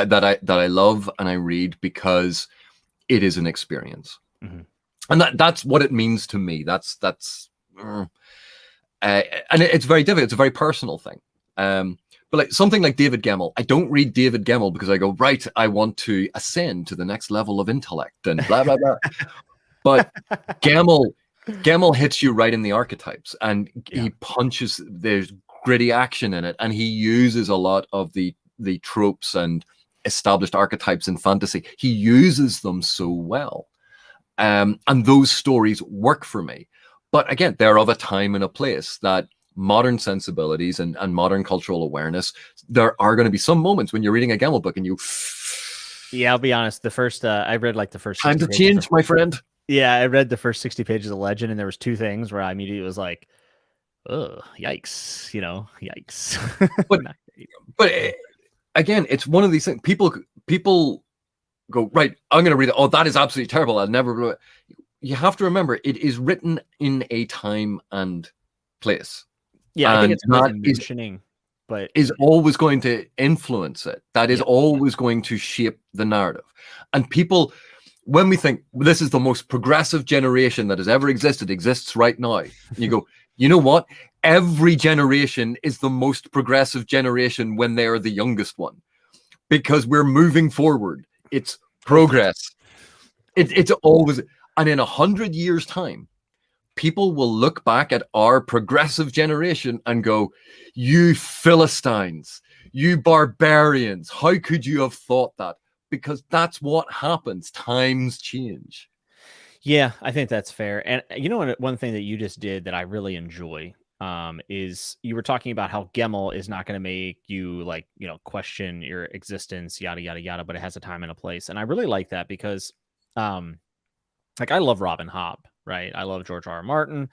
S2: that I love and I read because it is an experience, mm-hmm. and that's what it means to me. And it's very difficult. It's a very personal thing. But like something like David Gemmell, I don't read David Gemmell because I go, right, I want to ascend to the next level of intellect and blah, blah, blah. But Gemmell hits you right in the archetypes, and he punches, there's gritty action in it, and he uses a lot of the tropes and established archetypes in fantasy. He uses them so well. And those stories work for me. But again, they're of a time and a place that modern sensibilities and modern cultural awareness, there are going to be some moments when you're reading a Gemmell book and you...
S1: Yeah, I'll be honest. The first, I read like the first...
S2: Time to change, my friend.
S1: Yeah, I read the first 60 pages of Legend, and there was two things where I immediately was like, oh, yikes, yikes.
S2: But again, it's one of these things. People go, right, I'm going to read it. Oh, that is absolutely terrible. I'll never read it. You have to remember, it is written in a time and place.
S1: Yeah, I think it's worth mentioning, but
S2: is always going to influence it. That is always going to shape the narrative. And people, when we think this is the most progressive generation that has ever exists right now, and you go, you know what? Every generation is the most progressive generation when they are the youngest one, because we're moving forward. It's progress. It's always, and in 100 years' time, people will look back at our progressive generation and go, you Philistines, you barbarians, how could you have thought that? Because that's what happens. Times change.
S1: Yeah, I think that's fair. And one thing that you just did that I really enjoy is you were talking about how Gemmell is not going to make you question your existence, yada, yada, yada, but it has a time and a place. And I really like that because like I love Robin Hobb, right? I love George R. R. Martin,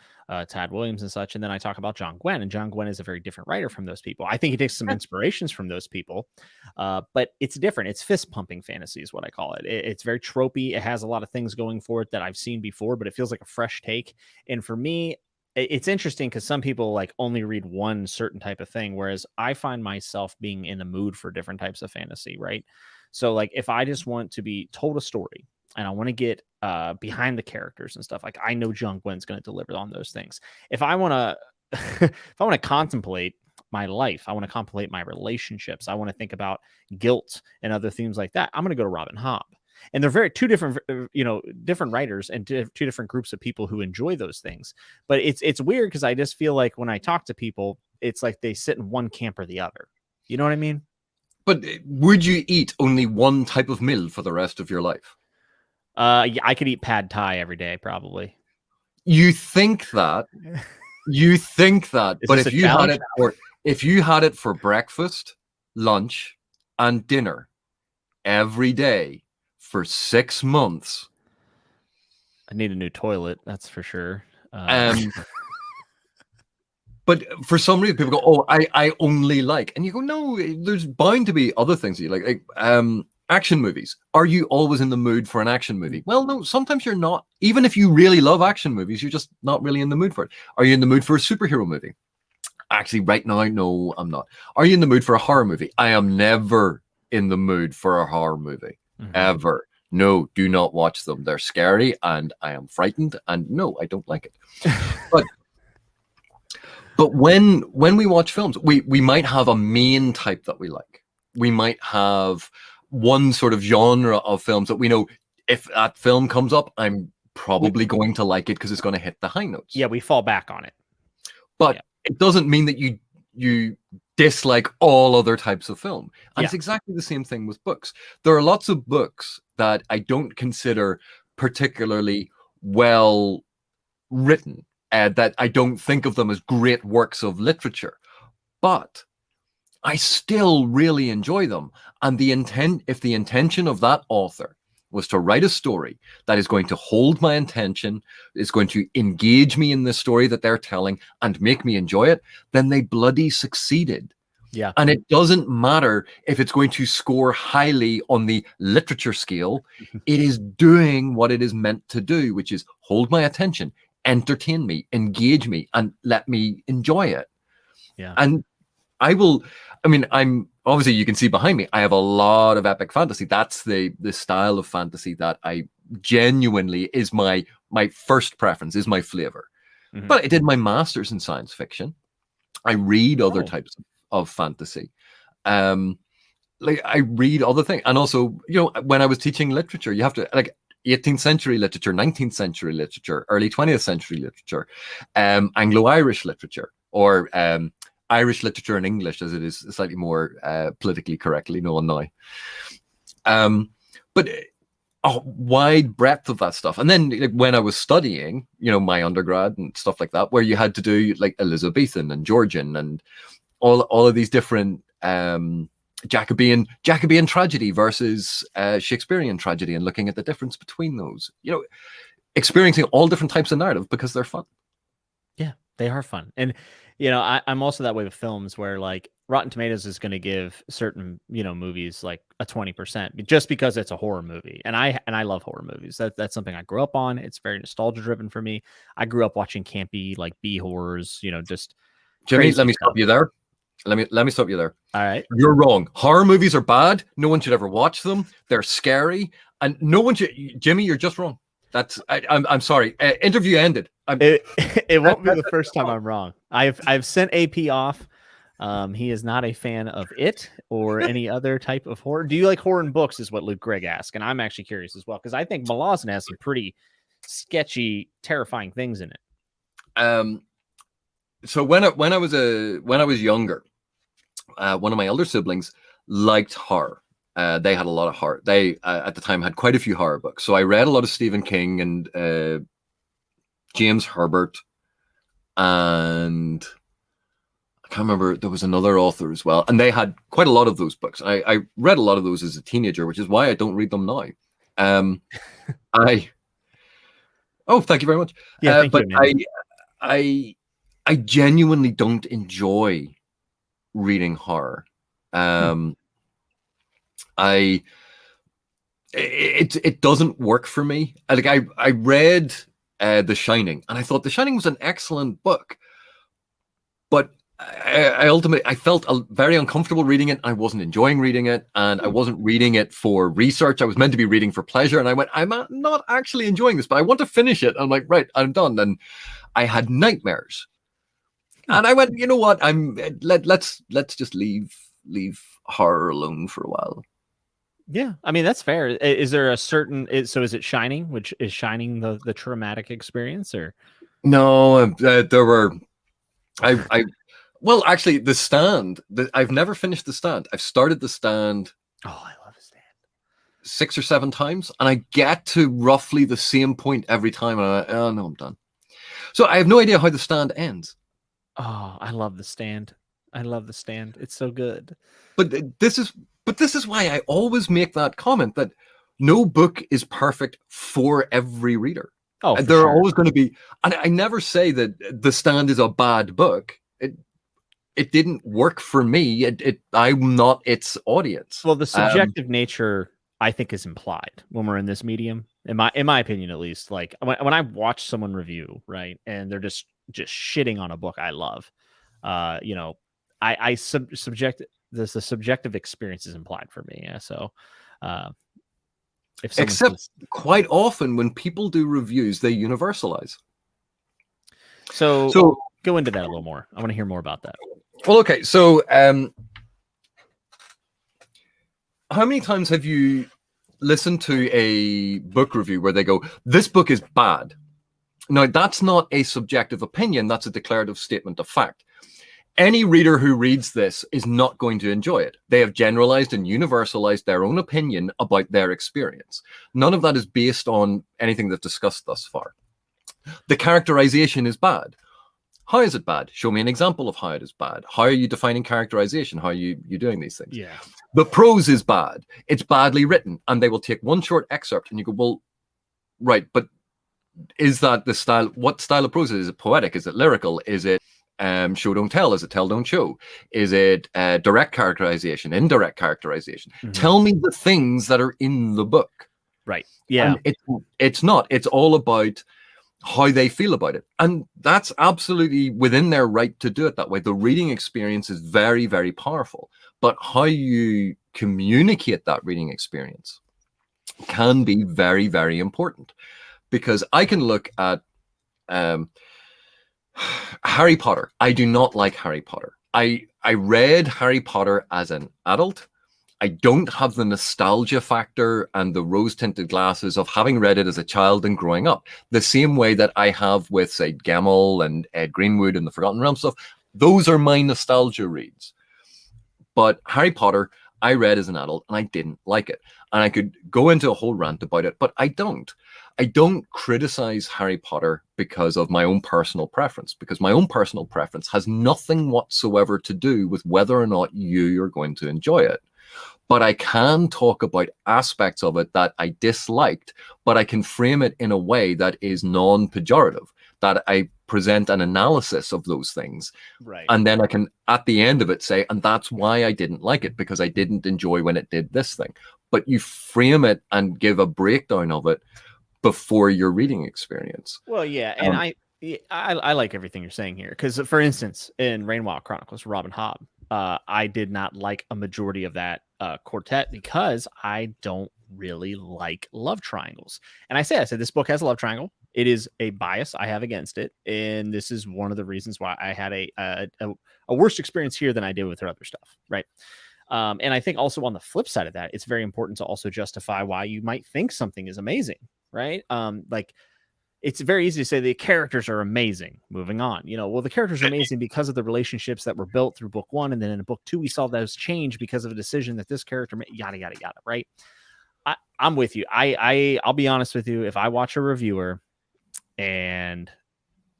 S1: Tad Williams, and such. And then I talk about John Gwen, and John Gwen is a very different writer from those people. I think he takes some inspirations from those people, but it's different. It's fist pumping fantasy, is what I call it. It's very tropey. It has a lot of things going for it that I've seen before, but it feels like a fresh take. And for me, it's interesting because some people like only read one certain type of thing, whereas I find myself being in a mood for different types of fantasy, right? So like if I just want to be told a story and I want to get behind the characters and stuff, like I know John Gwen's going to deliver on those things. If I want to if I want to contemplate my life, I want to contemplate my relationships, I want to think about guilt and other themes like that, I'm going to go to Robin Hobb. And they're very two different, different writers and two different groups of people who enjoy those things. But it's weird because I just feel like when I talk to people, it's like they sit in one camp or the other. You know what I mean?
S2: But would you eat only one type of meal for the rest of your life?
S1: Yeah, I could eat pad thai every day, probably.
S2: You think that? You think that? But if you had it for breakfast, lunch, and dinner every day for 6 months,
S1: I need a new toilet. That's for sure.
S2: But for some reason, people go, "Oh, I only like," and you go, "No, there's bound to be other things that you like action movies. Are you always in the mood for an action movie? Well, no, sometimes you're not. Even if you really love action movies, you're just not really in the mood for it. Are you in the mood for a superhero movie? Actually, right now, no, I'm not. Are you in the mood for a horror movie? I am never in the mood for a horror movie, ever. No, do not watch them. They're scary, and I am frightened, and no, I don't like it. But when we watch films, we might have a main type that we like. We might have one sort of genre of films that we know if that film comes up, I'm probably going to like it because it's going to hit the high notes.
S1: Yeah, we fall back on it.
S2: But it doesn't mean that you dislike all other types of film. And it's exactly the same thing with books. There are lots of books that I don't consider particularly well written, that I don't think of them as great works of literature. But I still really enjoy them. And if the intention of that author was to write a story that is going to hold my attention, is going to engage me in the story that they're telling and make me enjoy it, then they bloody succeeded.
S1: Yeah.
S2: And it doesn't matter if it's going to score highly on the literature scale. It is doing what it is meant to do, which is hold my attention, entertain me, engage me, and let me enjoy it.
S1: Yeah.
S2: And I'm obviously, you can see behind me, I have a lot of epic fantasy. That's the style of fantasy that I genuinely is my first preference, is my flavor. But I did my master's in science fiction. I read other types of fantasy. Like I read other things. And also, when I was teaching literature, you have to 18th century literature, 19th century literature, early 20th century literature, Anglo-Irish literature, or Irish literature and English, as it is slightly more politically correctly known now. But a wide breadth of that stuff. And then when I was studying, my undergrad and stuff like that, where you had to do like Elizabethan and Georgian and all of these different Jacobean tragedy versus Shakespearean tragedy, and looking at the difference between those, experiencing all different types of narrative because they're fun.
S1: Yeah, they are fun. And I'm also that way with films, where like Rotten Tomatoes is going to give certain movies like a 20% just because it's a horror movie, and I love horror movies. That's something I grew up on. It's very nostalgia driven for me. I grew up watching campy like B horrors. Just
S2: Jimmy, let me stop you there. Let me stop you there.
S1: All right,
S2: you're wrong. Horror movies are bad. No one should ever watch them. They're scary, and no one should. Jimmy, you're just wrong. I'm sorry. Interview ended.
S1: It won't be the first time I'm wrong. I've sent AP off. He is not a fan of it or any other type of horror. Do you like horror in books? Is what Luke Gregg asked, and I'm actually curious as well, because I think Malazan has some pretty sketchy, terrifying things in it.
S2: So when I was younger, one of my elder siblings liked horror. They had a lot of horror. They at the time had quite a few horror books. So I read a lot of Stephen King and James Herbert, and I can't remember, there was another author as well. And they had quite a lot of those books. I read a lot of those as a teenager, which is why I don't read them now. Oh, thank you very much.
S1: Yeah, thank you,
S2: But
S1: Amanda.
S2: I I genuinely don't enjoy reading horror.
S1: Hmm.
S2: I it doesn't work for me. I read The Shining, and I thought The Shining was an excellent book, but I ultimately I felt very uncomfortable reading it. I wasn't enjoying reading it, and I
S1: Hmm.
S2: wasn't reading it for research. I was meant to be reading for pleasure, and I went, I'm not actually enjoying this, but I want to finish it. I'm like, right, I'm done. And I had nightmares,
S1: Hmm.
S2: and I went, you know what? Let's just leave horror alone for a while.
S1: Yeah, I mean that's fair. Is there a certain? So is it Shining? Which is Shining the traumatic experience, or?
S2: No, there were I well, actually, The Stand. I've never finished The Stand. I've started The Stand
S1: Oh, I love Stand.
S2: 6 or 7 times, and I get to roughly the same point every time, and oh no, I'm done. So I have no idea how The Stand ends.
S1: Oh, I love the Stand. I love the Stand. It's so good.
S2: But this is why I always make that comment that no book is perfect for every reader.
S1: Oh,
S2: And
S1: for
S2: there are
S1: sure.
S2: always going to be, and I never say that The Stand is a bad book. It didn't work for me. I'm not its audience.
S1: Well, the subjective nature, I think, is implied when we're in this medium. In my opinion, at least. Like when I watch someone review, right, and they're just shitting on a book I love, you know, I subject the subjective experience is implied for me. Yeah, so uh, if someone
S2: Except
S1: says
S2: quite often when people do reviews, they universalize.
S1: so,
S2: So,
S1: go into that a little more. I want to hear more about that.
S2: well, okay. So, how many times have you listened to a book review where they go, "This book is bad"? Now, that's not a subjective opinion. That's a declarative statement of fact. Any reader who reads this is not going to enjoy it. They have generalized and universalized their own opinion about their experience. None of that is based on anything they've discussed thus far. The characterization is bad. How is it bad? Show me an example of how it is bad. How are you defining characterization? How are you doing these things?
S1: Yeah.
S2: The prose is bad. It's badly written. And they will take one short excerpt and you go, well, right, but is that the style? What style of prose is it? Poetic? Is it lyrical? Is it show don't tell? Is it tell don't show? Is it direct characterization, indirect characterization?
S1: Mm-hmm.
S2: Tell me the things that are in the book.
S1: Right. Yeah.
S2: And it's not. It's all about how they feel about it. And that's absolutely within their right to do it that way. The reading experience is very, very powerful. But how you communicate that reading experience can be very, very important. Because I can look at Harry Potter. I do not like Harry Potter. I read Harry Potter as an adult. I don't have the nostalgia factor and the rose-tinted glasses of having read it as a child and growing up. The same way that I have with, say, Gemmell and Ed Greenwood and the Forgotten Realms stuff. Those are my nostalgia reads. But Harry Potter, I read as an adult and I didn't like it. And I could go into a whole rant about it, but I don't. I don't criticize Harry Potter because of my own personal preference, because my own personal preference has nothing whatsoever to do with whether or not you are going to enjoy it. But I can talk about aspects of it that I disliked, but I can frame it in a way that is non-pejorative, that I present an analysis of those things.
S1: Right.
S2: And then I can, at the end of it, say, and that's why I didn't like it, because I didn't enjoy when it did this thing. But you frame it and give a breakdown of it before your reading experience.
S1: Well, yeah, and I like everything you're saying here because, for instance, in Rainwalk Chronicles, Robin Hobb, I did not like a majority of that quartet because I don't really like love triangles. And I said this book has a love triangle. It is a bias I have against it, and this is one of the reasons why I had a worse experience here than I did with her other stuff, right? And I think also on the flip side of that, it's very important to also justify why you might think something is amazing, right? Like it's very easy to say the characters are amazing. Moving on, well, the characters are amazing because of the relationships that were built through book one, and then in book two, we saw those change because of a decision that this character made. Yada yada yada. Right? I'm with you. I'll be honest with you. If I watch a reviewer, and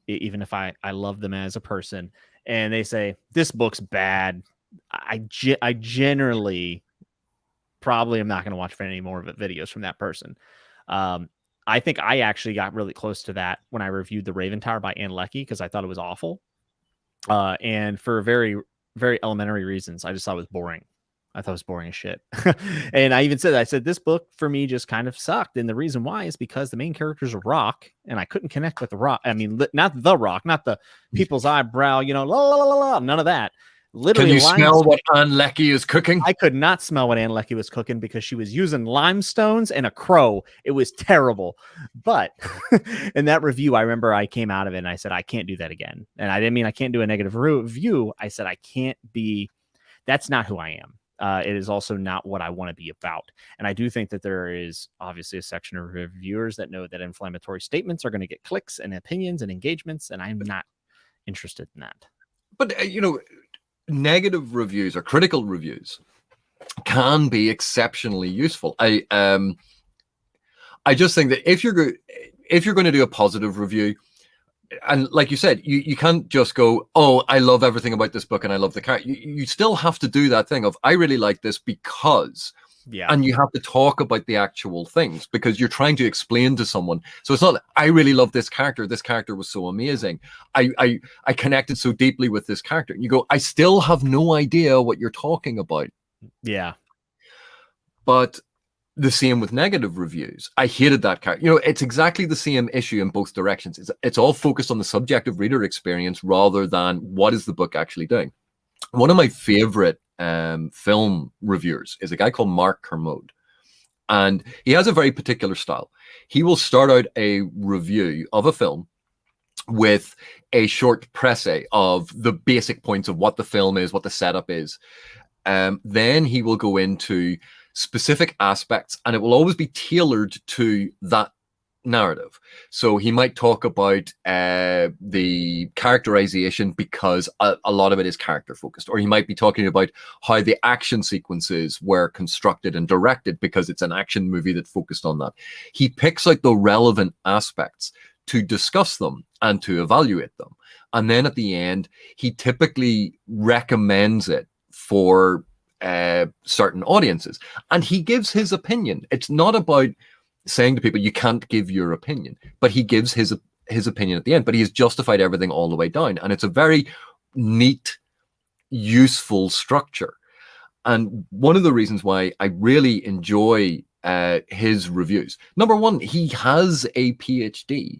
S1: even if I love them as a person, and they say this book's bad, I generally probably am not going to watch any more videos from that person. I think I actually got really close to that when I reviewed The Raven Tower by Ann Leckie, because I thought it was awful. And for very, very elementary reasons, I just thought it was boring. I thought it was boring as shit. And I even said, I said, this book for me just kind of sucked. And the reason why is because the main character is a rock, and I couldn't connect with the rock. I mean, not the rock, not the people's eyebrow, you know, la, la, la, la, none of that. Literally,
S2: can you smell what Ann Leckie is cooking?
S1: I could not smell what Ann Leckie was cooking because she was using limestones and a crow. It was terrible. But in that review, I remember I came out of it and I said, I can't do that again. And I didn't mean I can't do a negative review. I said, I can't be, that's not who I am. It is also not what I want to be about. And I do think that there is obviously a section of reviewers that know that inflammatory statements are going to get clicks and opinions and engagements. And I'm not interested in that.
S2: But, you know, negative reviews or critical reviews can be exceptionally useful. I just think that if you're going to do a positive review, and like you said, you can't just go, oh, I love everything about this book and I love the character. You still have to do that thing of, I really like this because. Yeah. And you have to talk about the actual things because you're trying to explain to someone. So it's not, I really love this character. This character was so amazing. I connected so deeply with this character. And you go, I still have no idea what you're talking about.
S1: Yeah.
S2: But the same with negative reviews. I hated that character. You know, it's exactly the same issue in both directions. It's all focused on the subjective reader experience rather than what is the book actually doing. One of my favorite film reviewers is a guy called Mark Kermode, and he has a very particular style. He will start out a review of a film with a short précis of the basic points of what the film is, what the setup is. Then he will go into specific aspects, and it will always be tailored to that narrative. So he might talk about the characterization because a lot of it is character focused, or he might be talking about how the action sequences were constructed and directed because it's an action movie that focused on that. He picks out the relevant aspects to discuss them and to evaluate them, and then at the end he typically recommends it for certain audiences, and he gives his opinion. It's not about saying to people, you can't give your opinion, but he gives his opinion at the end, but he has justified everything all the way down. And it's a very neat, useful structure. And one of the reasons why I really enjoy his reviews, number one, he has a PhD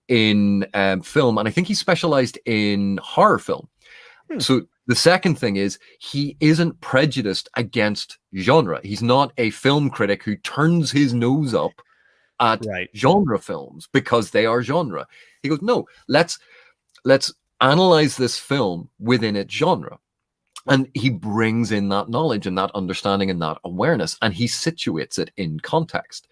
S2: in film, and I think he specialized in horror film. So the second thing is he isn't prejudiced against genre. He's not a film critic who turns his nose up at genre films because they are genre. He goes, no, let's analyze this film within its genre. And he brings in that knowledge and that understanding and that awareness, and he situates it in context.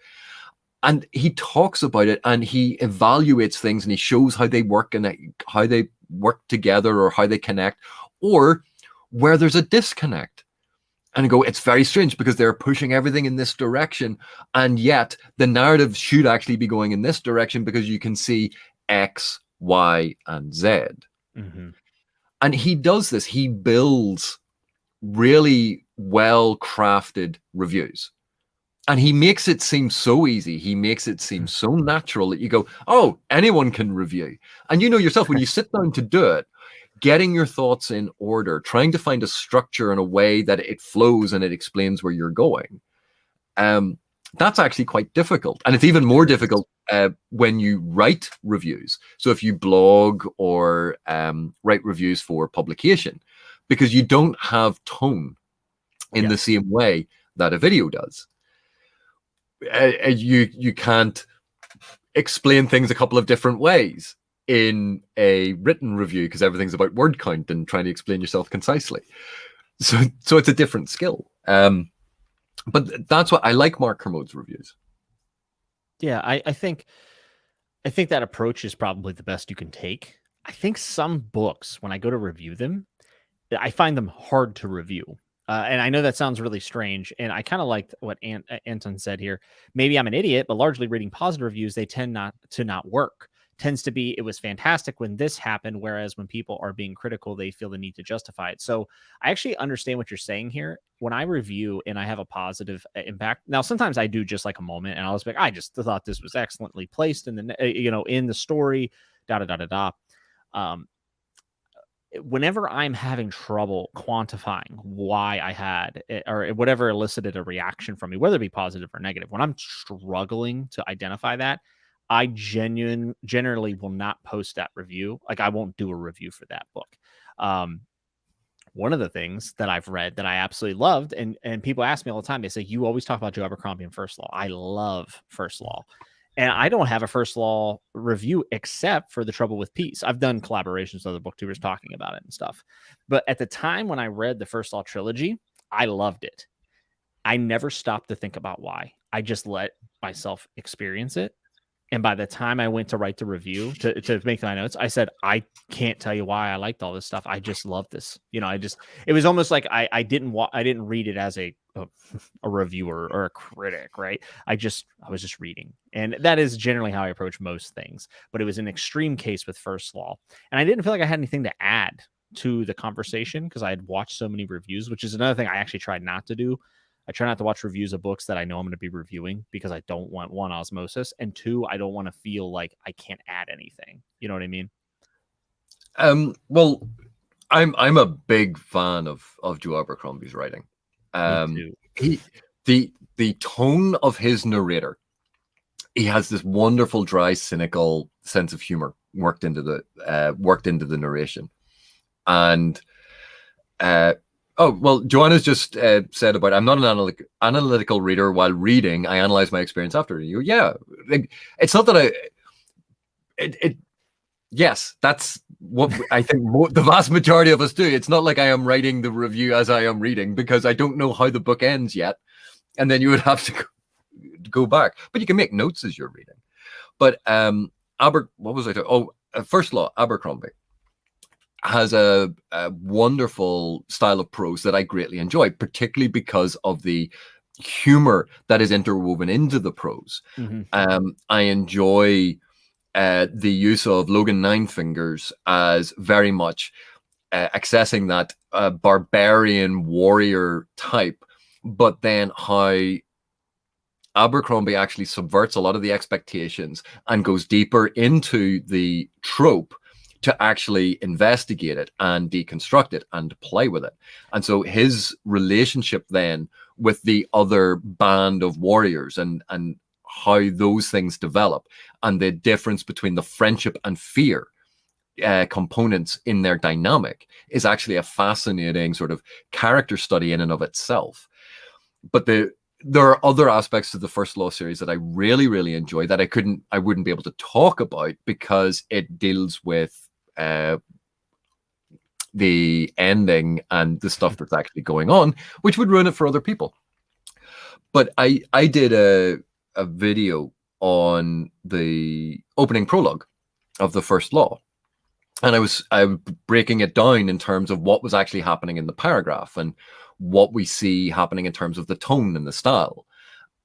S2: And he talks about it and he evaluates things and he shows how they work and how they work together or how they connect or where there's a disconnect. And go, it's very strange because they're pushing everything in this direction, and yet the narrative should actually be going in this direction because you can see X, Y, and Z. Mm-hmm. And he does this. He builds really well-crafted reviews. And he makes it seem so easy. He makes it seem so natural that you go, oh, anyone can review. And you know yourself, when you sit down to do it, getting your thoughts in order, trying to find a structure and a way that it flows and it explains where you're going. That's actually quite difficult. And it's even more difficult when you write reviews. So if you blog or write reviews for publication, because you don't have tone in the same way that a video does. You can't explain things a couple of different ways in a written review because everything's about word count and trying to explain yourself concisely. So it's a different skill. But that's what I like Mark Kermode's reviews.
S1: Yeah, I think that approach is probably the best you can take. I think some books, when I go to review them, I find them hard to review. And I know that sounds really strange. And I kind of liked what Anton said here. Maybe I'm an idiot, but largely reading positive reviews, they tend not to not work. tends to be, it was fantastic when this happened, whereas when people are being critical, they feel the need to justify it. So I actually understand what you're saying here. When I review and I have a positive impact, now sometimes I do just like a moment, and I was like, I just thought this was excellently placed in the in the story, da da da da da. Whenever I'm having trouble quantifying why I had or whatever elicited a reaction from me, whether it be positive or negative, when I'm struggling to identify that, I generally will not post that review. Like I won't do a review for that book. One of the things that I've read that I absolutely loved, and people ask me all the time, they say, you always talk about Joe Abercrombie and First Law. I love First Law. And I don't have a First Law review except for The Trouble with Peace. I've done collaborations with other booktubers talking about it and stuff. But at the time when I read the First Law trilogy, I loved it. I never stopped to think about why. I just let myself experience it. And by the time I went to write the review to make my notes, I said, I can't tell you why I liked all this stuff. I just love this. It was almost like I didn't read it as a reviewer or a critic, right? I was just reading. And that is generally how I approach most things. But it was an extreme case with First Law. And I didn't feel like I had anything to add to the conversation because I had watched so many reviews, which is another thing I actually tried not to do. I try not to watch reviews of books that I know I'm going to be reviewing because I don't want, one, osmosis, and two, I don't want to feel like I can't add anything. You know what I mean?
S2: Well, I'm a big fan of Joe Abercrombie's writing.
S1: Me too.
S2: The tone of his narrator, he has this wonderful, dry, cynical sense of humor worked into the narration, and oh, well, Joanna's just said about, I'm not an analytical reader while reading. I analyze my experience after reading. Yeah, it's not that yes, that's what I think the vast majority of us do. It's not like I am writing the review as I am reading because I don't know how the book ends yet. And then you would have to go back. But you can make notes as you're reading. But what was I talking? Oh, First Law, Abercrombie has a wonderful style of prose that I greatly enjoy, particularly because of the humor that is interwoven into the prose. Mm-hmm. I enjoy the use of Logan Ninefingers as very much accessing that barbarian warrior type, but then how Abercrombie actually subverts a lot of the expectations and goes deeper into the trope to actually investigate it and deconstruct it and play with it. And so his relationship then with the other band of warriors and how those things develop and the difference between the friendship and fear components in their dynamic is actually a fascinating sort of character study in and of itself. But there are other aspects to the First Law series that I really, really enjoy that I wouldn't be able to talk about because it deals with the ending and the stuff that's actually going on, which would ruin it for other people. But I did a video on the opening prologue of the First Law, and I was breaking it down in terms of what was actually happening in the paragraph and what we see happening in terms of the tone and the style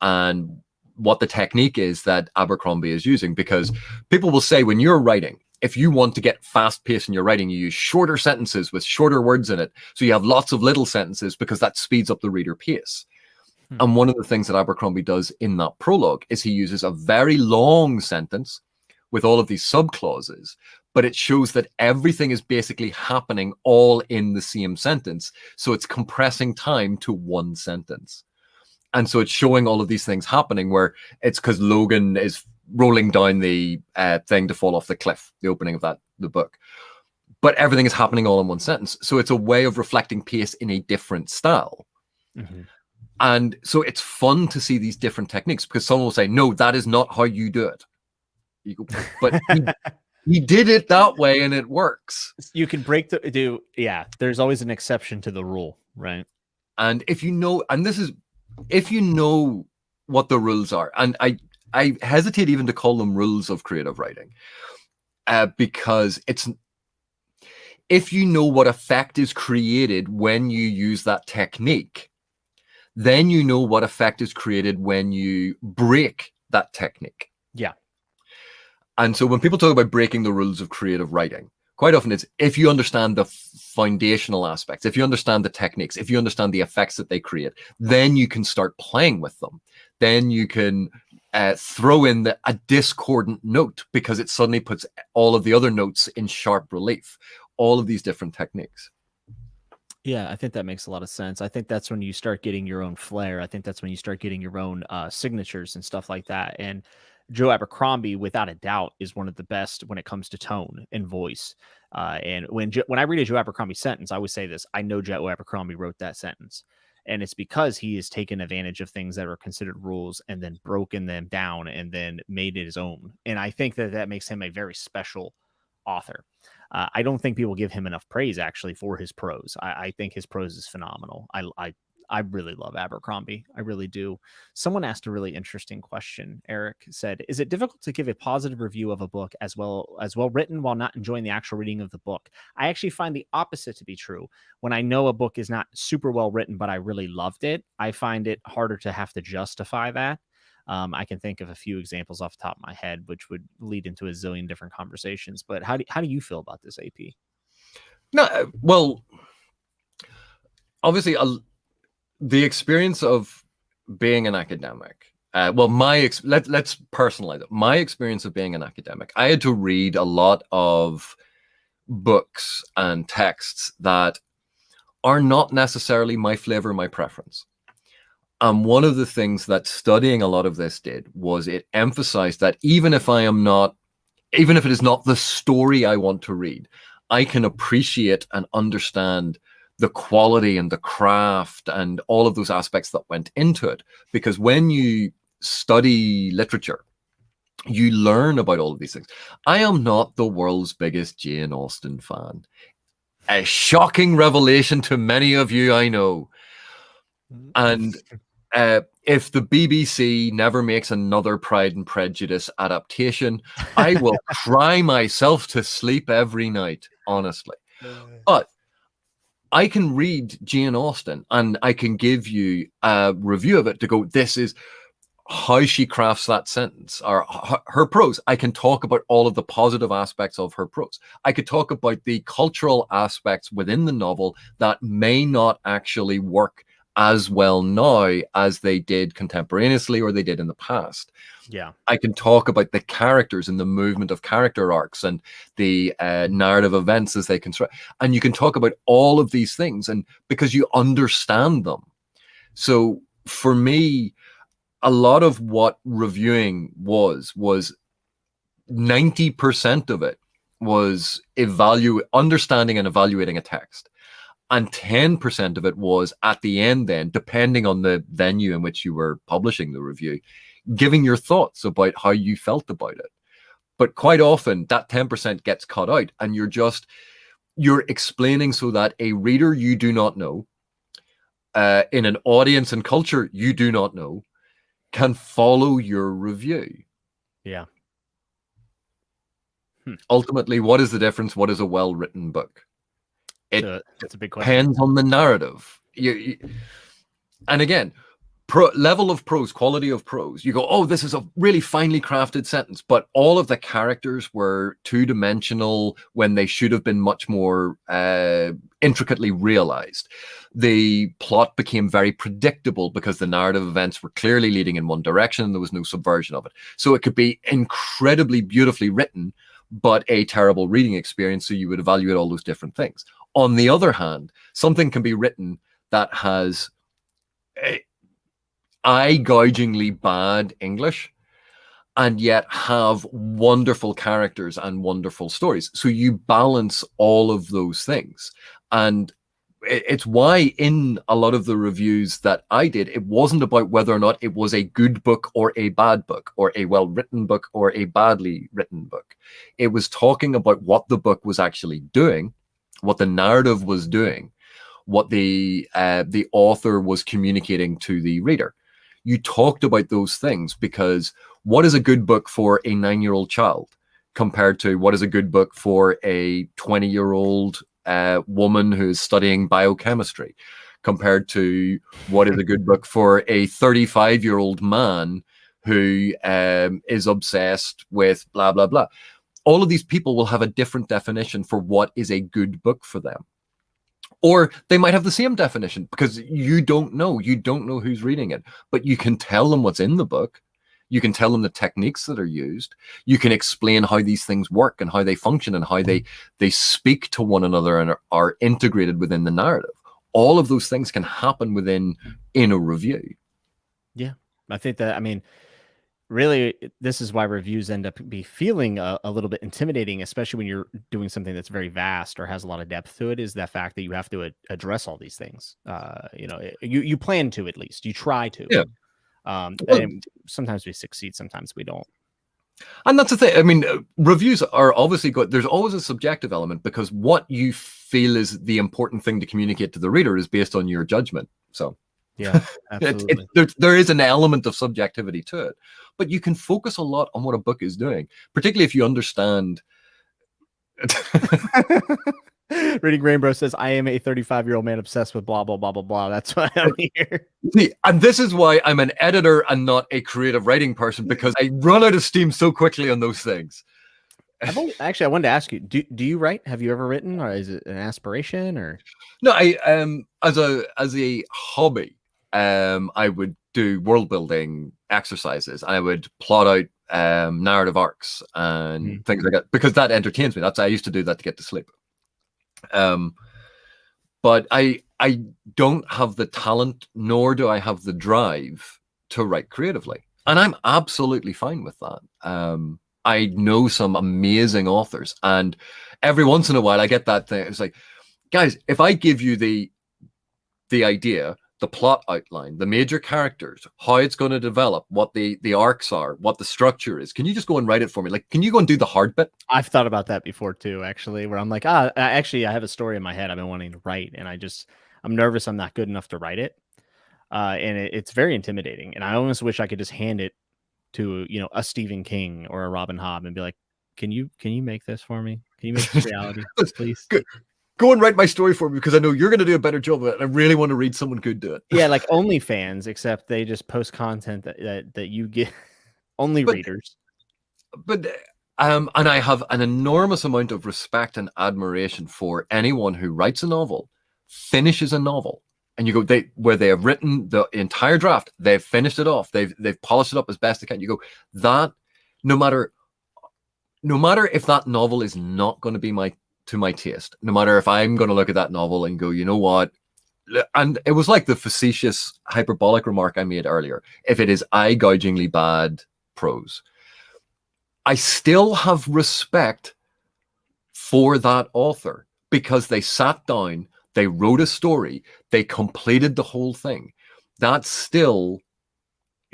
S2: and what the technique is that Abercrombie is using. Because people will say when you're writing, if you want to get fast paced in your writing, you use shorter sentences with shorter words in it. So you have lots of little sentences because that speeds up the reader pace. And one of the things that Abercrombie does in that prologue is he uses a very long sentence with all of these subclauses, but it shows that everything is basically happening all in the same sentence. So it's compressing time to one sentence. And so it's showing all of these things happening where it's because Logan is rolling down the thing to fall off the cliff, the opening of the book. But everything is happening all in one sentence. So it's a way of reflecting pace in a different style. Mm-hmm. And so it's fun to see these different techniques because someone will say, no, that is not how you do it. You go, but he did it that way and it works.
S1: You can there's always an exception to the rule, right?
S2: And if you know what the rules are, and I hesitate even to call them rules of creative writing, because if you know what effect is created when you use that technique, then you know what effect is created when you break that technique.
S1: Yeah.
S2: And so when people talk about breaking the rules of creative writing, quite often it's if you understand the foundational aspects, if you understand the techniques, if you understand the effects that they create, then you can start playing with them. Then you can throw in a discordant note because it suddenly puts all of the other notes in sharp relief. All of these different techniques.
S1: Yeah, I think that makes a lot of sense. I think that's when you start getting your own flair. I think that's when you start getting your own signatures and stuff like that. And Joe Abercrombie, without a doubt, is one of the best when it comes to tone and voice. And when I read a Joe Abercrombie sentence, I always say this: I know Joe Abercrombie wrote that sentence, and it's because he has taken advantage of things that are considered rules and then broken them down and then made it his own. And I think that that makes him a very special author. I don't think people give him enough praise actually for his prose. I think his prose is phenomenal. I really love Abercrombie. I really do. Someone asked a really interesting question. Eric said, "Is it difficult to give a positive review of a book as well written while not enjoying the actual reading of the book?" I actually find the opposite to be true. When I know a book is not super well written, but I really loved it, I find it harder to have to justify that. I can think of a few examples off the top of my head, which would lead into a zillion different conversations. But how do you feel about this, AP?
S2: No, well, obviously, the experience of being an academic. Well, let's personalize it. My experience of being an academic, I had to read a lot of books and texts that are not necessarily my flavor, my preference. And one of the things that studying a lot of this did was it emphasized that even if it is not the story I want to read, I can appreciate and understand the quality and the craft and all of those aspects that went into it. Because when you study literature, you learn about all of these things. I am not the world's biggest Jane Austen fan. A shocking revelation to many of you, I know. And if the BBC never makes another Pride and Prejudice adaptation, I will cry myself to sleep every night, honestly. But I can read Jane Austen and I can give you a review of it to go, this is how she crafts that sentence or her prose. I can talk about all of the positive aspects of her prose. I could talk about the cultural aspects within the novel that may not actually work as well now as they did contemporaneously or they did in the past.
S1: Yeah.
S2: I can talk about the characters and the movement of character arcs and the narrative events as they construct. And you can talk about all of these things and because you understand them. So for me, a lot of what reviewing was 90% of it was understanding and evaluating a text. And 10% of it was at the end then, depending on the venue in which you were publishing the review, giving your thoughts about how you felt about it. But quite often that 10% gets cut out and you're explaining so that a reader you do not know, in an audience and culture you do not know, can follow your review.
S1: Yeah.
S2: Ultimately, what is the difference? What is a well-written book?
S1: It's a big question.
S2: Depends on the narrative. And again, level of prose, quality of prose. You go, oh, this is a really finely crafted sentence, but all of the characters were two-dimensional when they should have been much more intricately realized. The plot became very predictable because the narrative events were clearly leading in one direction and there was no subversion of it. So it could be incredibly beautifully written, but a terrible reading experience. So you would evaluate all those different things. On the other hand, something can be written that has eye-gougingly bad English and yet have wonderful characters and wonderful stories. So you balance all of those things. And it's why in a lot of the reviews that I did, it wasn't about whether or not it was a good book or a bad book or a well-written book or a badly written book. It was talking about what the book was actually doing, what the narrative was doing, what the author was communicating to the reader. You talked about those things because what is a good book for a 9-year-old child compared to what is a good book for a 20-year-old woman who's studying biochemistry compared to what is a good book for a 35-year-old man who is obsessed with blah, blah, blah. All of these people will have a different definition for what is a good book for them. Or they might have the same definition because you don't know who's reading it, but you can tell them what's in the book. You can tell them the techniques that are used. You can explain how these things work and how they function and how they speak to one another and are integrated within the narrative. All of those things can happen in a review.
S1: Yeah, I think that, I mean, really, this is why reviews end up feeling a little bit intimidating, especially when you're doing something that's very vast or has a lot of depth to it, is that fact that you have to address all these things. You plan to, at least you try to.
S2: Yeah.
S1: And sometimes we succeed, sometimes we don't.
S2: And that's the thing. I mean, reviews are obviously good. There's always a subjective element because what you feel is the important thing to communicate to the reader is based on your judgment. So
S1: yeah, absolutely.
S2: There is an element of subjectivity to it, but you can focus a lot on what a book is doing, particularly if you understand.
S1: Reading Rainbow says, I am a 35-year-old man obsessed with blah, blah, blah, blah, blah. That's why I'm here.
S2: See, and this is why I'm an editor and not a creative writing person, because I run out of steam so quickly on those things.
S1: Actually, I wanted to ask you, do you write? Have you ever written, or is it an aspiration? Or
S2: no, I as a hobby, I would do world building exercises. I would plot out narrative arcs and things like that because that entertains me. I used to do that to get to sleep. But I don't have the talent, nor do I have the drive to write creatively, and I'm absolutely fine with that. I know some amazing authors, and every once in a while I get that thing. It's like, guys, if I give you the idea, the plot outline, the major characters, how it's going to develop, what the arcs are, what the structure is, can you just go and write it for me? Like, can you go and do the hard bit?
S1: I've thought about that before too, actually, where I'm like, actually, I have a story in my head I've been wanting to write, and I'm nervous I'm not good enough to write it. And it's very intimidating. And I almost wish I could just hand it to, a Stephen King or a Robin Hobb and be like, can you make this for me? Can you make this reality, please?
S2: Go and write my story for me because I know you're going to do a better job of it. And I really want to read someone good do it.
S1: Yeah, like OnlyFans, except they just post content that you get readers.
S2: But and I have an enormous amount of respect and admiration for anyone who writes a novel, finishes a novel, and you go where they have written the entire draft, they've finished it off, they've polished it up as best they can. You go, that no matter if that novel is not going to be to my taste, no matter if I'm going to look at that novel and go, you know what, and it was like the facetious hyperbolic remark I made earlier, if it is eye-gougingly bad prose, I still have respect for that author because they sat down, they wrote a story, they completed the whole thing. That still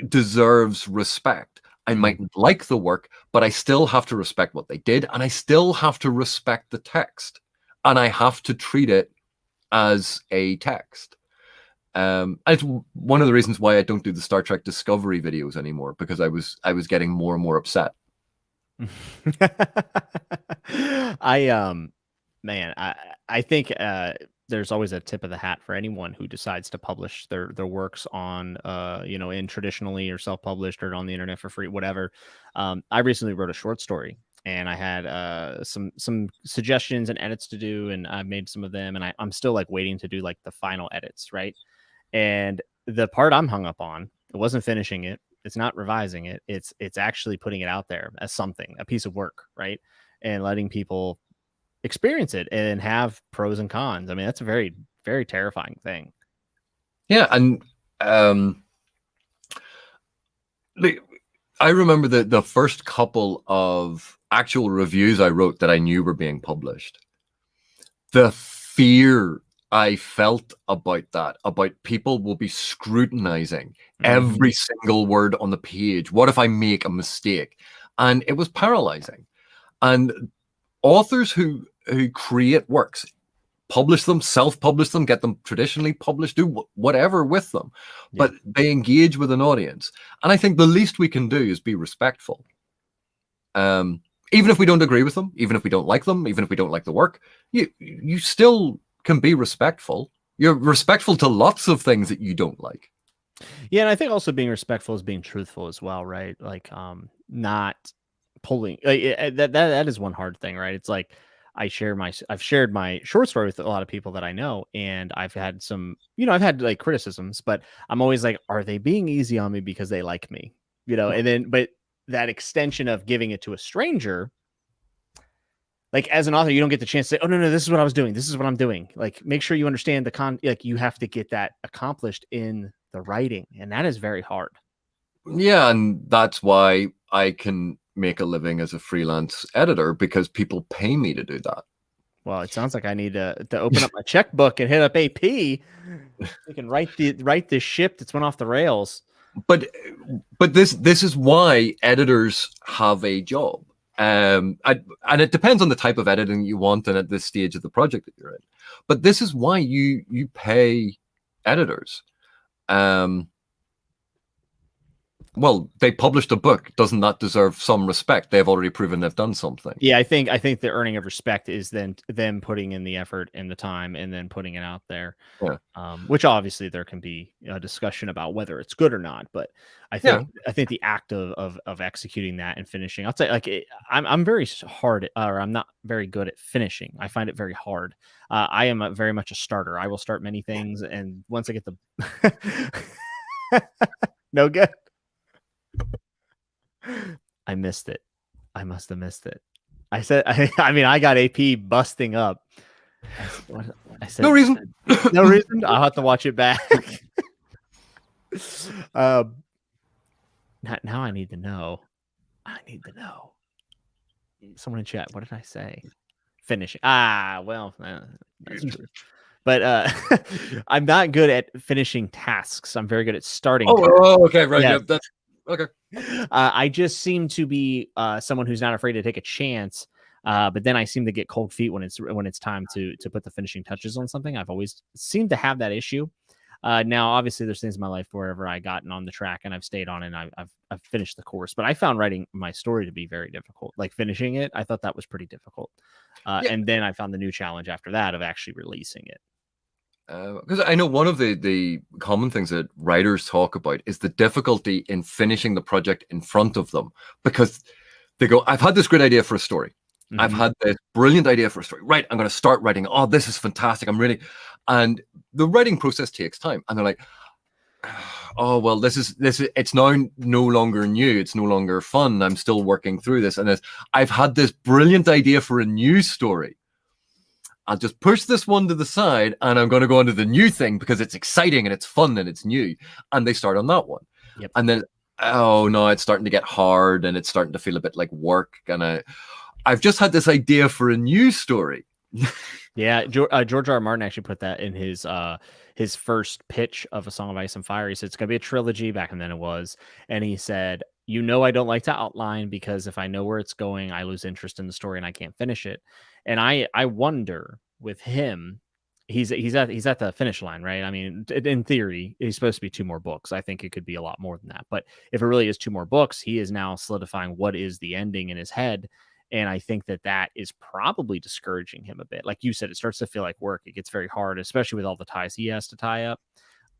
S2: deserves respect. I mightn't like the work, but I still have to respect what they did, and I still have to respect the text, and I have to treat it as a text. It's one of the reasons why I don't do the Star Trek Discovery videos anymore, because I was getting more and more upset.
S1: I think there's always a tip of the hat for anyone who decides to publish their works on in traditionally or self-published or on the internet for free, whatever. I recently wrote a short story, and I had some suggestions and edits to do, and I made some of them, and I'm still like waiting to do like the final edits, right? And the part I'm hung up on, it wasn't finishing it, it's not revising it, it's actually putting it out there as something, a piece of work, right? And letting people experience it and have pros and cons. I mean, that's a very, very terrifying thing.
S2: Yeah, and I remember the first couple of actual reviews I wrote that I knew were being published. The fear I felt about that, about people will be scrutinizing every single word on the page. What if I make a mistake? And it was paralyzing. And authors who create works, publish them, self-publish them, get them traditionally published, do whatever with them, but they engage with an audience. And I think the least we can do is be respectful. Even if we don't agree with them, even if we don't like them, even if we don't like the work, you still can be respectful. You're respectful to lots of things that you don't like.
S1: Yeah, and I think also being respectful is being truthful as well, right? Like, not pulling like, that is one hard thing, right? It's like I've shared my short story with a lot of people that I know, and I've had some, I've had like criticisms, but I'm always like, are they being easy on me because they like me? And then but that extension of giving it to a stranger, like as an author, you don't get the chance to say, "Oh no, this is what I was doing. This is what I'm doing." Like, make sure you understand like you have to get that accomplished in the writing, and that is very hard.
S2: Yeah, and that's why I can make a living as a freelance editor, because people pay me to do that.
S1: Well, it sounds like I need to open up my checkbook and hit up AP. We can write this ship that's went off the rails.
S2: But this is why editors have a job. And it depends on the type of editing you want and at this stage of the project that you're in. But this is why you pay editors. Well, they published a book. Doesn't that deserve some respect? They've already proven they've done something.
S1: Yeah, I think the earning of respect is then them putting in the effort and the time and then putting it out there.
S2: Yeah.
S1: Which obviously there can be a discussion about whether it's good or not. But I think the act of executing that and finishing, I'll say, like, I'm very hard or I'm not very good at finishing. I find it very hard. I am very much a starter. I will start many things, and once I get the no good. I missed it. I must have missed it. I said, I mean, I got AP busting up. I said,
S2: no reason.
S1: No reason. I'll have to watch it back. Now I need to know. Someone in chat. What did I say? Finishing. Well, that's true. But I'm not good at finishing tasks. I'm very good at starting.
S2: Oh, okay, right. Yeah, that's okay.
S1: I just seem to be someone who's not afraid to take a chance, but then I seem to get cold feet when it's time to put the finishing touches on something. I've always seemed to have that issue. Now, obviously, there's things in my life wherever I gotten on the track and I've stayed on it and I've finished the course. But I found writing my story to be very difficult. Like finishing it, I thought that was pretty difficult. And then I found the new challenge after that of actually releasing it.
S2: Because I know one of the common things that writers talk about is the difficulty in finishing the project in front of them, because they go, I've had this great idea for a story. Mm-hmm. I've had this brilliant idea for a story. Right, I'm going to start writing. Oh, this is fantastic. And the writing process takes time. And they're like, oh, well, this is it's now no longer new. It's no longer fun. I'm still working through this. And I've had this brilliant idea for a new story. I'll just push this one to the side and I'm going to go on to the new thing because it's exciting and it's fun and it's new. And they start on that one.
S1: Yep.
S2: And then, oh no, it's starting to get hard and it's starting to feel a bit like work. And I've just had this idea for a new story.
S1: Yeah. George R. R. Martin actually put that in his first pitch of A Song of Ice and Fire. He said, it's going to be a trilogy. Back then it was. And he said, I don't like to outline because if I know where it's going, I lose interest in the story and I can't finish it. And I wonder with him, he's at the finish line, right? I mean, in theory, he's supposed to be 2 more books. I think it could be a lot more than that. But if it really is 2 more books, he is now solidifying what is the ending in his head. And I think that is probably discouraging him a bit. Like you said, it starts to feel like work. It gets very hard, especially with all the ties he has to tie up.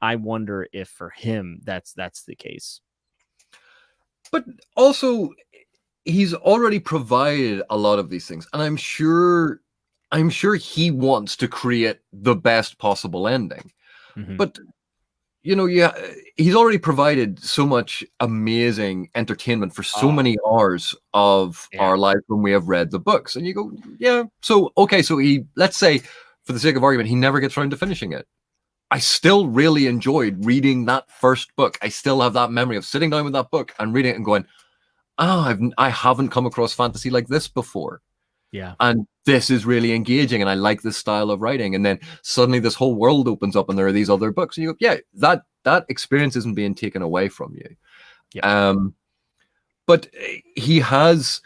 S1: I wonder if for him that's the case.
S2: But also, he's already provided a lot of these things, and I'm sure he wants to create the best possible ending. Mm-hmm. But he's already provided so much amazing entertainment for so many hours of our life when we have read the books. And you go, yeah, so okay, so let's say, for the sake of argument, he never gets around to finishing it. I still really enjoyed reading that first book. I still have that memory of sitting down with that book and reading it and going, I haven't come across fantasy like this before.
S1: Yeah.
S2: And this is really engaging and I like this style of writing. And then suddenly this whole world opens up and there are these other books. And you go, yeah, that experience isn't being taken away from you.
S1: Yep.
S2: But he has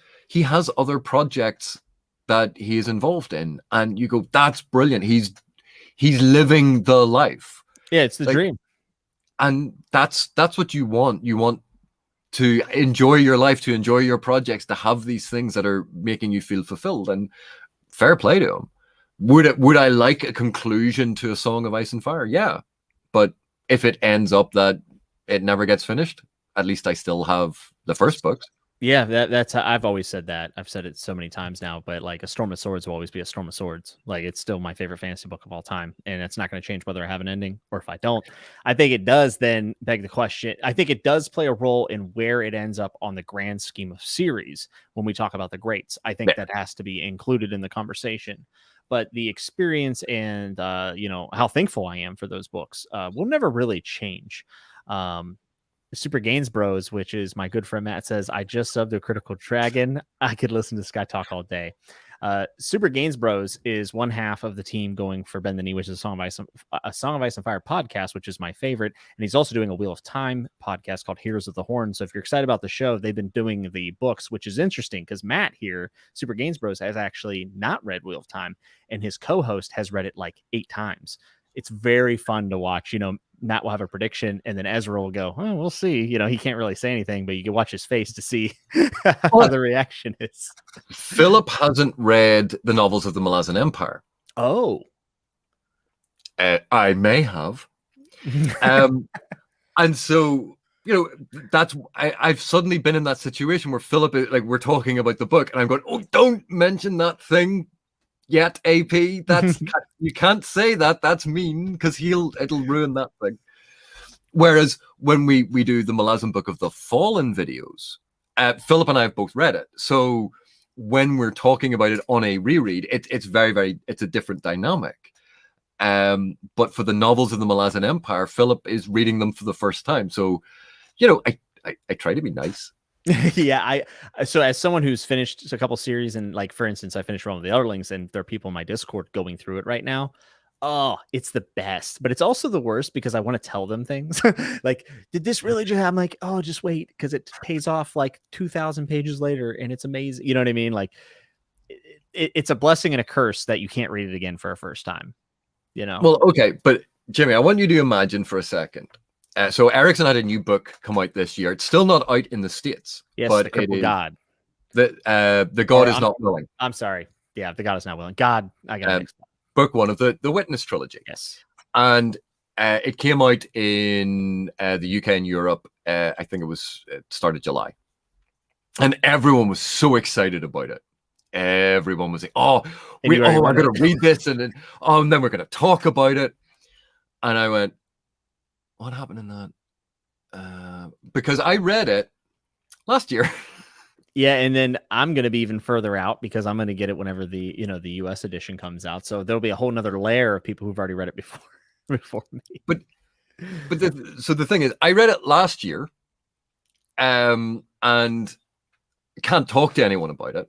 S2: other projects that he is involved in. And you go, that's brilliant. He's living the life.
S1: Yeah, it's the dream.
S2: And that's what you want. You want to enjoy your life, to enjoy your projects, to have these things that are making you feel fulfilled. And fair play to him. Would I like a conclusion to A Song of Ice and Fire? Yeah. But if it ends up that it never gets finished. At least I still have the first books.
S1: Yeah, that's I've always said that. I've said it so many times now, but like A Storm of Swords will always be A Storm of Swords. Like it's still my favorite fantasy book of all time, and it's not going to change whether I have an ending or if I don't. I think it does then beg the question. I think it does play a role in where it ends up on the grand scheme of series when we talk about the greats. I think that has to be included in the conversation. But the experience and how thankful I am for those books will never really change. Super Gains Bros, which is my good friend Matt, says, I just subbed a Critical Dragon. I could listen to this guy talk all day. Super Gains Bros is one half of the team going for Bend the Knee, which is a Song of Ice and Fire podcast, which is my favorite. And he's also doing a Wheel of Time podcast called Heroes of the Horn. So if you're excited about the show, they've been doing the books, which is interesting because Matt here, Super Gains Bros, has actually not read Wheel of Time, and his co-host has read it like 8 times. It's very fun to watch. Matt will have a prediction, and then Ezra will go, oh, we'll see. He can't really say anything, but you can watch his face to see how the reaction is.
S2: Philip hasn't read the novels of the Malazan Empire.
S1: Oh.
S2: I may have. And so, I've suddenly been in that situation where Philip, we're talking about the book, and I'm going, oh, don't mention that thing yet, AP. That's you can't say that. That's mean, because it'll ruin that thing. Whereas when we do the Malazan Book of the Fallen videos, Philip and I have both read it. So when we're talking about it on a reread, it's very, very, it's a different dynamic. But for the novels of the Malazan Empire, Philip is reading them for the first time. So, I try to be nice.
S1: Yeah, so as someone who's finished a couple series, and like for instance, I finished Realm of the Elderlings, and there are people in my Discord going through it right now. Oh, it's the best, but it's also the worst because I want to tell them things. Like, did this really just happen? I'm like, oh, just wait, because it pays off like 2,000 pages later, and it's amazing. You know what I mean? Like, it's a blessing and a curse that you can't read it again for a first time.
S2: Well, okay, but Jimmy, I want you to imagine for a second. So Erickson had a new book come out this year. It's still not out in the States.
S1: Yes,
S2: but
S1: the Crippled God.
S2: The God is not willing.
S1: I'm sorry. Yeah, the God is not willing. God, I got mixed up.
S2: Book 1 of the Witness trilogy.
S1: Yes.
S2: And it came out in the UK and Europe. I think it started July. And everyone was so excited about it. Everyone was like, I'm going to read this. And then we're going to talk about it. And I went, what happened in that? Because I read it last year.
S1: Yeah, and then I'm going to be even further out because I'm going to get it whenever the US edition comes out. So there'll be a whole nother layer of people who've already read it before me.
S2: But the thing is, I read it last year, and can't talk to anyone about it.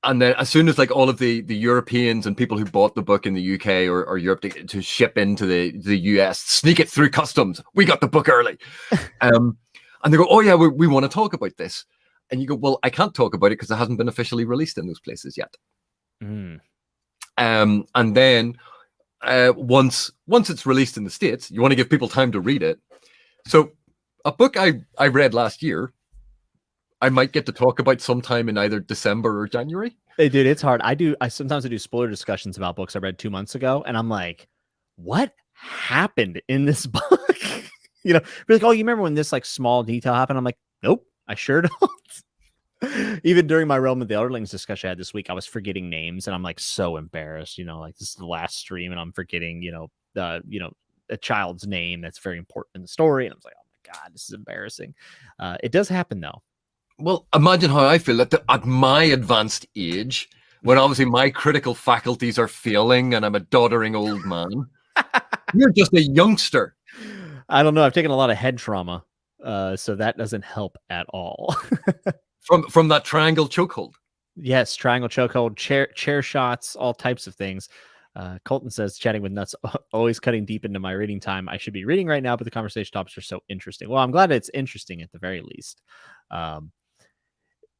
S2: And then as soon as all of the Europeans and people who bought the book in the UK or Europe to ship into the US, sneak it through customs. We got the book early. And they go, oh yeah, we want to talk about this. And you go, well, I can't talk about it because it hasn't been officially released in those places yet.
S1: Mm.
S2: And then once it's released in the States, you want to give people time to read it. So a book I read last year, I might get to talk about sometime in either December or January.
S1: Hey, dude, it's hard. I sometimes do spoiler discussions about books I read 2 months ago, and I'm like, what happened in this book? We're like, oh, you remember when this small detail happened? I'm like, nope, I sure don't. Even during my Realm of the Elderlings discussion I had this week, I was forgetting names, and I'm like so embarrassed. This is the last stream, and I'm forgetting, a child's name that's very important in the story, and I was like, oh my god, this is embarrassing. It does happen though.
S2: Well, imagine how I feel at my advanced age, when obviously my critical faculties are failing and I'm a doddering old man. You're just a youngster.
S1: I don't know. I've taken a lot of head trauma, so that doesn't help at all.
S2: From that triangle chokehold.
S1: Yes, triangle chokehold, chair shots, all types of things. Colton says, chatting with nuts, always cutting deep into my reading time. I should be reading right now, but the conversation topics are so interesting. Well, I'm glad it's interesting at the very least.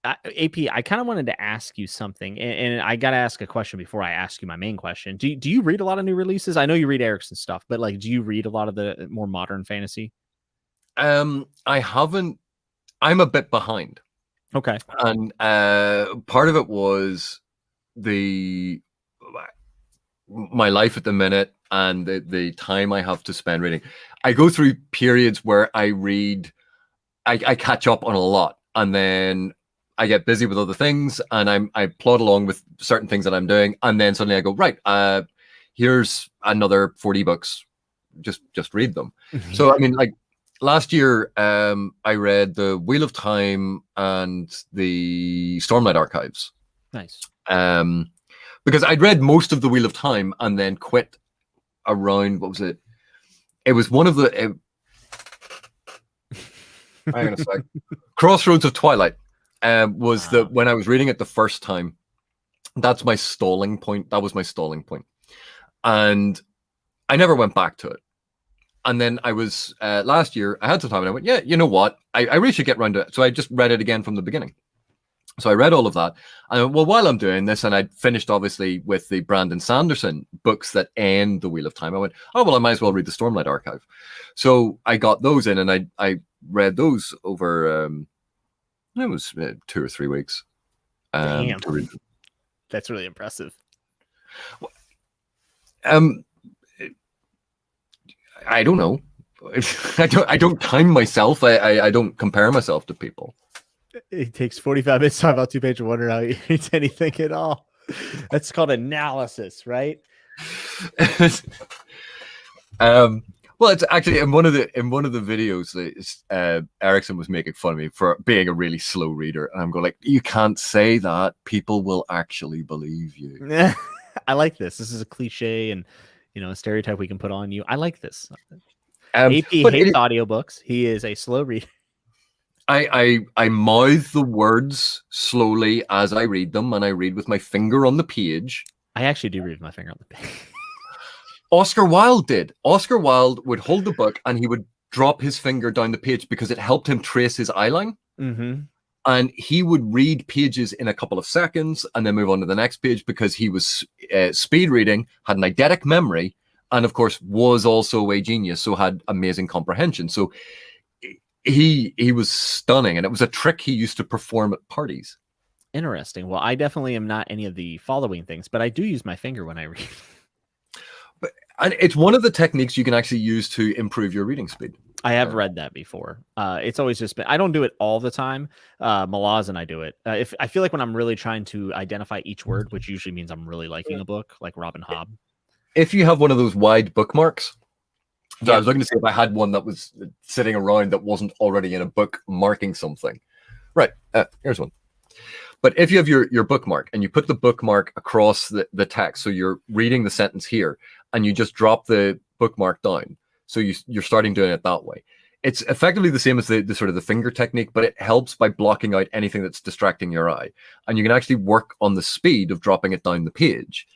S1: AP, I kind of wanted to ask you something, and I got to ask a question before I ask you my main question. Do you read a lot of new releases? I know you read Erickson stuff, but do you read a lot of the more modern fantasy?
S2: I haven't. I'm a bit behind.
S1: Okay.
S2: And part of it was the my life at the minute and the time I have to spend reading, I go through periods where I read, I catch up on a lot, and then I get busy with other things, and I plod along with certain things that I'm doing, and then suddenly I go, right, here's another 40 books, just read them. So I mean, like last year, I read The Wheel of Time and the Stormlight Archives.
S1: Nice.
S2: Because I'd read most of The Wheel of Time and then quit around, what was it? It was one of the hang on a sec. Crossroads of Twilight was the when I was reading it the first time. That's my stalling point. That was my stalling point. And I never went back to it. And then I was last year, I had some time and I went, yeah, you know what? I really should get around to it. So I just read it again from the beginning. So I read all of that. And well, while I'm doing this, and I'd finished obviously with the Brandon Sanderson books that end The Wheel of Time, I went, oh, well, I might as well read the Stormlight Archive. So I got those in, and I read those over, it was 2 or 3 weeks.
S1: Damn. That's really impressive.
S2: I don't know. I don't time myself. I don't compare myself to people.
S1: It takes 45 minutes to talk about 2-page wonder how you read anything at all. That's called analysis, right?
S2: Well, it's actually in one of the videos, Erickson was making fun of me for being a really slow reader, and I'm going like, you can't say that. People will actually believe you.
S1: I like this. This is a cliche and a stereotype we can put on you. I like this. AP hates audiobooks. He is a slow reader.
S2: I mouth the words slowly as I read them, and I read with my finger on the page.
S1: I actually do read with my finger on the page.
S2: Oscar Wilde did. Oscar Wilde would hold the book and he would drop his finger down the page because it helped him trace his eye line.
S1: Mm-hmm.
S2: And he would read pages in a couple of seconds and then move on to the next page because he was speed reading, had an eidetic memory, and of course was also a genius, so had amazing comprehension. So he was stunning, and it was a trick he used to perform at parties.
S1: Interesting. Well, I definitely am not any of the following things, but I do use my finger when I read.
S2: And it's one of the techniques you can actually use to improve your reading speed.
S1: I have read that before. It's always just been, I don't do it all the time. Malaz and I do it. If I feel like when I'm really trying to identify each word, which usually means I'm really liking a book, like Robin Hobb.
S2: If you have one of those wide bookmarks, so I was looking to see if I had one that was sitting around that wasn't already in a book marking something. Right, here's one. But if you have your bookmark and you put the bookmark across the text, so you're reading the sentence here, and you just drop the bookmark down, so you're starting doing it that way. It's effectively the same as the sort of the finger technique, but it helps by blocking out anything that's distracting your eye. And you can actually work on the speed of dropping it down the page.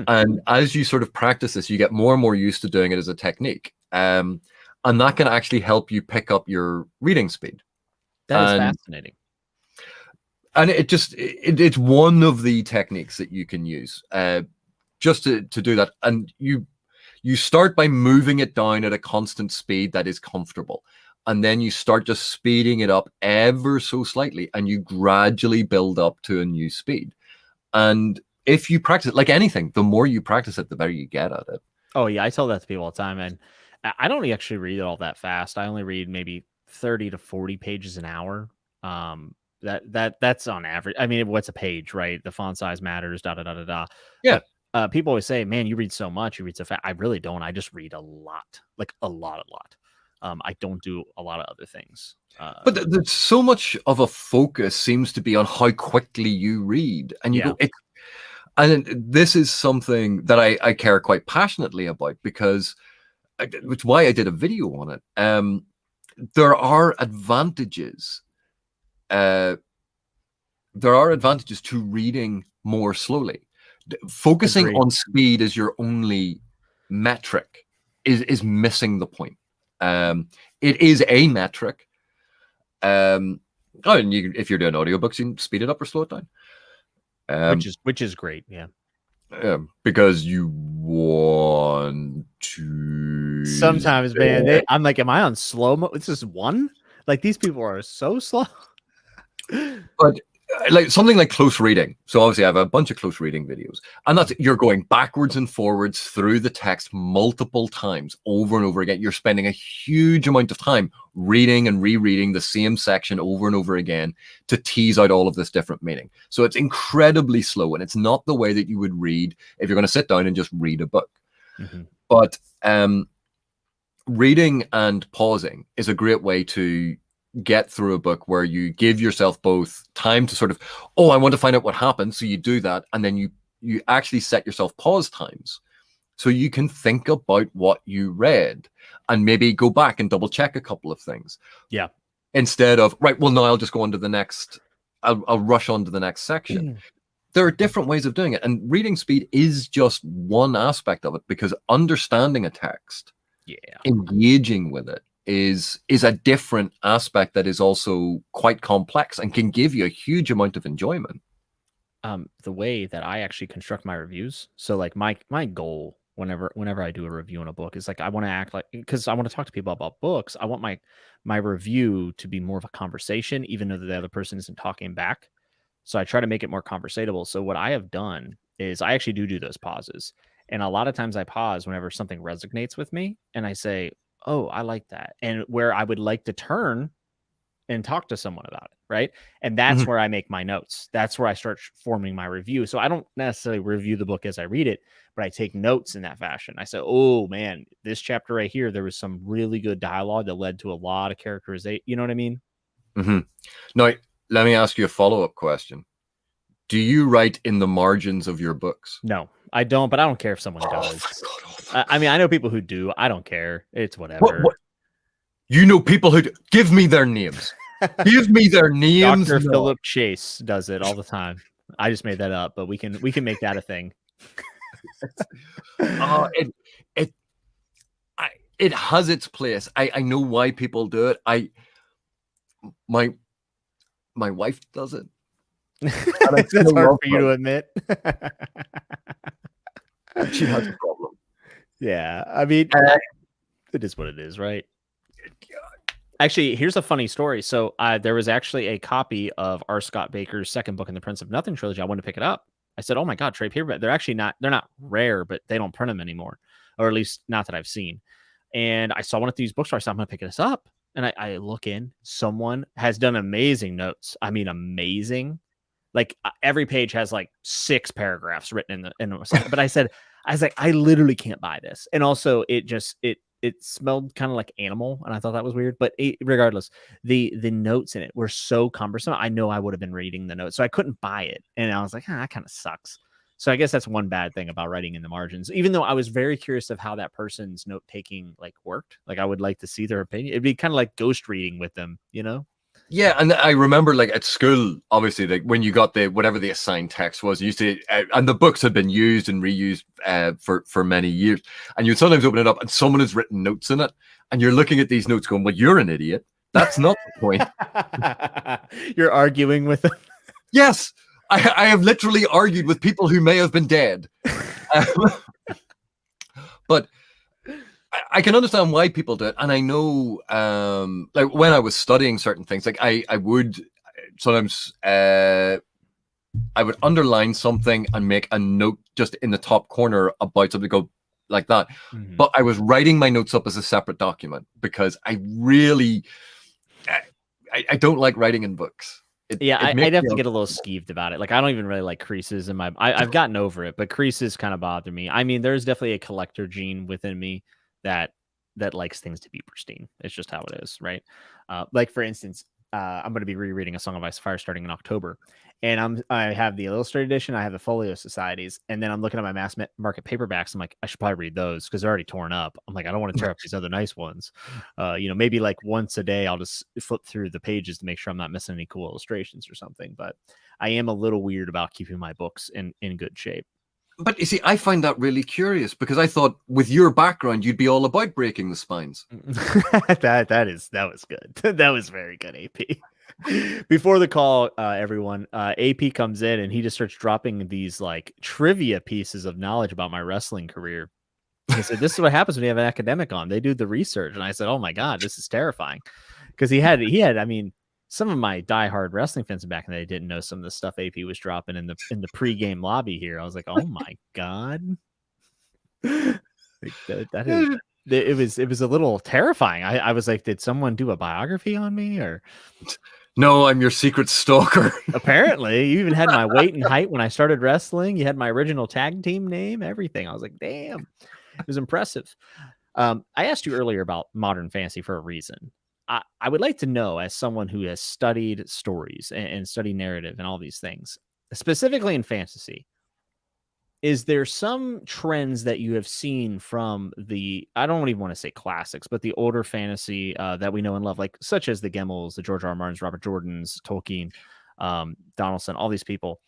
S2: And as you sort of practice this, you get more and more used to doing it as a technique. And that can actually help you pick up your reading speed.
S1: That is fascinating.
S2: And it's one of the techniques that you can use just to do that. And you start by moving it down at a constant speed that is comfortable. And then you start just speeding it up ever so slightly, and you gradually build up to a new speed. And if you practice it, like anything, the more you practice it, the better you get at it. Oh,
S1: yeah. I tell that to people all the time. And I don't actually read it all that fast. I only read maybe 30 to 40 pages an hour. That's on average. I mean, what's a page, right? The font size matters,
S2: Yeah.
S1: But, people always say, man, you read so much, you read so fast. I really don't. I just read a lot, like a lot. I don't do a lot of other things.
S2: But there's so much of a focus seems to be on how quickly you read. And you go, and this is something that I care quite passionately about, because which is why I did a video on it. There are advantages. There are advantages to reading more slowly. Focusing on speed as your only metric is missing the point. It is a metric. And if you're doing audiobooks, you can speed it up or slow it down.
S1: Which is great, yeah.
S2: Because you want to.
S1: Sometimes, man, I'm like, am I on slow mo? This is one. Like, these people are so slow.
S2: But like something like close reading. So obviously I have a bunch of close reading videos, and that's you're going backwards and forwards through the text multiple times over and over again. You're spending a huge amount of time reading and rereading the same section over and over again to tease out all of this different meaning. So it's incredibly slow, and it's not the way that you would read if you're going to sit down and just read a book. But reading and pausing is a great way to get through a book where you give yourself both time to sort of, oh, I want to find out what happened. So you do that. And then you actually set yourself pause times so you can think about what you read and maybe go back and double check a couple of things.
S1: Yeah.
S2: Instead of, right, well, now I'll just go on to the next, I'll rush on to the next section. There are different ways of doing it. And reading speed is just one aspect of it, because understanding a text, engaging with it, is a different aspect that is also quite complex and can give you a huge amount of enjoyment.
S1: The way that I actually construct my reviews, so like my goal whenever I do a review on a book is like, I want to act like, because I want to talk to people about books, I want my review to be more of a conversation, even though the other person isn't talking back. So I try to make it more conversational. So what I have done is I actually do those pauses, and a lot of times I pause whenever something resonates with me, and I say, oh, I like that. And where I would like to turn and talk to someone about it. Right. And that's where I make my notes. That's where I start forming my review. So I don't necessarily review the book as I read it, but I take notes in that fashion. I say, oh man, this chapter right here, there was some really good dialogue that led to a lot of characterization. You know what I mean?
S2: Now, let me ask you a follow-up question. Do you write in the margins of your books?
S1: No, I don't, but I don't care if someone does. I mean, I know people who do. I don't care. It's whatever.
S2: What? You know people who do. Give me their names. Give me their names.
S1: Dr. Philip Chase does it all the time. I just made that up, but we can make that a thing.
S2: It has its place. I know why people do it. My wife does it.
S1: That's hard for you to admit.
S2: She has a problem.
S1: Yeah, I mean, it is what it is, right? Actually, here's a funny story. So there was actually a copy of R. Scott Baker's second book in the Prince of Nothing trilogy. I wanted to pick it up. I said, oh my God, trade paperback. They're not rare, but they don't print them anymore, or at least not that I've seen. And I saw one at these bookstores. So I'm going to pick this up. And I look in, someone has done amazing notes. I mean, amazing. Like every page has like 6 paragraphs written in the, but I was like, I literally can't buy this. And also it smelled kind of like animal, and I thought that was weird. But regardless, the notes in it were so cumbersome. I know I would have been reading the notes, so I couldn't buy it. And I was like, that kind of sucks. So I guess that's one bad thing about writing in the margins. Even though I was very curious of how that person's note taking like worked. Like I would like to see their opinion. It'd be kind of like ghost reading with them, you know?
S2: Yeah, and I remember like at school, obviously, like when you got whatever the assigned text was, you used to, and the books had been used and reused for many years, and you'd sometimes open it up and someone has written notes in it, and you're looking at these notes going, well, you're an idiot. That's not the point.
S1: You're arguing with them.
S2: Yes, I have literally argued with people who may have been dead. But I can understand why people do it. And I know, like when I was studying certain things, like I would sometimes, I would underline something and make a note just in the top corner about something, go like that. But I was writing my notes up as a separate document because I really, I don't like writing in books.
S1: I'd have to get a little skeeved about it. Like I don't even really like creases in my. I've gotten over it, but creases kind of bother me. I mean, there's definitely a collector gene within me that likes things to be pristine. It's just how it is, right? Like for instance, I'm going to be rereading A Song of Ice and Fire starting in October, and I have the illustrated edition, I have the Folio Societies, and then I'm looking at my mass market paperbacks. I'm like, I should probably read those because they're already torn up. I'm like, I don't want to tear up these other nice ones. Maybe like once a day I'll just flip through the pages to make sure I'm not missing any cool illustrations or something. But I am a little weird about keeping my books in good shape.
S2: But you see, I find that really curious because I thought with your background, you'd be all about breaking the spines.
S1: that was good. That was very good, AP. Before the call, everyone, AP comes in and he just starts dropping these like trivia pieces of knowledge about my wrestling career. He said, this is what happens when you have an academic on. They do the research. And I said, oh my God, this is terrifying. Because he had, I mean, some of my diehard wrestling fans back in the day didn't know some of the stuff AP was dropping in the pregame lobby here. I was like, oh my god, like that is. It was a little terrifying. I was like, did someone do a biography on me or?
S2: No, I'm your secret stalker.
S1: Apparently, you even had my weight and height when I started wrestling. You had my original tag team name, everything. I was like, damn, it was impressive. I asked you earlier about modern fantasy for a reason. I would like to know, as someone who has studied stories and studied narrative and all these things, specifically in fantasy, is there some trends that you have seen from the, I don't even want to say classics, but the older fantasy that we know and love, like such as the Gemmels, the George R. R. Martins, Robert Jordans, Tolkien, Donaldson, all these people?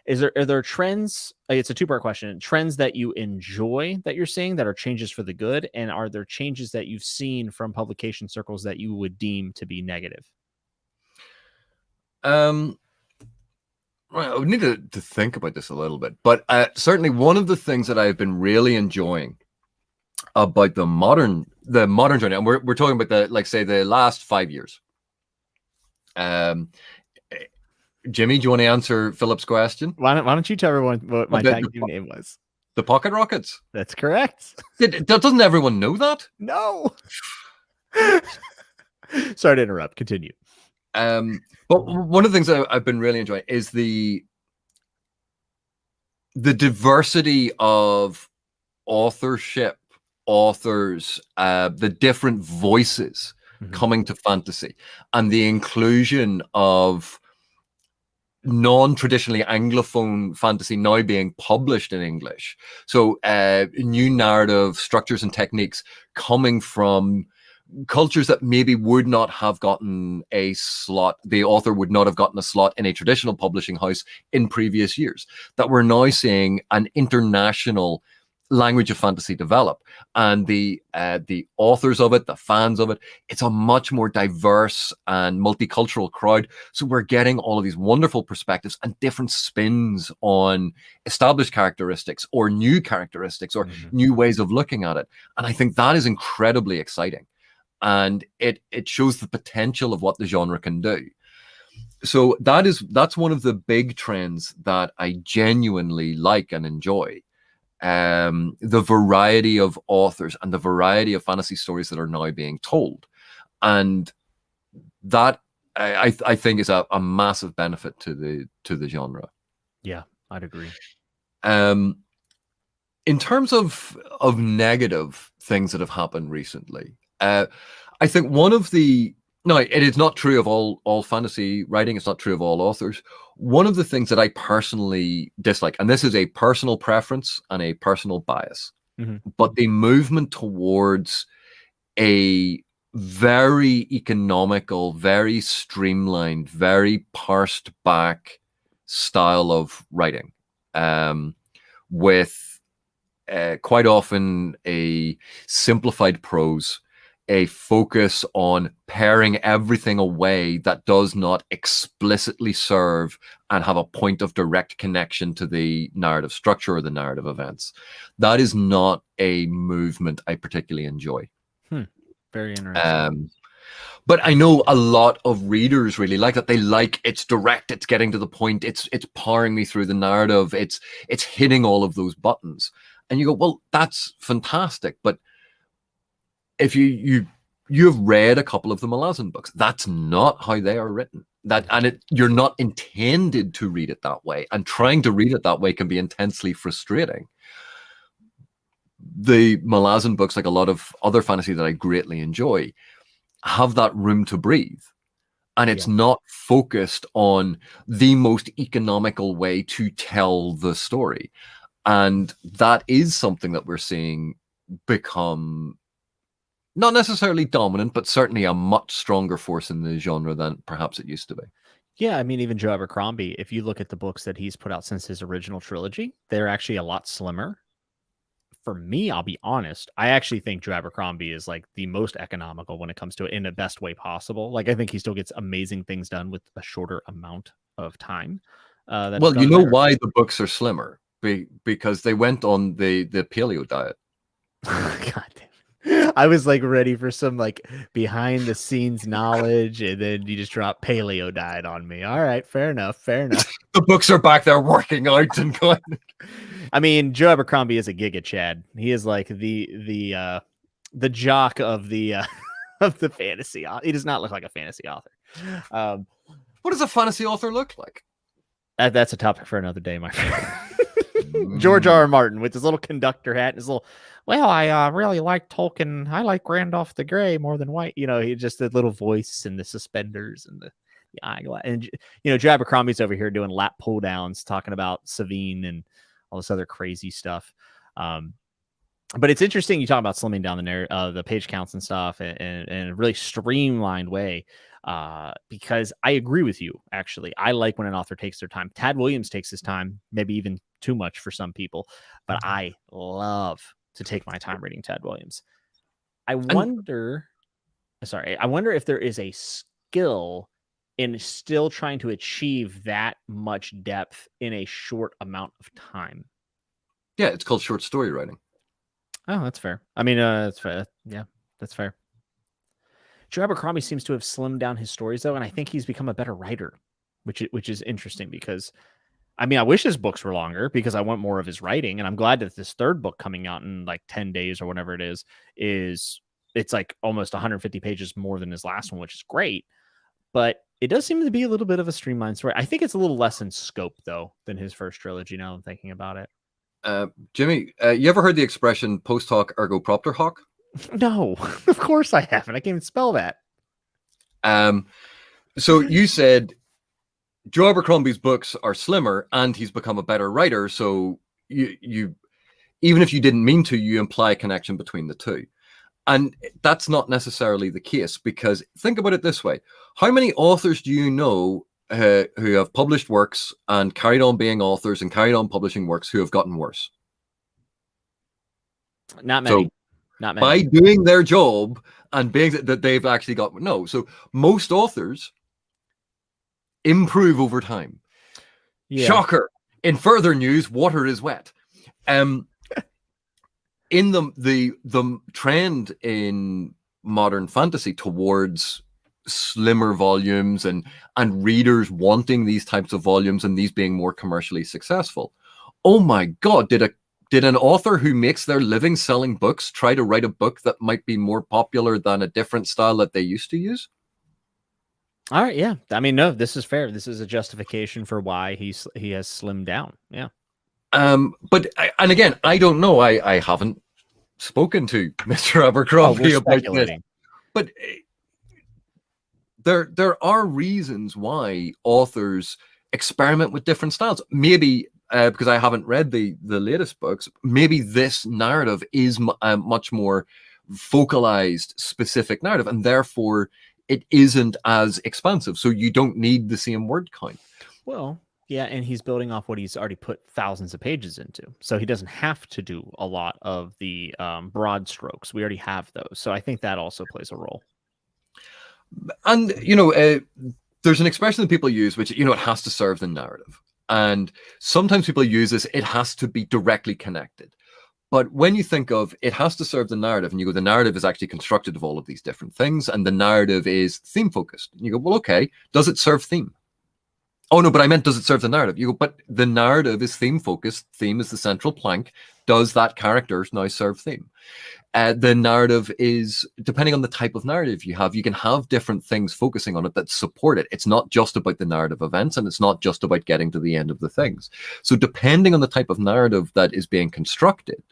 S1: Are there trends? It's a two-part question. Trends that you enjoy that you're seeing that are changes for the good, and are there changes that you've seen from publication circles that you would deem to be negative?
S2: Right, I would need to think about this a little bit, but certainly one of the things that I've been really enjoying about the modern genre, and we're talking about the last 5 years. Jimmy, do you want to answer Philip's question?
S1: Why don't you tell everyone what my tag team name was?
S2: The Pocket Rockets.
S1: That's correct.
S2: Doesn't everyone know that?
S1: No. Sorry to interrupt. Continue.
S2: But one of the things I've been really enjoying is the diversity of authorship, authors, the different voices coming to fantasy, and the inclusion of non-traditionally Anglophone fantasy now being published in English. So new narrative structures and techniques coming from cultures that maybe would not have gotten a slot, the author would not have gotten a slot in a traditional publishing house in previous years, that we're now seeing an international language of fantasy develop. And the authors of it, the fans of it, it's a much more diverse and multicultural crowd. So we're getting all of these wonderful perspectives and different spins on established characteristics or new characteristics or new ways of looking at it. And I think that is incredibly exciting. And it shows the potential of what the genre can do. So that's one of the big trends that I genuinely like and enjoy. The variety of authors and the variety of fantasy stories that are now being told. And that I think is a massive benefit to the genre.
S1: Yeah, I'd agree.
S2: In terms of negative things that have happened recently, I think one of the, no, it is not true of all fantasy writing. It's not true of all authors. One of the things that I personally dislike, and this is a personal preference and a personal bias, but the movement towards a very economical, very streamlined, very parsed back style of writing, with quite often a simplified prose, a focus on paring everything away that does not explicitly serve and have a point of direct connection to the narrative structure or the narrative events. That is not a movement I particularly enjoy.
S1: Very interesting.
S2: But I know a lot of readers really like that. They like it's direct, it's getting to the point, it's powering me through the narrative, it's hitting all of those buttons. And you go, well, that's fantastic, but if you've read a couple of the Malazan books, that's not how they are written. You're not intended to read it that way, and trying to read it that way can be intensely frustrating. The Malazan books, like a lot of other fantasy that I greatly enjoy, have that room to breathe, and it's not focused on the most economical way to tell the story. And that is something that we're seeing become not necessarily dominant, but certainly a much stronger force in the genre than perhaps it used to be.
S1: Yeah, I mean, even Joe Abercrombie, if you look at the books that he's put out since his original trilogy, they're actually a lot slimmer. For me, I'll be honest, I actually think Joe Abercrombie is like the most economical when it comes to it in the best way possible. Like, I think he still gets amazing things done with a shorter amount of time.
S2: Well, you know why the books are slimmer? Because they went on the paleo diet.
S1: God damn. I was like ready for some like behind the scenes knowledge, and then you just drop paleo diet on me. All right, fair enough, fair enough.
S2: The books are back there working out and going.
S1: I mean, Joe Abercrombie is a Giga Chad. He is like the jock of the of the fantasy. He does not look like a fantasy author.
S2: What does a fantasy author look like?
S1: That's a topic for another day, my friend. George R. R. Martin with his little conductor hat and his little, well, I really like Tolkien. I like Randolph the Grey more than White. You know, he just the little voice and the suspenders and the eyeglass. And, you know, Joe Abercrombie's over here doing lap pull downs, talking about Savine and all this other crazy stuff. But it's interesting you talk about slimming down the page counts and stuff in a really streamlined way. Because I agree with you, actually. I like when an author takes their time. Tad Williams takes his time, maybe even too much for some people, but I love to take my time reading Tad Williams. I wonder if there is a skill in still trying to achieve that much depth in a short amount of time.
S2: Yeah, it's called short story writing.
S1: Oh, that's fair. I mean, that's fair. Yeah, that's fair. Joe Abercrombie seems to have slimmed down his stories, though, and I think he's become a better writer, which is interesting because, I mean, I wish his books were longer because I want more of his writing, and I'm glad that this third book coming out in like 10 days or whatever it is it's like almost 150 pages more than his last one, which is great, but it does seem to be a little bit of a streamlined story. I think it's a little less in scope, though, than his first trilogy, now I'm thinking about it.
S2: Jimmy, you ever heard the expression post hoc ergo propter hoc?
S1: No, of course I haven't. I can't even spell that.
S2: So you said Joe Abercrombie's books are slimmer and he's become a better writer. So you even if you didn't mean to, you imply a connection between the two. And that's not necessarily the case, because think about it this way. How many authors do you know who have published works and carried on being authors and carried on publishing works who have gotten worse?
S1: Not many.
S2: So,
S1: not many.
S2: By doing their job and being that they've actually got no. So most authors improve over time. Yeah. Shocker. In further news, water is wet. In the trend in modern fantasy towards slimmer volumes and readers wanting these types of volumes and these being more commercially successful. Oh my God, did an author who makes their living selling books try to write a book that might be more popular than a different style that they used to use?
S1: All right, yeah. I mean, no, this is fair. This is a justification for why he has slimmed down. Yeah.
S2: But and again, I don't know. I haven't spoken to Mr. Abercrombie about this. But there are reasons why authors experiment with different styles. Maybe because I haven't read the latest books, maybe this narrative is a much more focalized, specific narrative, and therefore it isn't as expansive. So you don't need the same word count.
S1: Well, yeah, and he's building off what he's already put thousands of pages into. So he doesn't have to do a lot of the broad strokes. We already have those. So I think that also plays a role.
S2: And, there's an expression that people use, which, it has to serve the narrative. And sometimes people use this, it has to be directly connected. But when you think of it has to serve the narrative, and you go, the narrative is actually constructed of all of these different things, and the narrative is theme focused. And you go, well, okay, does it serve theme? Oh, no, but I meant, does it serve the narrative? You go, but the narrative is theme focused. Theme is the central plank. Does that character now serve theme? The narrative is, depending on the type of narrative you can have different things focusing on it that support it. It's not just about the narrative events, and it's not just about getting to the end of the things. So depending on the type of narrative that is being constructed,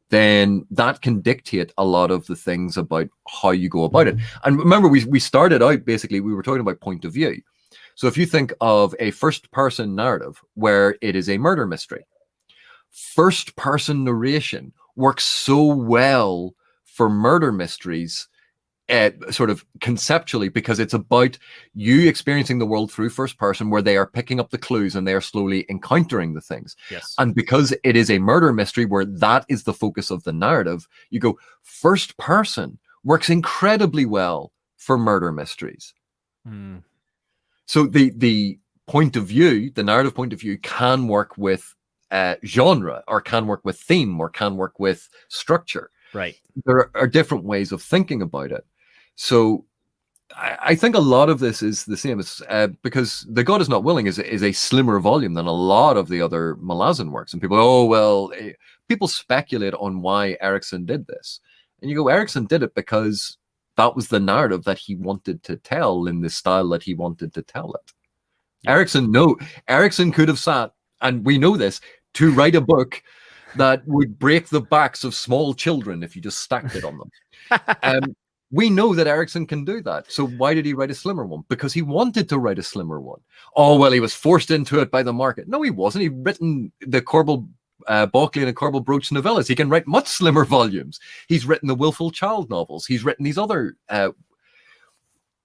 S2: then that can dictate a lot of the things about how you go about it. And remember, we started out, basically, we were talking about point of view. So if you think of a first-person narrative where it is a murder mystery, first-person narration works so well for murder mysteries, sort of conceptually, because it's about you experiencing the world through first person, where they are picking up the clues and they are slowly encountering the things.
S1: Yes.
S2: And because it is a murder mystery where that is the focus of the narrative, you go, first person works incredibly well for murder mysteries. So the point of view, the narrative point of view, can work with genre, or can work with theme, or can work with structure.
S1: Right.
S2: There are different ways of thinking about it. So I think a lot of this is the same as because The God Is Not Willing is a slimmer volume than a lot of the other Malazan works. And people, people speculate on why Erikson did this. And you go, Erikson did it because that was the narrative that he wanted to tell in the style that he wanted to tell it. Yeah. Erikson could have sat, and we know this, to write a book that would break the backs of small children if you just stacked it on them. We know that Erikson can do that. So why did he write a slimmer one? Because he wanted to write a slimmer one. Oh, well, he was forced into it by the market. No, he wasn't. He'd written the Corbel Berkeley and the Corbel Broach novellas. He can write much slimmer volumes. He's written the Willful Child novels. He's written these other...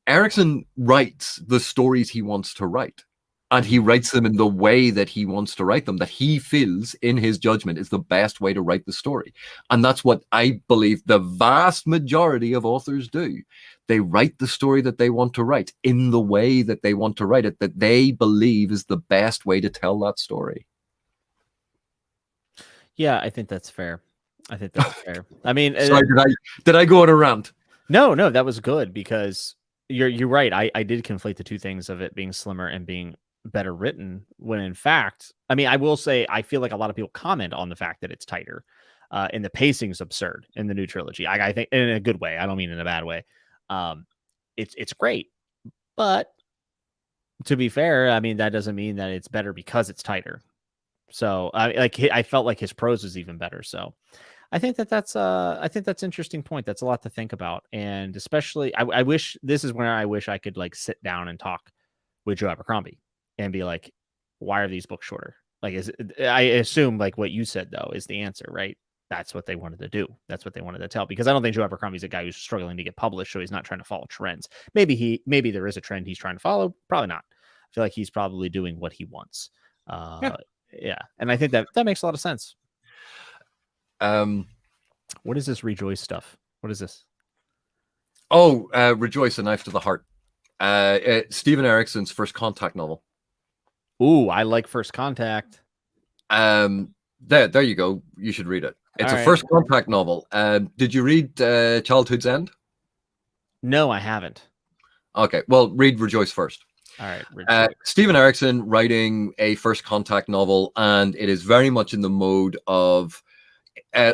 S2: Erikson writes the stories he wants to write. And he writes them in the way that he wants to write them, that he feels, in his judgment, is the best way to write the story. And that's what I believe the vast majority of authors do. They write the story that they want to write in the way that they want to write it, that they believe is the best way to tell that story.
S1: Yeah, I think that's fair. I think that's fair. I mean,
S2: sorry, did I go on a rant?
S1: No, that was good, because you're right. I did conflate the two things of it being slimmer and being better written, when in fact, I mean, I will say, I feel like a lot of people comment on the fact that it's tighter, and the pacing's absurd in the new trilogy. I think in a good way. I don't mean in a bad way. It's great, but to be fair, I mean, that doesn't mean that it's better because it's tighter. So I felt like his prose was even better. So I think that's interesting point. That's a lot to think about. And especially I wish, this is where I wish I could like sit down and talk with Joe Abercrombie and be like, why are these books shorter? Like, I assume like what you said though is the answer, right? That's what they wanted to do. That's what they wanted to tell, because I don't think Joe Abercrombie's a guy who's struggling to get published. So he's not trying to follow trends. Maybe there is a trend he's trying to follow. Probably not. I feel like he's probably doing what he wants. Yeah. And I think that makes a lot of sense. What is this Rejoice stuff? What is this?
S2: Oh, Rejoice, A Knife to the Heart. Stephen Erikson's First Contact novel.
S1: Ooh, I like First Contact.
S2: There you go. You should read it. It's a First Contact novel. Did you read Childhood's End?
S1: No, I haven't.
S2: Okay, well, read Rejoice first.
S1: All right.
S2: Stephen Erikson writing a First Contact novel, and it is very much in the mode of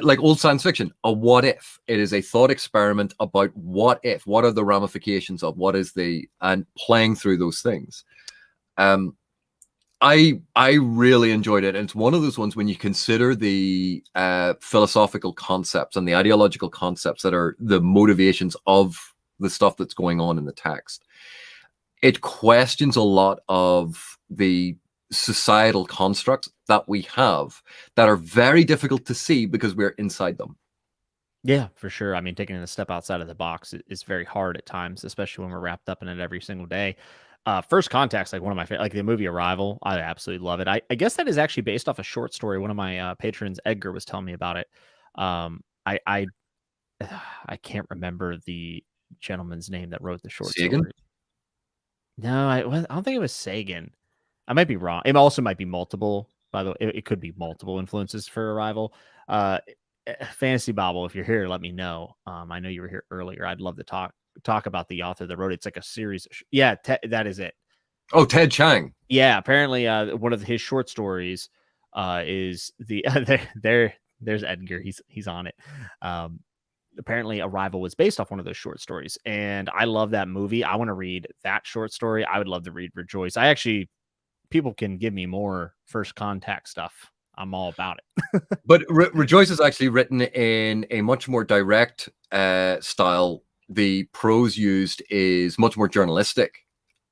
S2: like old science fiction, a what if. It is a thought experiment about what if, what are the ramifications of, and playing through those things. I really enjoyed it. And it's one of those ones when you consider the philosophical concepts and the ideological concepts that are the motivations of the stuff that's going on in the text. It questions a lot of the societal constructs that we have that are very difficult to see because we're inside them.
S1: Yeah, for sure. I mean, taking a step outside of the box is very hard at times, especially when we're wrapped up in it every single day. First Contact's like one of my favorite, like the movie Arrival. I absolutely love it. I guess that is actually based off a short story. One of my patrons, Edgar, was telling me about it. I can't remember the gentleman's name that wrote the short
S2: Sagan?
S1: story. No, I don't think it was Sagan. I might be wrong. It also might be multiple. By the way, it could be multiple influences for Arrival. Fantasy Bobble, if you're here, let me know. I know you were here earlier. I'd love to talk about the author that wrote it. It's like a series. Yeah, that is it.
S2: Oh, Ted Chiang.
S1: Yeah, apparently one of his short stories is the there's Edgar. He's on it. Apparently Arrival was based off one of those short stories, and I love that movie. I want to read that short story. I would love to read Rejoice. People can give me more First Contact stuff. I'm all about it.
S2: But Rejoice is actually written in a much more direct style. The prose used is much more journalistic,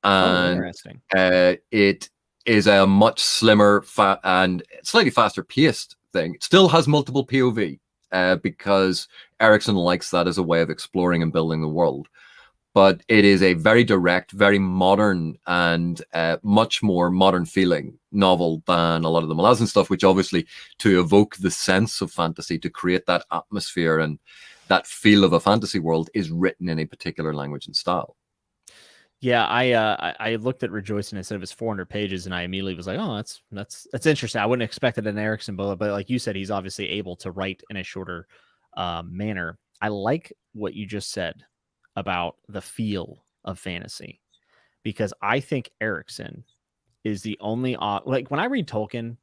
S2: and
S1: interesting.
S2: It is a much slimmer and slightly faster paced thing. It still has multiple POV because Erikson likes that as a way of exploring and building the world. But it is a very direct, very modern, and much more modern feeling novel than a lot of the Malazan stuff, which obviously, to evoke the sense of fantasy, to create that atmosphere and that feel of a fantasy world, is written in a particular language and style.
S1: Yeah, I looked at Rejoice and it said it was 400 pages, and I immediately was like, oh, that's interesting. I wouldn't expect it in Erikson, but like you said, he's obviously able to write in a shorter manner. I like what you just said about the feel of fantasy, because I think Erickson is the only like when I read Tolkien.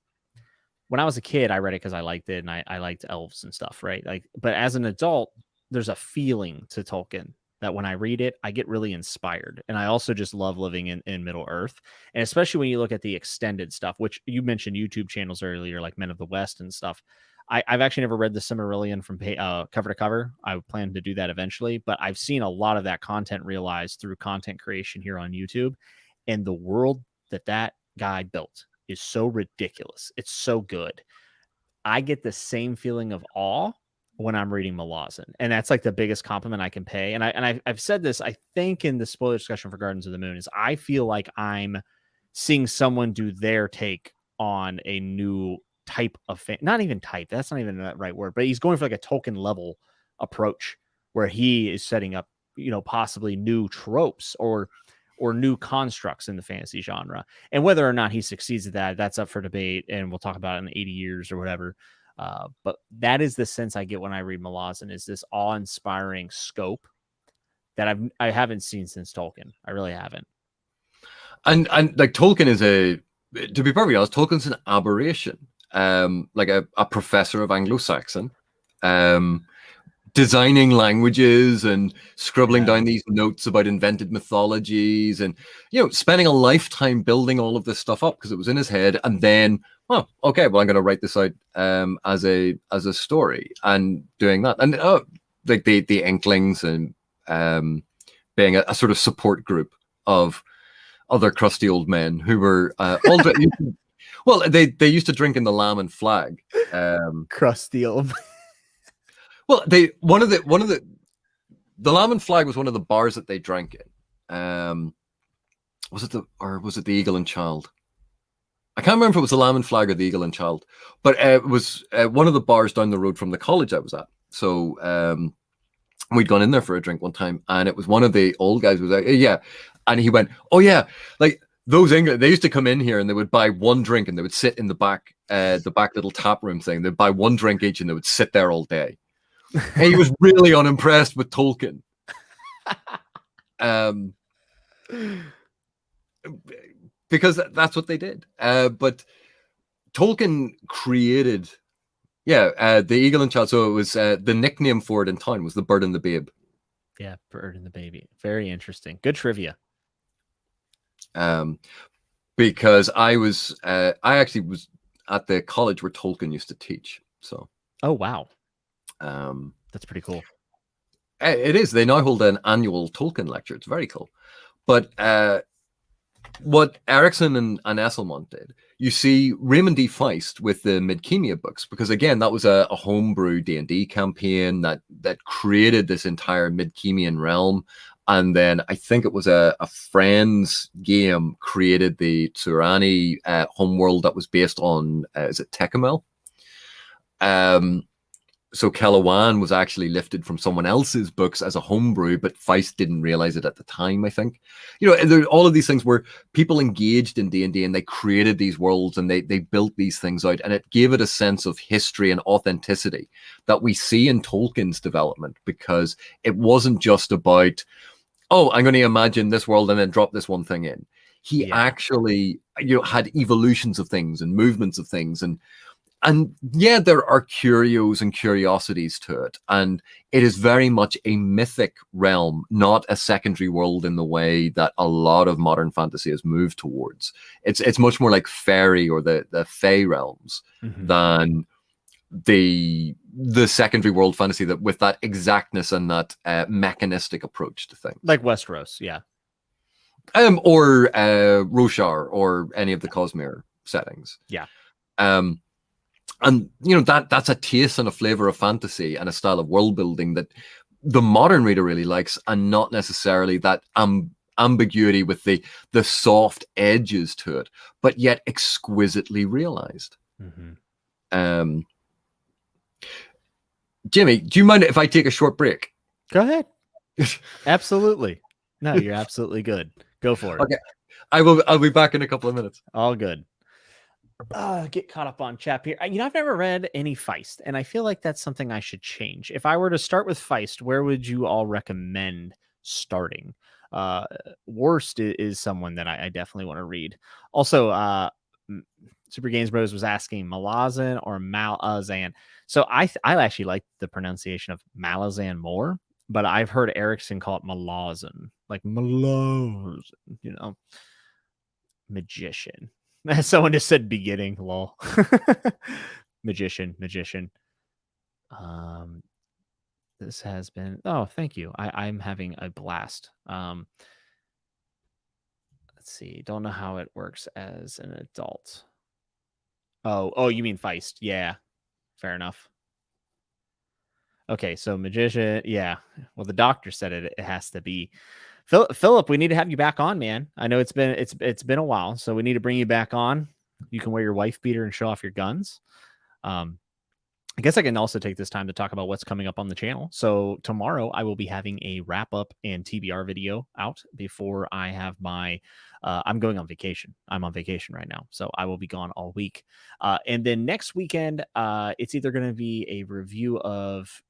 S1: When I was a kid, I read it because I liked it and I liked elves and stuff, right? Like, but as an adult, there's a feeling to Tolkien that when I read it, I get really inspired. And I also just love living in Middle Earth. And especially when you look at the extended stuff, which you mentioned YouTube channels earlier, like Men of the West and stuff. I've actually never read the Silmarillion from cover to cover. I plan to do that eventually, but I've seen a lot of that content realized through content creation here on YouTube. And the world that guy built is so ridiculous. It's so good. I get the same feeling of awe when I'm reading Malazan, and that's like the biggest compliment I can pay. And I've said this, I think, in the spoiler discussion for Gardens of the Moon, is I feel like I'm seeing someone do their take on a new type of not even type. That's not even the right word, but he's going for like a Tolkien level approach where he is setting up, possibly new tropes or new constructs in the fantasy genre. And whether or not he succeeds at that, that's up for debate. And we'll talk about it in 80 years or whatever. But that is the sense I get when I read Malazan, is this awe-inspiring scope that I haven't seen since Tolkien. I really haven't.
S2: And like Tolkien is to be perfectly honest, Tolkien's an aberration. Like a professor of Anglo-Saxon, designing languages and scribbling down these notes about invented mythologies, and spending a lifetime building all of this stuff up because it was in his head. And then, okay, well, I'm going to write this out as a story, and doing that, and like the Inklings, and being a sort of support group of other crusty old men who were all well, they used to drink in the Lamb and Flag.
S1: Crusty old.
S2: Well, the Lamb and Flag was one of the bars that they drank in. Was it the Eagle and Child? I can't remember if it was the Lamb and Flag or the Eagle and Child, but it was one of the bars down the road from the college I was at. So we'd gone in there for a drink one time, and it was one of the old guys who was like, yeah, and he went, oh yeah, like those English, they used to come in here and they would buy one drink and they would sit in the back little tap room thing. They'd buy one drink each and they would sit there all day. And he was really unimpressed with Tolkien. Because that's what they did. But Tolkien created, the Eagle and Child. So it was the nickname for it in town was the Bird and the Babe.
S1: Yeah, Bird and the Baby. Very interesting. Good trivia.
S2: Because I actually was at the college where Tolkien used to teach. So.
S1: Oh wow. That's pretty cool.
S2: It is. They now hold an annual Tolkien lecture. It's very cool. But what Erickson and Esselmont did, you see Raymond D. Feist with the Midkemia books, because again, that was a homebrew D&D campaign that created this entire Midkemian realm. And then I think it was a friend's game created the Turani homeworld that was based on, is it Tecumel? So Kellowan was actually lifted from someone else's books as a homebrew, but Feist didn't realize it at the time, I think. There all of these things where people engaged in D&D and they created these worlds and they built these things out, and it gave it a sense of history and authenticity that we see in Tolkien's development, because it wasn't just about, oh, I'm going to imagine this world and then drop this one thing in. He actually had evolutions of things and movements of things, and yeah, there are curios and curiosities to it. And it is very much a mythic realm, not a secondary world in the way that a lot of modern fantasy has moved towards. It's much more like fairy or the fae realms than the secondary world fantasy that with that exactness and that mechanistic approach to things. Like
S1: Westeros, yeah.
S2: Or Roshar or any of the Cosmere settings.
S1: Yeah.
S2: And that's a taste and a flavor of fantasy and a style of world building that the modern reader really likes, and not necessarily that ambiguity with the soft edges to it, but yet exquisitely realized. Jimmy, do you mind if I take a short break?
S1: Go ahead. Absolutely. No, you're absolutely good. Go for it.
S2: Okay. I'll be back in a couple of minutes.
S1: All good. get caught up on chap here. I've never read any Feist, and I feel like that's something I should change. If I were to start with Feist, where would you all recommend starting? Uh, Worst is someone that I definitely want to read. Also, Super Games Bros was asking Malazan or Malazan. So I actually like the pronunciation of Malazan more, but I've heard Erickson call it Malazan, like Malazan, magician. Someone just said beginning, lol. magician. This has been, oh, thank you. I'm having a blast. Let's see. Don't know how it works as an adult. Oh, you mean Feist? Yeah, fair enough. Okay, so magician, yeah. Well, the doctor said it has to be. Philip, we need to have you back on, man. I know it's been a while, so we need to bring you back on. You can wear your wife beater and show off your guns. I guess I can also take this time to talk about what's coming up on the channel. So tomorrow I will be having a wrap up and TBR video out before I have my, I'm going on vacation. I'm on vacation right now. So I will be gone all week. And then next weekend, it's either going to be a review of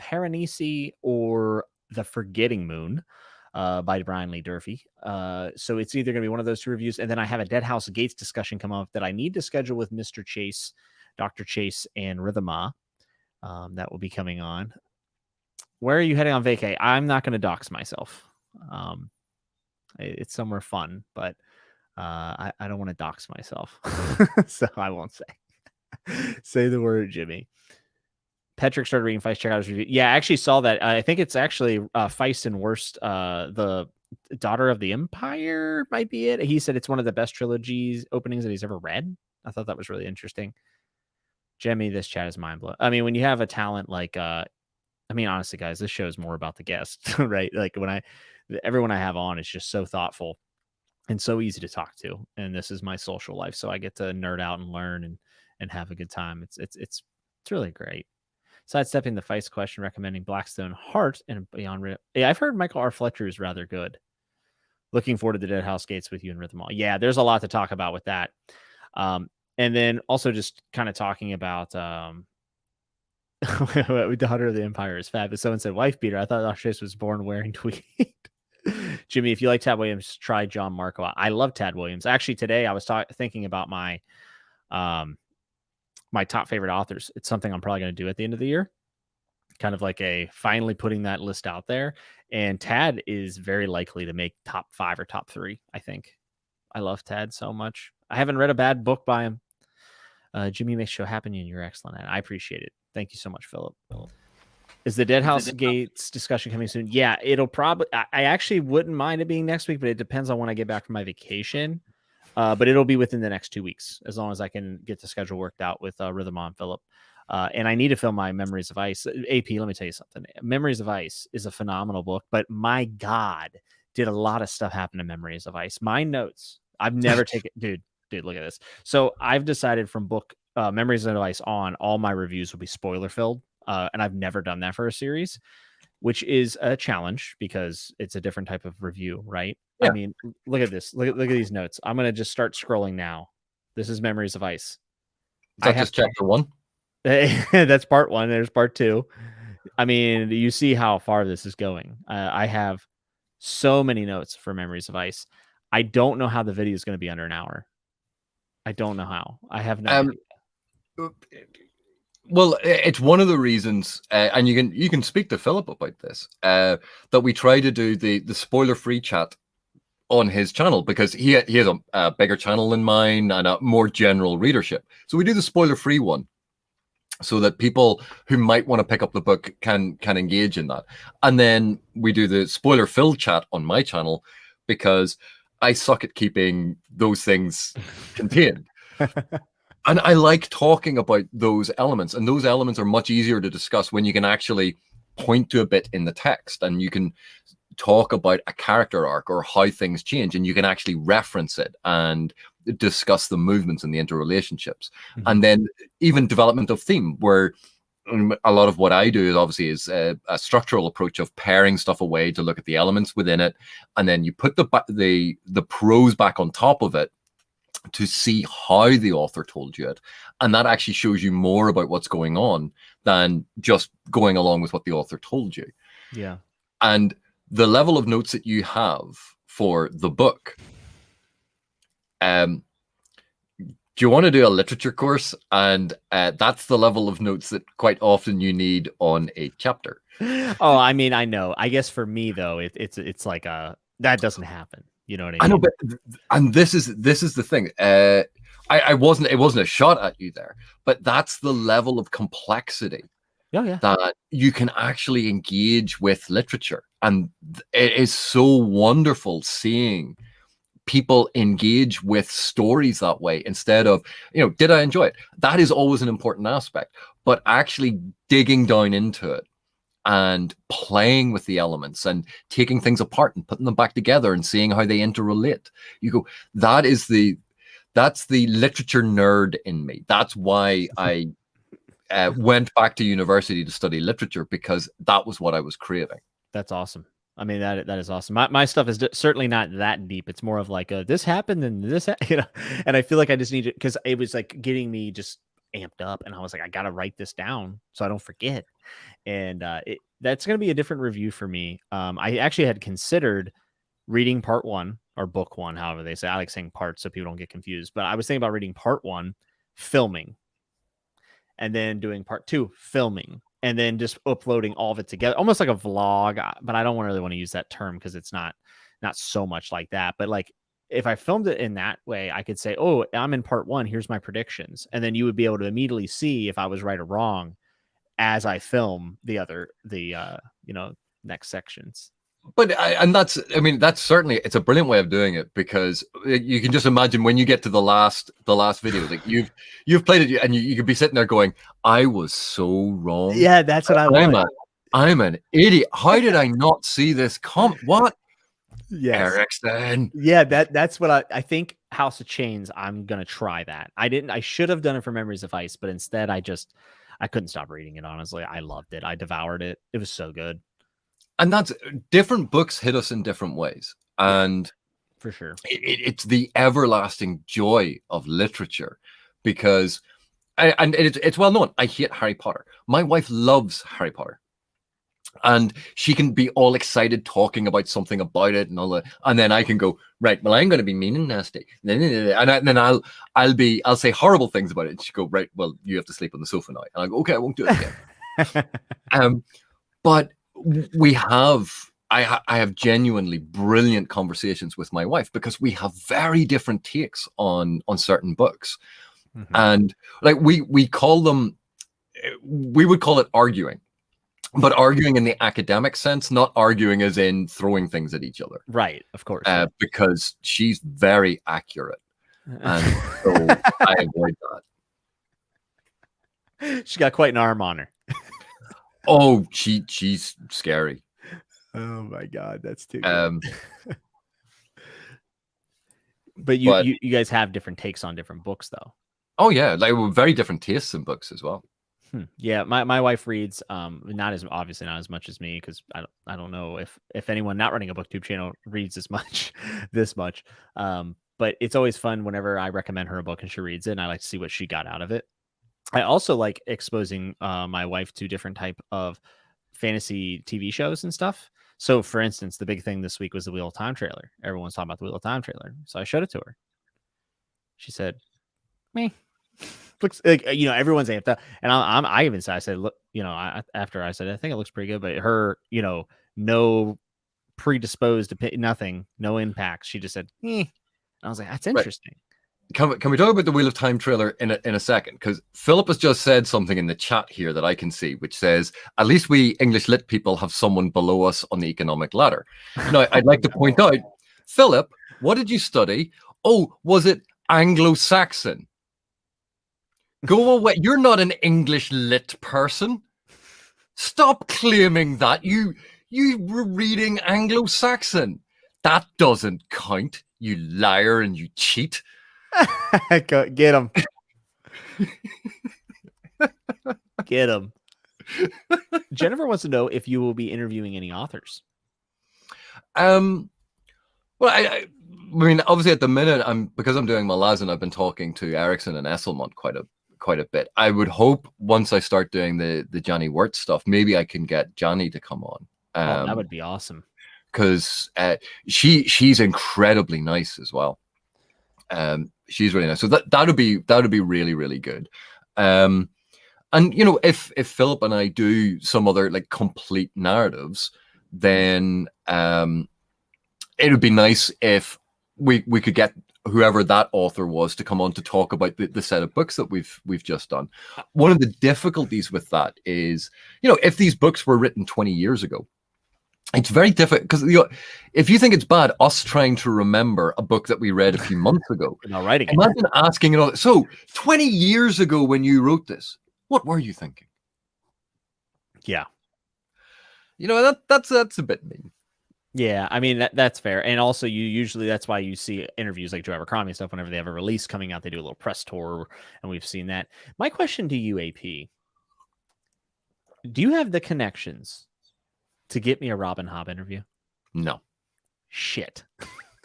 S1: Paranisi or The Forgetting Moon by Brian Lee Durfee. So it's either going to be one of those two reviews. And then I have a Dead House Gates discussion come up that I need to schedule with Mr. Chase, Dr. Chase, and Rhythma. That will be coming on. Where are you heading on vacay? I'm not going to dox myself. It's somewhere fun, but I don't want to dox myself. So I won't say. Say the word, Jimmy. Patrick started reading Feist. Check out his review. Yeah, I actually saw that. I think it's actually Feist and Worst. The Daughter of the Empire might be it. He said it's one of the best trilogies openings that he's ever read. I thought that was really interesting. Jimmy, this chat is mind blowing. I mean, when you have a talent like, honestly, guys, this show is more about the guests, right? Like everyone I have on is just so thoughtful and so easy to talk to. And this is my social life. So I get to nerd out and learn and have a good time. It's really great. Sidestepping the Feist question, recommending Blackstone Heart and Beyond. Yeah, I've heard Michael R. Fletcher is rather good. Looking forward to the Dead House Gates with you and Rhythmal. Yeah, there's a lot to talk about with that. And then also just kind of talking about Daughter of the Empire is fab. But someone said wife beater. I thought Dr. Chase was born wearing tweed. Jimmy, if you like Tad Williams, try John Marco. I love Tad Williams. Actually, today I was thinking about my my top favorite authors. It's something I'm probably going to do at the end of the year. Kind of like finally putting that list out there. And Tad is very likely to make top 5 or top 3, I think. I love Tad so much. I haven't read a bad book by him. Jimmy makes show happen and you're excellent at it. I appreciate it. Thank you so much, Philip. Is the Dead House Gates discussion coming soon? Yeah, it'll probably, I actually wouldn't mind it being next week, but it depends on when I get back from my vacation. But it'll be within the next 2 weeks, as long as I can get the schedule worked out with Rhythm on Philip. And I need to film my Memories of Ice. AP, let me tell you something. Memories of Ice is a phenomenal book, but my God, did a lot of stuff happen in Memories of Ice. My notes, I've never taken, dude, look at this. So I've decided from book Memories of Ice on, all my reviews will be spoiler filled. And I've never done that for a series, which is a challenge because it's a different type of review, right? Yeah. I mean, look at this. Look at these notes. I'm going to just start scrolling now. This is Memories of Ice.
S2: That's just chapter 1.
S1: That's part 1. There's part 2. I mean, you see how far this is going. I have so many notes for Memories of Ice. I don't know how the video is going to be under an hour. I don't know how. I have no idea.
S2: Well, it's one of the reasons, and you can speak to Philip about this, that we try to do the spoiler-free chat on his channel, because he has a bigger channel than mine and a more general readership. So we do the spoiler-free one so that people who might want to pick up the book can engage in that. And then we do the spoiler-filled chat on my channel because I suck at keeping those things contained. And I like talking about those elements, and those elements are much easier to discuss when you can actually point to a bit in the text and you can talk about a character arc or how things change, and you can actually reference it and discuss the movements and the interrelationships. Mm-hmm. And then even development of theme, where a lot of what I do is obviously a structural approach of paring stuff away to look at the elements within it, and then you put the prose back on top of it, to see how the author told you it. And that actually shows you more about what's going on than just going along with what the author told you.
S1: Yeah.
S2: And the level of notes that you have for the book, do you want to do a literature course? And that's the level of notes that quite often you need on a chapter.
S1: Oh, I mean, I know. I guess for me though, it's like that doesn't happen. You know what I mean?
S2: I know, but and this is the thing. It wasn't a shot at you there, but that's the level of complexity that you can actually engage with literature, and it is so wonderful seeing people engage with stories that way instead of, did I enjoy it? That is always an important aspect, but actually digging down into it and playing with the elements and taking things apart and putting them back together and seeing how they interrelate. You go, that's the literature nerd in me. That's why I went back to university to study literature, because that was what I was craving.
S1: That's awesome. I mean, that is awesome. My stuff is certainly not that deep. It's more of like this happened and this, and I feel like I just need it because it was like getting me just amped up, and I was like, I got to write this down so I don't forget. And that's going to be a different review for me. I actually had considered reading part 1 or book 1, however they say. I like saying part so people don't get confused. But I was thinking about reading part 1, filming, and then doing part 2, filming, and then just uploading all of it together, almost like a vlog. But I don't really want to use that term because it's not so much like that. But like if I filmed it in that way, I could say, oh, I'm in part 1. Here's my predictions. And then you would be able to immediately see if I was right or wrong as I film the next sections.
S2: But that's certainly, it's a brilliant way of doing it, because you can just imagine when you get to the last video, like you've played it and you could be sitting there going, I was so wrong.
S1: Yeah, that's what I want.
S2: I'm an idiot. How did I not see this what?
S1: Yes.
S2: Erickson.
S1: Yeah, that's what I think. House of Chains, I'm gonna try that. I should have done it for Memories of Ice, but instead I couldn't stop reading it, honestly. I loved it. I devoured it. It was so good. And
S2: that's different books hit us in different ways. And
S1: for sure,
S2: it's the everlasting joy of literature, because it's well known, I hate Harry Potter. My wife loves Harry Potter. And she can be all excited talking about something about it and all that, and then I can go, right, well, I'm going to be mean and nasty, and then I'll say horrible things about it. And she go, right, well, you have to sleep on the sofa now, and I go, okay, I won't do it again. But I have genuinely brilliant conversations with my wife, because we have very different takes on certain books. Mm-hmm. And like we would call it arguing. But arguing in the academic sense, not arguing as in throwing things at each other.
S1: Right, of course.
S2: Because she's very accurate. And so I avoid
S1: that. She's got quite an arm on her.
S2: Oh, she's scary.
S1: Oh my God, that's too good. But you guys have different takes on different books, though.
S2: Oh, yeah. Like, we're very different tastes in books as well.
S1: Yeah, my wife reads not as much as me, because I don't know if anyone not running a booktube channel reads this much. But it's always fun whenever I recommend her a book and she reads it, and I like to see what she got out of it. I also like exposing my wife to different type of fantasy TV shows and stuff. So for instance, the big thing this week was the Wheel of Time trailer. Everyone's talking about the Wheel of Time trailer. So I showed it to her. She said, me. Looks like, everyone's amped up, and I even said, I said, look, after I said, I think it looks pretty good, but her, no predisposed to nothing, no impacts. She just said, and I was like, that's interesting.
S2: Right. Can we talk about the Wheel of Time trailer in a second? Because Philip has just said something in the chat here that I can see, which says, at least we English lit people have someone below us on the economic ladder. Now, I'd like to point out, Philip, what did you study? Oh, was it Anglo-Saxon? Go away. You're not an English lit person. Stop claiming that. You were reading Anglo-Saxon. That doesn't count, you liar and you cheat.
S1: Get him. Get him. Jennifer wants to know if you will be interviewing any authors.
S2: Well, mean, obviously at the minute, because I'm doing Malazan, I've been talking to Ericsson and Esselmont quite a bit. I would hope once I start doing the Johnny Wirtz stuff, maybe I can get Johnny to come on.
S1: Oh, that would be awesome.
S2: Because she's incredibly nice as well. She's really nice. So that would be really, really good. And you know, if Philip and I do some other like complete narratives, then it would be nice if we could get whoever that author was to come on to talk about the set of books that we've just done. One of the difficulties with that is, you know, if these books were written 20 years ago, it's very difficult because, you know, if you think it's bad, us trying to remember a book that we read a few months ago, imagine asking, you know, so 20 years ago when you wrote this, what were you thinking?
S1: Yeah.
S2: You know, that's a bit mean.
S1: Yeah, I mean, that's fair. And also, that's why you see interviews like Joe Abercrombie and stuff. Whenever they have a release coming out, they do a little press tour, and we've seen that. My question to you, AP, do you have the connections to get me a Robin Hobb interview?
S2: No.
S1: Shit.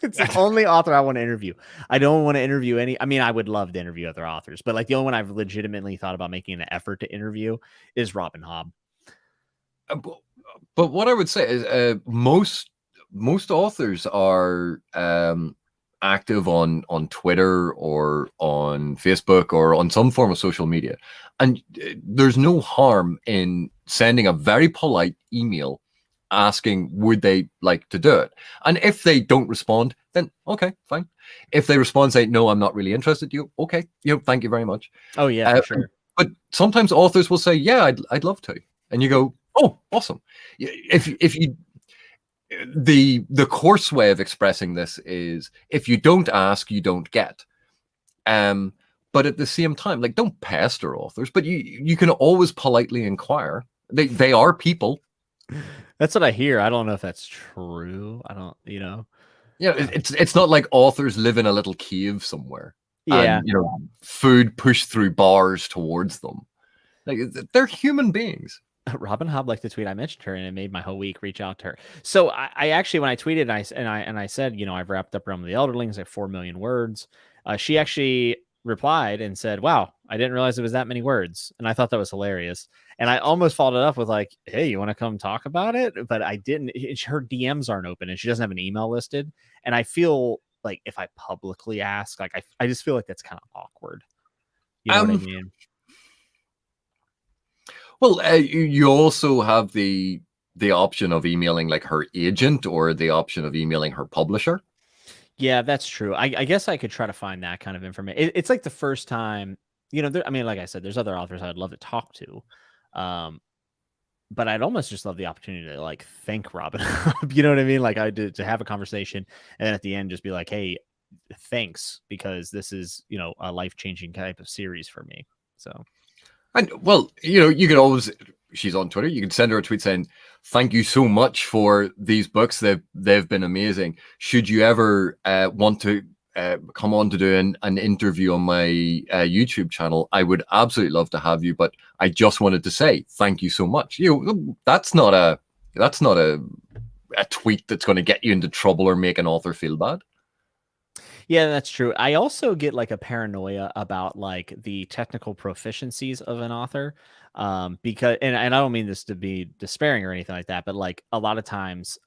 S1: It's the only author I want to interview. I don't want to interview any. I mean, I would love to interview other authors, but like the only one I've legitimately thought about making an effort to interview is Robin Hobb.
S2: But what I would say is most authors are active on Twitter or on Facebook or on some form of social media. And there's no harm in sending a very polite email asking, would they like to do it? And if they don't respond, then okay, fine. If they respond, say, no, I'm not really interested, okay, thank you very much.
S1: Oh yeah, for sure.
S2: But sometimes authors will say, yeah, I'd love to. And you go, oh, awesome. If you the coarse way of expressing this is, if you don't ask, you don't get. But at the same time, like, don't pester authors, but you can always politely inquire. They are people.
S1: That's what I hear. I don't know if that's true. I don't,
S2: Yeah, it's not like authors live in a little cave somewhere.
S1: Yeah.
S2: And, food pushed through bars towards them. Like, they're human beings.
S1: Robin Hobb liked the tweet. I mentioned her, and it made my whole week reach out to her. So I actually, when I tweeted, I said, I've wrapped up Realm of the Elderlings, like 4 million words. She actually replied and said, wow, I didn't realize it was that many words. And I thought that was hilarious. And I almost followed it up with like, hey, you want to come talk about it? But I didn't. Her DMs aren't open, and she doesn't have an email listed. And I feel like if I publicly ask, like I just feel like that's kind of awkward. You know what I mean?
S2: Well, you also have the option of emailing like her agent, or the option of emailing her publisher.
S1: Yeah, that's true. I guess I could try to find that kind of information. It's like the first time, I mean, like I said, there's other authors I'd love to talk to. But I'd almost just love the opportunity to like thank Robin. You know what I mean? Like to have a conversation, and then at the end just be like, hey, thanks, because this is, a life-changing type of series for me. So.
S2: And well, you can always, she's on Twitter, you can send her a tweet saying, thank you so much for these books. They've been amazing. Should you ever want to come on to do an interview on my YouTube channel, I would absolutely love to have you. But I just wanted to say thank you so much. That's not a tweet that's going to get you into trouble or make an author feel bad.
S1: Yeah, that's true. I also get like a paranoia about like the technical proficiencies of an author, because, and I don't mean this to be despairing or anything like that, but like a lot of times,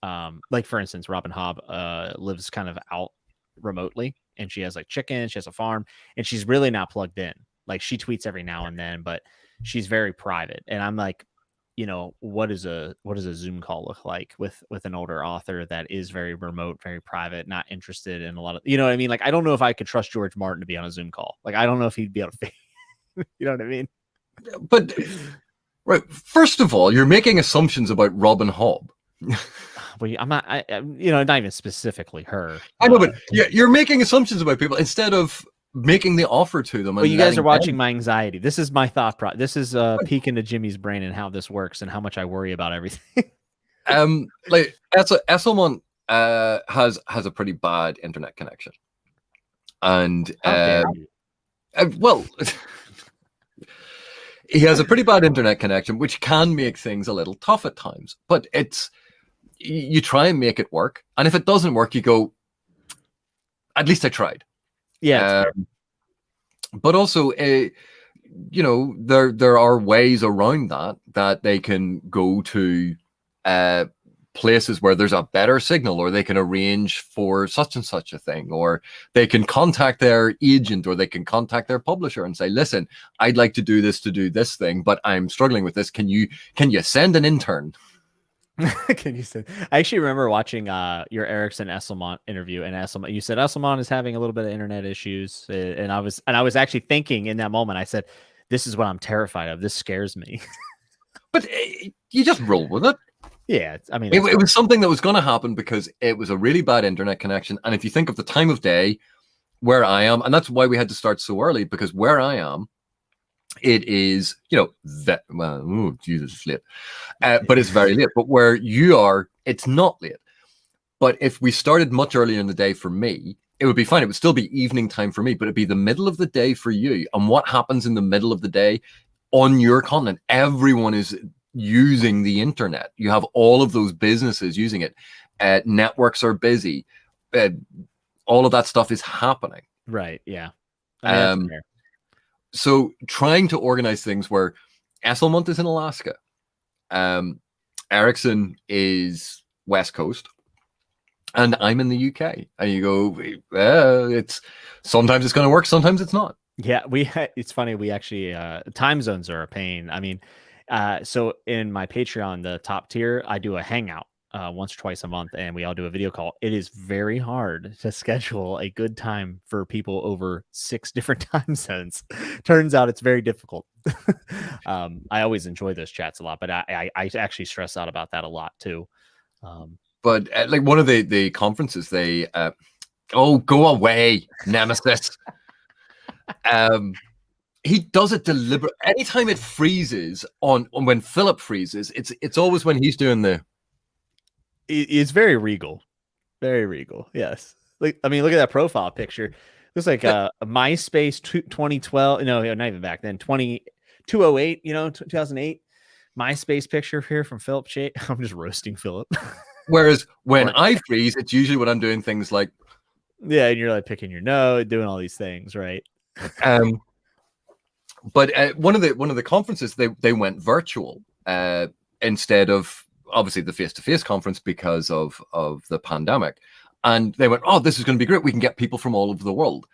S1: like for instance, Robin Hobb lives kind of out remotely, and she has like chickens, she has a farm, and she's really not plugged in. Like she tweets every now and then, but she's very private. And I'm like, what does a Zoom call look like with an older author that is very remote, very private, not interested in a lot of, what I mean? Like, I don't know if I could trust George Martin to be on a Zoom call. Like, I don't know if he'd be able to, you know what I mean?
S2: But right, first of all, you're making assumptions about Robin Hobb.
S1: Well, I'm not, not even specifically her.
S2: I know, but you're making assumptions about people instead of making the offer to them.
S1: Well, you guys are watching my anxiety. This is my thought process. This is a peek into Jimmy's brain and how this works and how much I worry about everything.
S2: Like Esselmont has a pretty bad internet connection, and well, he has a pretty bad internet connection, which can make things a little tough at times. But you try and make it work, and if it doesn't work, you go, at least I tried.
S1: Yeah,
S2: But also, there are ways around that they can go to places where there's a better signal, or they can arrange for such and such a thing, or they can contact their agent, or they can contact their publisher and say, listen, I'd like to do this thing, but I'm struggling with this. Can you send an intern?
S1: Can you say? I actually remember watching your Erickson Esselmont interview, and you said Esselmont is having a little bit of internet issues, and I was actually thinking in that moment, I said, this is what I'm terrified of. This scares me.
S2: But you just roll with it.
S1: Yeah, I mean,
S2: it was something that was going to happen because it was a really bad internet connection. And if you think of the time of day where I am, and that's why we had to start so early, because where I am, it is, Jesus, it's late. But it's very late. But where you are, it's not late. But if we started much earlier in the day for me, it would be fine. It would still be evening time for me, but it'd be the middle of the day for you. And what happens in the middle of the day on your continent? Everyone is using the internet. You have all of those businesses using it. Networks are busy. All of that stuff is happening.
S1: Right. Yeah. I mean,
S2: so trying to organize things where Esselmont is in Alaska, Ericsson is West Coast, and I'm in the UK. And you go, sometimes it's going to work, sometimes it's not.
S1: Yeah, it's funny. We actually time zones are a pain. I mean, so in my Patreon, the top tier, I do a hangout once or twice a month, and we all do a video call. It is very hard to schedule a good time for people over 6 different time zones. Turns out it's very difficult. I always enjoy those chats a lot, but I actually stress out about that a lot too.
S2: But like one of the conferences, they go away, Nemesis. He does it deliberately. Anytime it freezes on when Philip freezes, it's always when he's doing the.
S1: It's very regal, very regal. Yes, like I mean, look at that profile picture. Looks like a MySpace 2012. No, not even back then. 208. 2008 MySpace picture here from Philip Shea. I'm just roasting Philip.
S2: Whereas when I freeze, it's usually when I'm doing things like.
S1: Yeah, and you're like picking your nose, doing all these things, right?
S2: But one of the conferences, they went virtual instead of obviously the face-to-face conference because of the pandemic, and they went, oh, this is going to be great. We can get people from all over the world.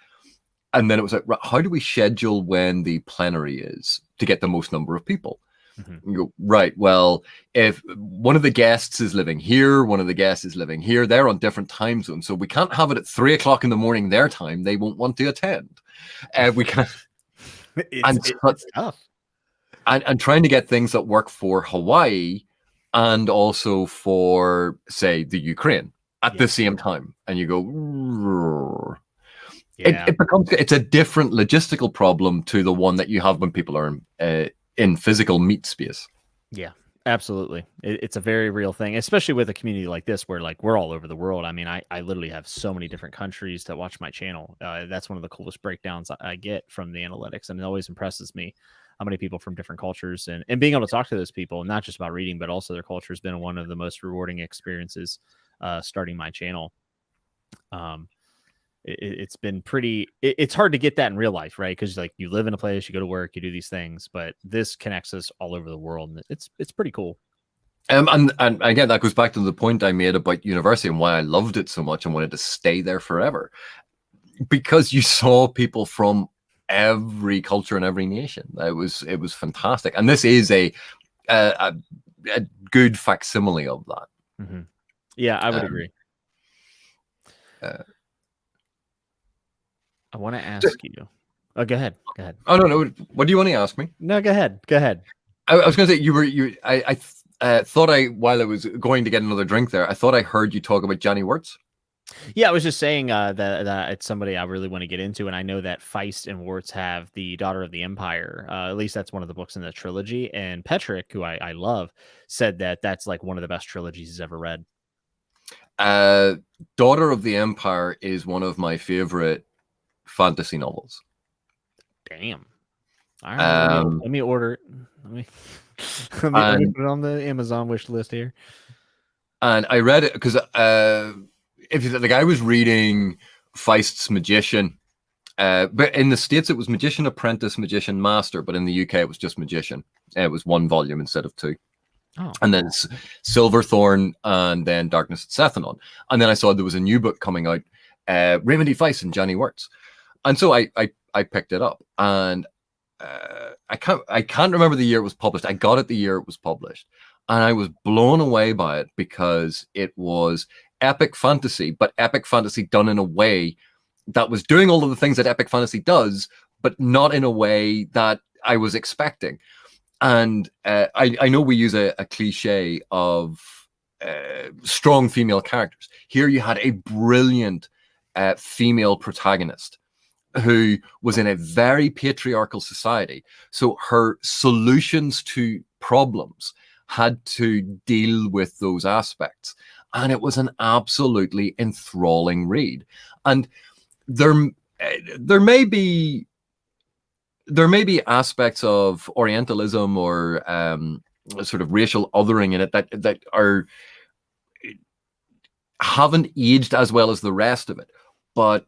S2: And then it was like, how do we schedule when the plenary is to get the most number of people? Mm-hmm. You go, right. Well, if one of the guests is living here, one of the guests is living here, they're on different time zones. So we can't have it at 3 o'clock in the morning, their time. They won't want to attend. We can't.
S1: It's tough.
S2: And trying to get things that work for Hawaii and also for, say, the Ukraine at the same time. And you go, it's a different logistical problem to the one that you have when people are in physical meet space.
S1: Yeah, absolutely. It's a very real thing, especially with a community like this where like we're all over the world. I mean, I literally have so many different countries that watch my channel. That's one of the coolest breakdowns I get from the analytics, and it always impresses me how many people from different cultures and being able to talk to those people, not just about reading, but also their culture has been one of the most rewarding experiences starting my channel. It's been pretty, it's hard to get that in real life, right? Because like you live in a place, you go to work, you do these things, but this connects us all over the world, and it's pretty cool.
S2: And again, that goes back to the point I made about university and why I loved it so much and wanted to stay there forever, because you saw people from every culture and every nation. It was fantastic, and this is a good facsimile of that.
S1: Mm-hmm. Yeah, I would agree. I want to ask you. Oh, go ahead. Go ahead.
S2: Oh no. What do you want to ask me?
S1: No, go ahead. Go ahead.
S2: I was going to say I thought while I was going to get another drink there, I thought I heard you talk about Johnny Wirtz.
S1: Yeah, I was just saying that it's somebody I really want to get into, and I know that Feist and Wirtz have the Daughter of the Empire. At least that's one of the books in the trilogy. And Petrick, who I love, said that that's like one of the best trilogies he's ever read.
S2: Daughter of the Empire is one of my favorite fantasy novels.
S1: Damn. All right, let me order it. Let me put it on the Amazon wish list here.
S2: And I read it because if you like, I was reading Feist's Magician. But in the States, it was Magician Apprentice, Magician Master. But in the UK, it was just Magician. It was 1 volume instead of 2.
S1: Oh.
S2: And then Silverthorn, and then Darkness at Sethanon. And then I saw there was a new book coming out, Raymond E. Feist and Johnny Wirtz. And so I picked it up. And I can't remember the year it was published. I got it the year it was published. And I was blown away by it because it was epic fantasy, but epic fantasy done in a way that was doing all of the things that epic fantasy does, but not in a way that I was expecting. And I know we use a cliche of strong female characters. Here you had a brilliant female protagonist who was in a very patriarchal society. So her solutions to problems had to deal with those aspects. And it was an absolutely enthralling read. And there may be aspects of Orientalism or sort of racial othering in it that haven't aged as well as the rest of it. But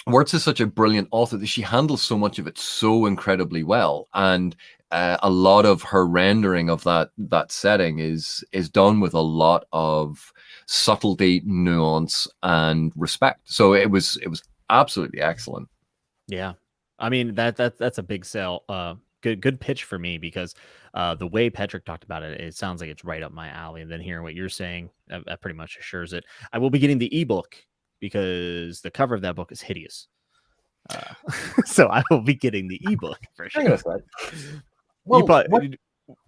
S2: Wirtz is such a brilliant author that she handles so much of it so incredibly well, and a lot of her rendering of that setting is done with a lot of subtlety, nuance, and respect. So it was absolutely excellent.
S1: Yeah, I mean that's a big sell. Good pitch for me, because the way Patrick talked about it, it sounds like it's right up my alley. And then hearing what you're saying, that pretty much assures it. I will be getting the ebook because the cover of that book is hideous. So I will be getting the ebook for sure.
S2: Well,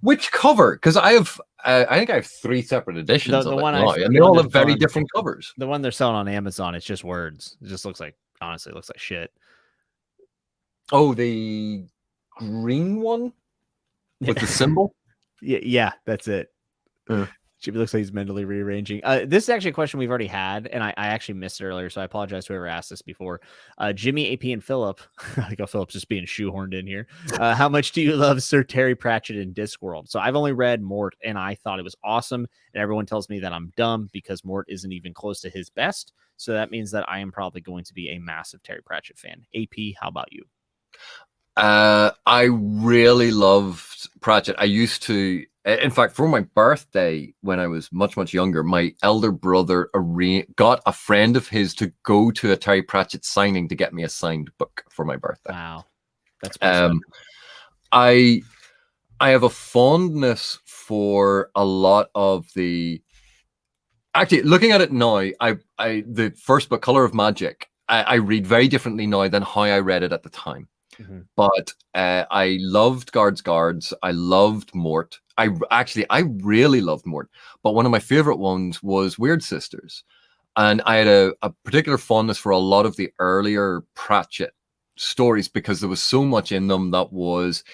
S2: which cover? Because I think I have 3 separate editions of it now, and they all have very different covers.
S1: The one they're selling on Amazon, it's just words. It just looks like, honestly, it looks like shit.
S2: Oh, the green one with the symbol?
S1: Yeah, that's it. Jimmy looks like he's mentally rearranging. This is actually a question we've already had, and I actually missed it earlier, so I apologize to whoever asked this before. Jimmy, AP, and Philip. I think Philip's just being shoehorned in here. How much do you love Sir Terry Pratchett in Discworld? So I've only read Mort, and I thought it was awesome, and everyone tells me that I'm dumb because Mort isn't even close to his best, so that means that I am probably going to be a massive Terry Pratchett fan. AP, how about you?
S2: I really loved Pratchett. I used to, in fact, for my birthday when I was much, much younger, my elder brother got a friend of his to go to a Terry Pratchett signing to get me a signed book for my birthday.
S1: Wow. That's
S2: I have a fondness for a lot of the, actually looking at it now, the first book, Color of Magic, I read very differently now than how I read it at the time. Mm-hmm. But I loved Guards. I loved Mort. I really loved Mort. But one of my favorite ones was Weird Sisters. And I had a particular fondness for a lot of the earlier Pratchett stories because there was so much in them that was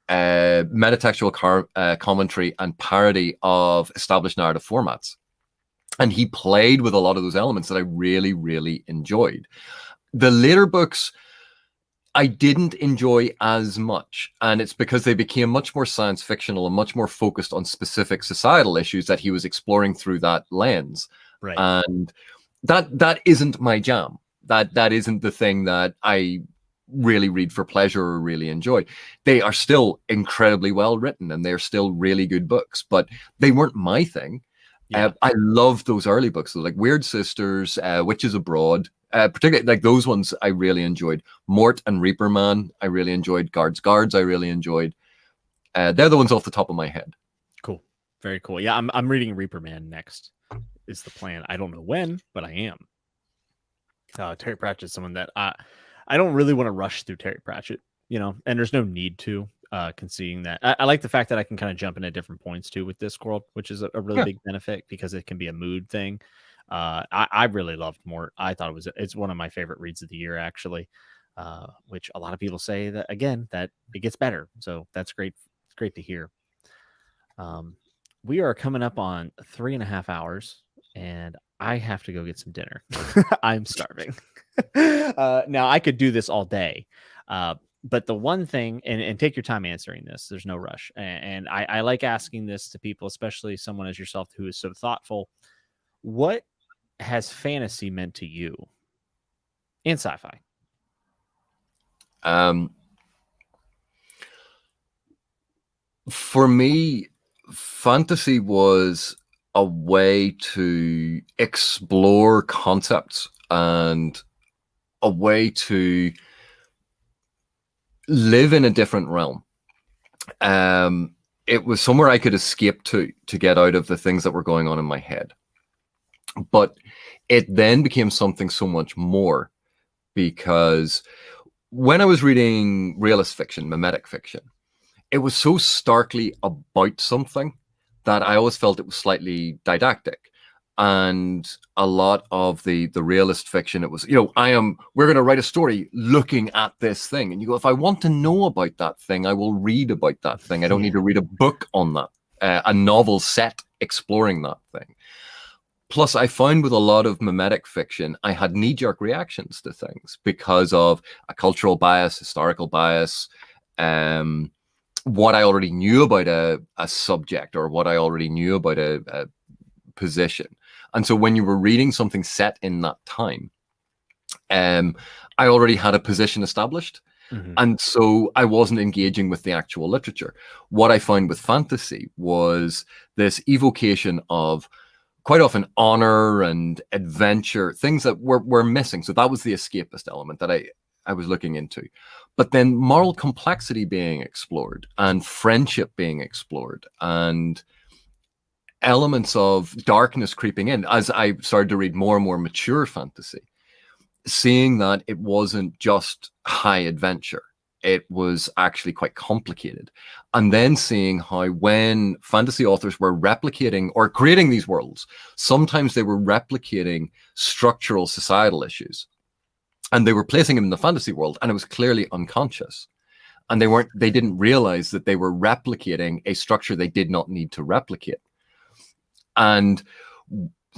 S2: metatextual commentary and parody of established narrative formats. And he played with a lot of those elements that I really, really enjoyed. The later books I didn't enjoy as much, and it's because they became much more science fictional and much more focused on specific societal issues that he was exploring through that lens.
S1: Right.
S2: And that isn't my jam. That isn't the thing that I really read for pleasure or really enjoy. They are still incredibly well written, and they're still really good books, but they weren't my thing. Yeah. I loved those early books, so like Weird Sisters, Witches Abroad. Particularly like those ones I really enjoyed. Mort and Reaper Man I really enjoyed. Guards I really enjoyed. They're the ones off the top of my head.
S1: Cool. Very cool. Yeah, I'm reading Reaper Man next is the plan. I don't know when, but I am. Terry Pratchett's someone that I don't really want to rush through Terry Pratchett, and there's no need to, conceding that. I like the fact that I can kind of jump in at different points too with Discworld, which is a really big benefit because it can be a mood thing. I really loved Mort. I thought it's one of my favorite reads of the year, actually, which a lot of people say that, again, that it gets better. So that's great. It's great to hear. We are coming up on 3.5 hours and I have to go get some dinner. I'm starving. Now I could do this all day. But the one thing, and take your time answering this, there's no rush. And I like asking this to people, especially someone as yourself who is so thoughtful. What has fantasy meant to you? And sci-fi.
S2: For me, fantasy was a way to explore concepts and a way to live in a different realm. It was somewhere I could escape to get out of the things that were going on in my head. But it then became something so much more, because when I was reading realist fiction, mimetic fiction, it was so starkly about something that I always felt it was slightly didactic. And a lot of the realist fiction, it was, we're going to write a story looking at this thing. And you go, if I want to know about that thing, I will read about that thing. I don't need to read a book on that, a novel set exploring that thing. Plus, I found with a lot of mimetic fiction, I had knee-jerk reactions to things because of a cultural bias, historical bias, what I already knew about a subject, or what I already knew about a position. And so when you were reading something set in that time, I already had a position established. Mm-hmm. And so I wasn't engaging with the actual literature. What I found with fantasy was this evocation of quite often honor and adventure, things that were missing. So that was the escapist element that I was looking into. But then moral complexity being explored, and friendship being explored, and elements of darkness creeping in as I started to read more and more mature fantasy, seeing that it wasn't just high adventure. It was actually quite complicated. And then seeing how when fantasy authors were replicating or creating these worlds, sometimes they were replicating structural societal issues. And they were placing them in the fantasy world, and it was clearly unconscious. And they didn't realize that they were replicating a structure they did not need to replicate. And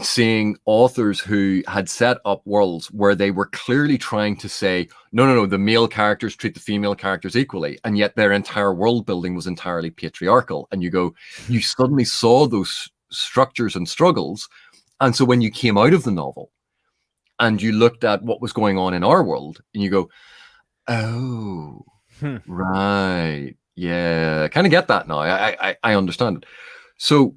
S2: seeing authors who had set up worlds where they were clearly trying to say, no, the male characters treat the female characters equally, and yet their entire world building was entirely patriarchal. And you suddenly saw those structures and struggles. And so when you came out of the novel and you looked at what was going on in our world, and you go, oh, right, yeah, I kind of get that now. I understand it. So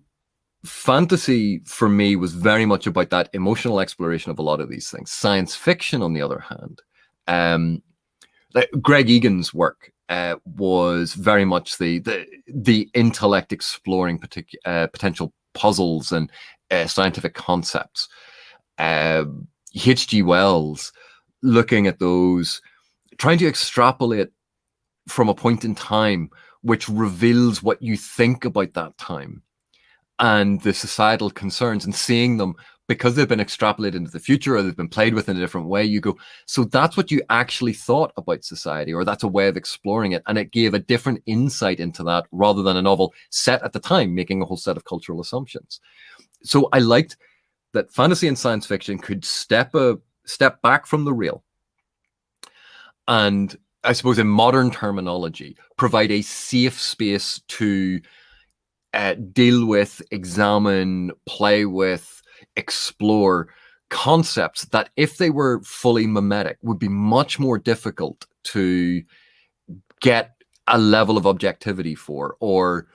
S2: fantasy for me was very much about that emotional exploration of a lot of these things. Science fiction, on the other hand, like Greg Egan's work was very much the intellect exploring potential puzzles and scientific concepts. H.G. Wells looking at those, trying to extrapolate from a point in time which reveals what you think about that time and the societal concerns, and seeing them because they've been extrapolated into the future or they've been played with in a different way. You go, so that's what you actually thought about society, or that's a way of exploring it. And it gave a different insight into that rather than a novel set at the time, making a whole set of cultural assumptions. So I liked that fantasy and science fiction could step back from the real. And I suppose in modern terminology, provide a safe space to deal with, examine, play with, explore concepts that, if they were fully mimetic, would be much more difficult to get a level of objectivity for, or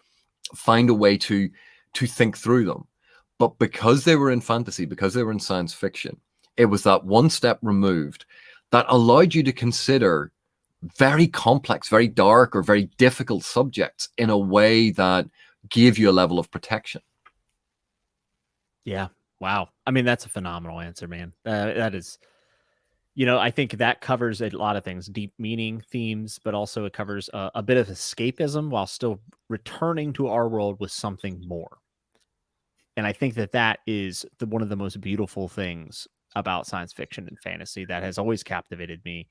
S2: find a way to think through them. But because they were in fantasy, because they were in science fiction, it was that one step removed that allowed you to consider very complex, very dark, or very difficult subjects in a way that gave you a level of protection.
S1: Yeah. Wow. I mean, that's a phenomenal answer, man. That is, I think that covers a lot of things, deep meaning, themes, but also it covers a bit of escapism while still returning to our world with something more. And I think that is one of the most beautiful things about science fiction and fantasy that has always captivated me.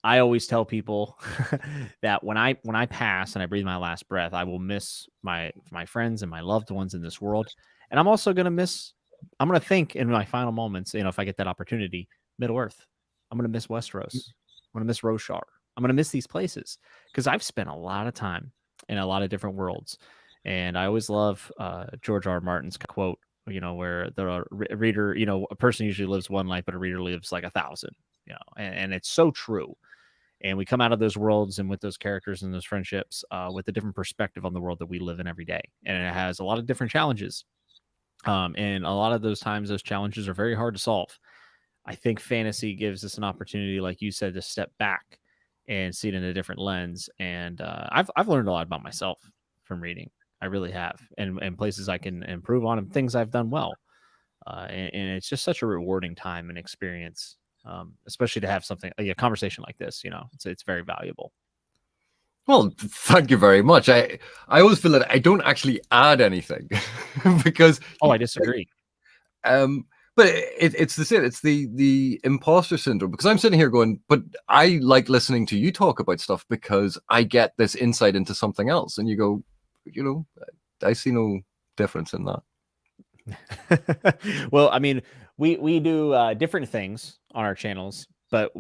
S1: I always tell people that when I pass and I breathe my last breath, I will miss my friends and my loved ones in this world. And I'm also going to think in my final moments, if I get that opportunity, Middle Earth. I'm going to miss Westeros. I'm going to miss Roshar. I'm going to miss these places because I've spent a lot of time in a lot of different worlds. And I always love George R. R. Martin's quote, where the reader, a person usually lives one life, but a reader lives like 1,000. and it's so true. And we come out of those worlds and with those characters and those friendships with a different perspective on the world that we live in every day. And it has a lot of different challenges. And a lot of those times, those challenges are very hard to solve. I think fantasy gives us an opportunity, like you said, to step back and see it in a different lens. And I've learned a lot about myself from reading. I really have, and places I can improve on and things I've done well. And it's just such a rewarding time and experience, especially to have something a conversation like this. It's very valuable.
S2: Well, thank you very much. I always feel that I don't actually add anything because
S1: I disagree.
S2: But it's the same. It's the imposter syndrome, because I'm sitting here going, but I like listening to you talk about stuff because I get this insight into something else. And you go, I see no difference in that.
S1: Well, I mean, we do different things on our channels, but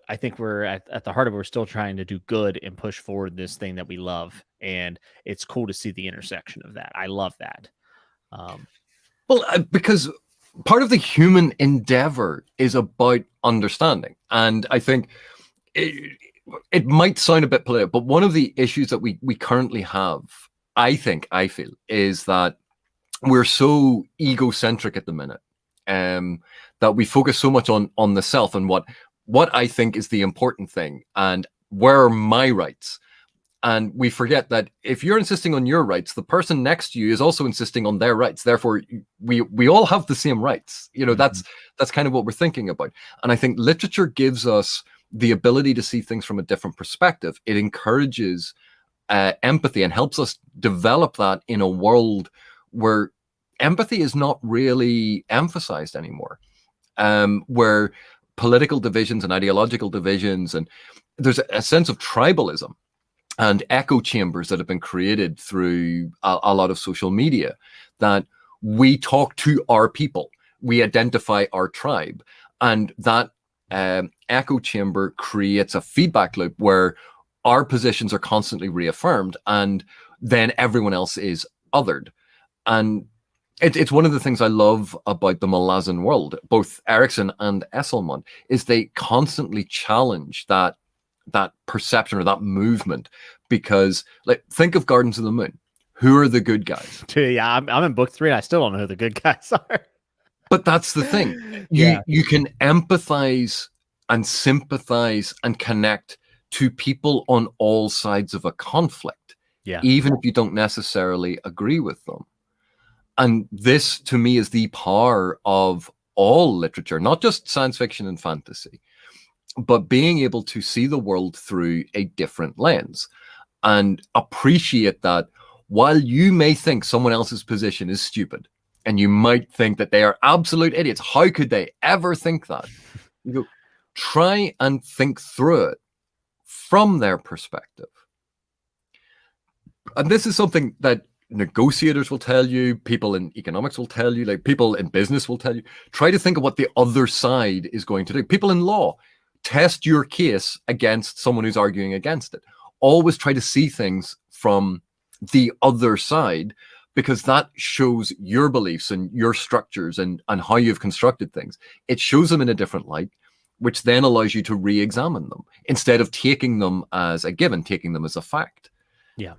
S1: I think we're at the heart of it, we're still trying to do good and push forward this thing that we love. And it's cool to see the intersection of that. I love that.
S2: Because part of the human endeavor is about understanding. And I think it might sound a bit political, but one of the issues that we currently have, I feel, is that we're so egocentric at the minute, that we focus so much on the self and what I think is the important thing and where are my rights. And we forget that if you're insisting on your rights, the person next to you is also insisting on their rights. Therefore, we all have the same rights. That's kind of what we're thinking about. And I think literature gives us the ability to see things from a different perspective. It encourages empathy and helps us develop that in a world where empathy is not really emphasized anymore, where political divisions and ideological divisions, and there's a sense of tribalism and echo chambers that have been created through a lot of social media, that we talk to our people, we identify our tribe, and that echo chamber creates a feedback loop where our positions are constantly reaffirmed, and then everyone else is othered. And it's one of the things I love about the Malazan world, both Erikson and Esselman, is they constantly challenge that perception or that movement. Because, like, think of Gardens of the Moon. Who are the good guys?
S1: Yeah, I'm in book 3 and I still don't know who the good guys are.
S2: But that's the thing. You can empathize and sympathize and connect to people on all sides of a conflict, even if you don't necessarily agree with them. And this, to me, is the power of all literature, not just science fiction and fantasy, but being able to see the world through a different lens and appreciate that while you may think someone else's position is stupid, and you might think that they are absolute idiots, how could they ever think that? You go, try and think through it from their perspective. And this is something that negotiators will tell you, people in economics will tell you, like people in business will tell you. Try to think of what the other side is going to do. People in law, test your case against someone who's arguing against it. Always try to see things from the other side, because that shows your beliefs and your structures and how you've constructed things. It shows them in a different light, which then allows you to re-examine them instead of taking them as a given, taking them as a fact.
S1: Yeah.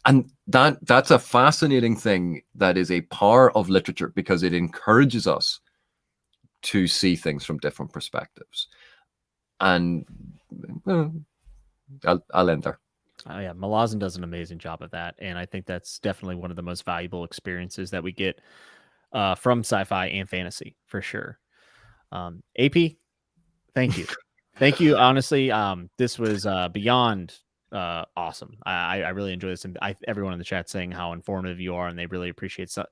S2: And that's a fascinating thing that is a power of literature, because it encourages us to see things from different perspectives. And I'll end there.
S1: Yeah, Malazan does an amazing job of that, and I think that's definitely one of the most valuable experiences that we get from sci-fi and fantasy, for sure. AP, thank you. Thank you. Honestly, this was beyond awesome. I really enjoy this, and everyone in the chat saying how informative you are, and they really appreciate. So,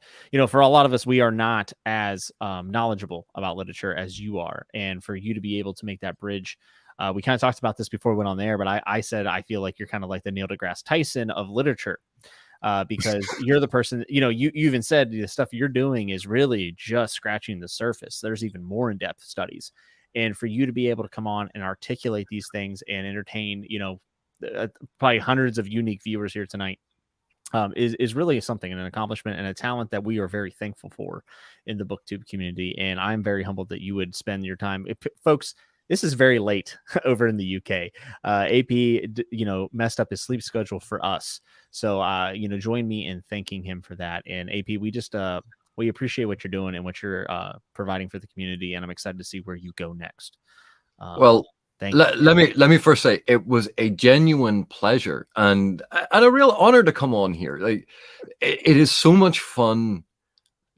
S1: for a lot of us, we are not as knowledgeable about literature as you are, and for you to be able to make that bridge. We kind of talked about this before we went on there, but I said I feel like you're kind of like the Neil deGrasse Tyson of literature, because you're the person. You even said the stuff you're doing is really just scratching the surface. There's even more in-depth studies, and for you to be able to come on and articulate these things and entertain, probably hundreds of unique viewers here tonight, is really something, and an accomplishment and a talent that we are very thankful for in the booktube community. And I'm very humbled that you would spend your time. Folks, this is very late over in the UK. AP, messed up his sleep schedule for us. So, join me in thanking him for that. And AP, we appreciate what you're doing and what you're providing for the community. And I'm excited to see where you go next.
S2: Well,
S1: thank you.
S2: let me first say it was a genuine pleasure and a real honor to come on here. Like, it is so much fun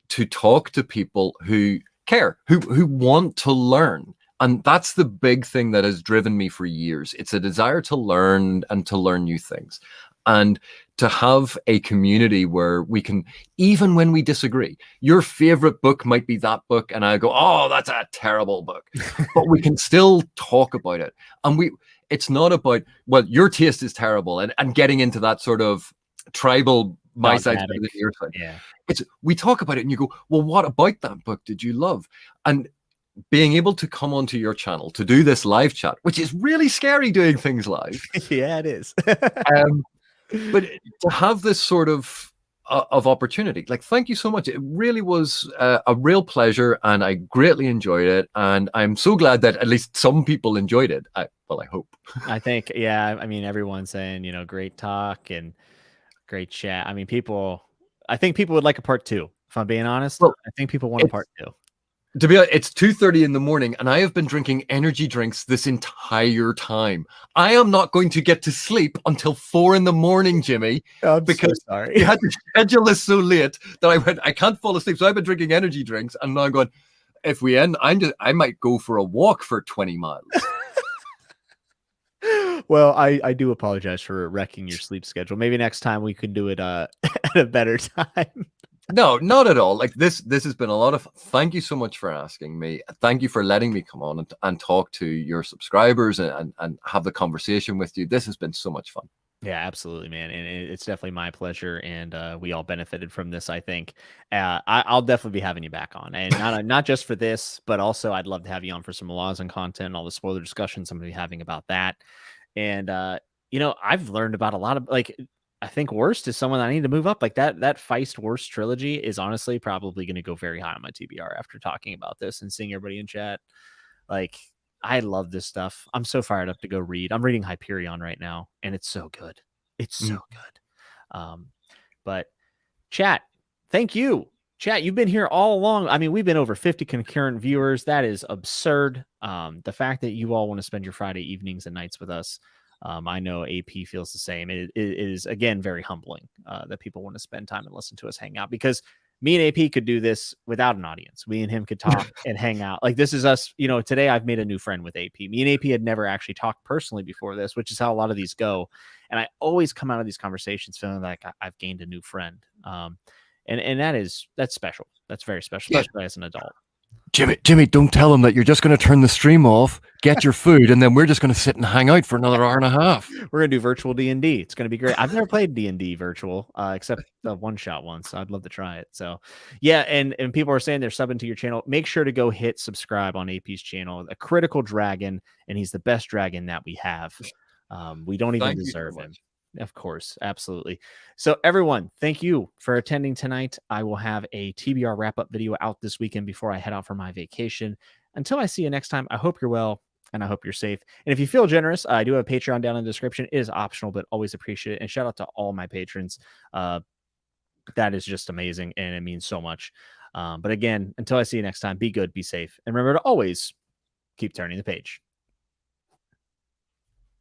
S2: to talk to people who care, who want to learn. And that's the big thing that has driven me for years. It's a desire to learn and to learn new things. And to have a community where we can, even when we disagree, your favorite book might be that book, and I go, oh, that's a terrible book. But we can still talk about it. And it's not about, well, your taste is terrible, and getting into that sort of tribal, my side's better than your side.
S1: Yeah.
S2: We talk about it and you go, well, what about that book did you love? And being able to come onto your channel to do this live chat, which is really scary doing things live.
S1: Yeah, it is.
S2: But to have this sort of opportunity, like, thank you so much. It really was a real pleasure, and I greatly enjoyed it. And I'm so glad that at least some people enjoyed it. I hope.
S1: I think, yeah, I mean, everyone's saying, great talk and great chat. I mean, I think people would like a part 2. If I'm being honest, well, I think people want a part 2.
S2: To be honest, it's 2:30 in the morning, and I have been drinking energy drinks this entire time. I am not going to get to sleep until 4 in the morning, Jimmy, because
S1: so sorry.
S2: You had to schedule this so late that I can't fall asleep. So I've been drinking energy drinks, and now I'm going, if we end, I might go for a walk for 20 miles.
S1: Well, I do apologize for wrecking your sleep schedule. Maybe next time we can do it at a better time.
S2: No, not at all. Like, this has been a lot of fun. Thank you so much for asking me. Thank you for letting me come on and talk to your subscribers and have the conversation with you. This has been so much fun.
S1: Yeah, absolutely, man. And it's definitely my pleasure. And we all benefited from this, I think. I'll definitely be having you back on. And not just for this, but also I'd love to have you on for some Malazan content and all the spoiler discussions I'm going to be having about that. And, I've learned about a lot of, like, I think Worst is someone I need to move up. Like that Feist Worst trilogy is honestly probably going to go very high on my TBR after talking about this and seeing everybody in chat. Like, I love this stuff. I'm so fired up to go read. I'm reading Hyperion right now, and it's so good. It's so good. But chat, thank you. Chat, you've been here all along. I mean, we've been over 50 concurrent viewers. That is absurd. The fact that you all want to spend your Friday evenings and nights with us, I know AP feels the same. It is, again, very humbling that people want to spend time and listen to us hang out, because me and AP could do this without an audience. We and him could talk and hang out. Like, this is us. Today I've made a new friend with AP. Me and AP had never actually talked personally before this, which is how a lot of these go. And I always come out of these conversations feeling like I've gained a new friend. And that's special. That's very special, especially as an adult.
S2: Jimmy, don't tell him that you're just going to turn the stream off, get your food, and then we're just going to sit and hang out for another hour and a half.
S1: We're going to do virtual D&D. It's going to be great. I've never played D&D virtual, except the one-shot once. So I'd love to try it. So, yeah, and people are saying they're subbing to your channel. Make sure to go hit subscribe on AP's channel. A critical dragon, and he's the best dragon that we have. We don't even deserve him. Of course, absolutely. So everyone, thank you for attending tonight. I will have a TBR wrap-up video out this weekend before I head out for my vacation. Until I see you next time, I hope you're well, and I hope you're safe. And if you feel generous, I do have a Patreon down in the description. It is optional, but always appreciate it. And shout out to all my patrons. That is just amazing, and it means so much. But again, until I see you next time, be good, be safe, and remember to always keep turning the page.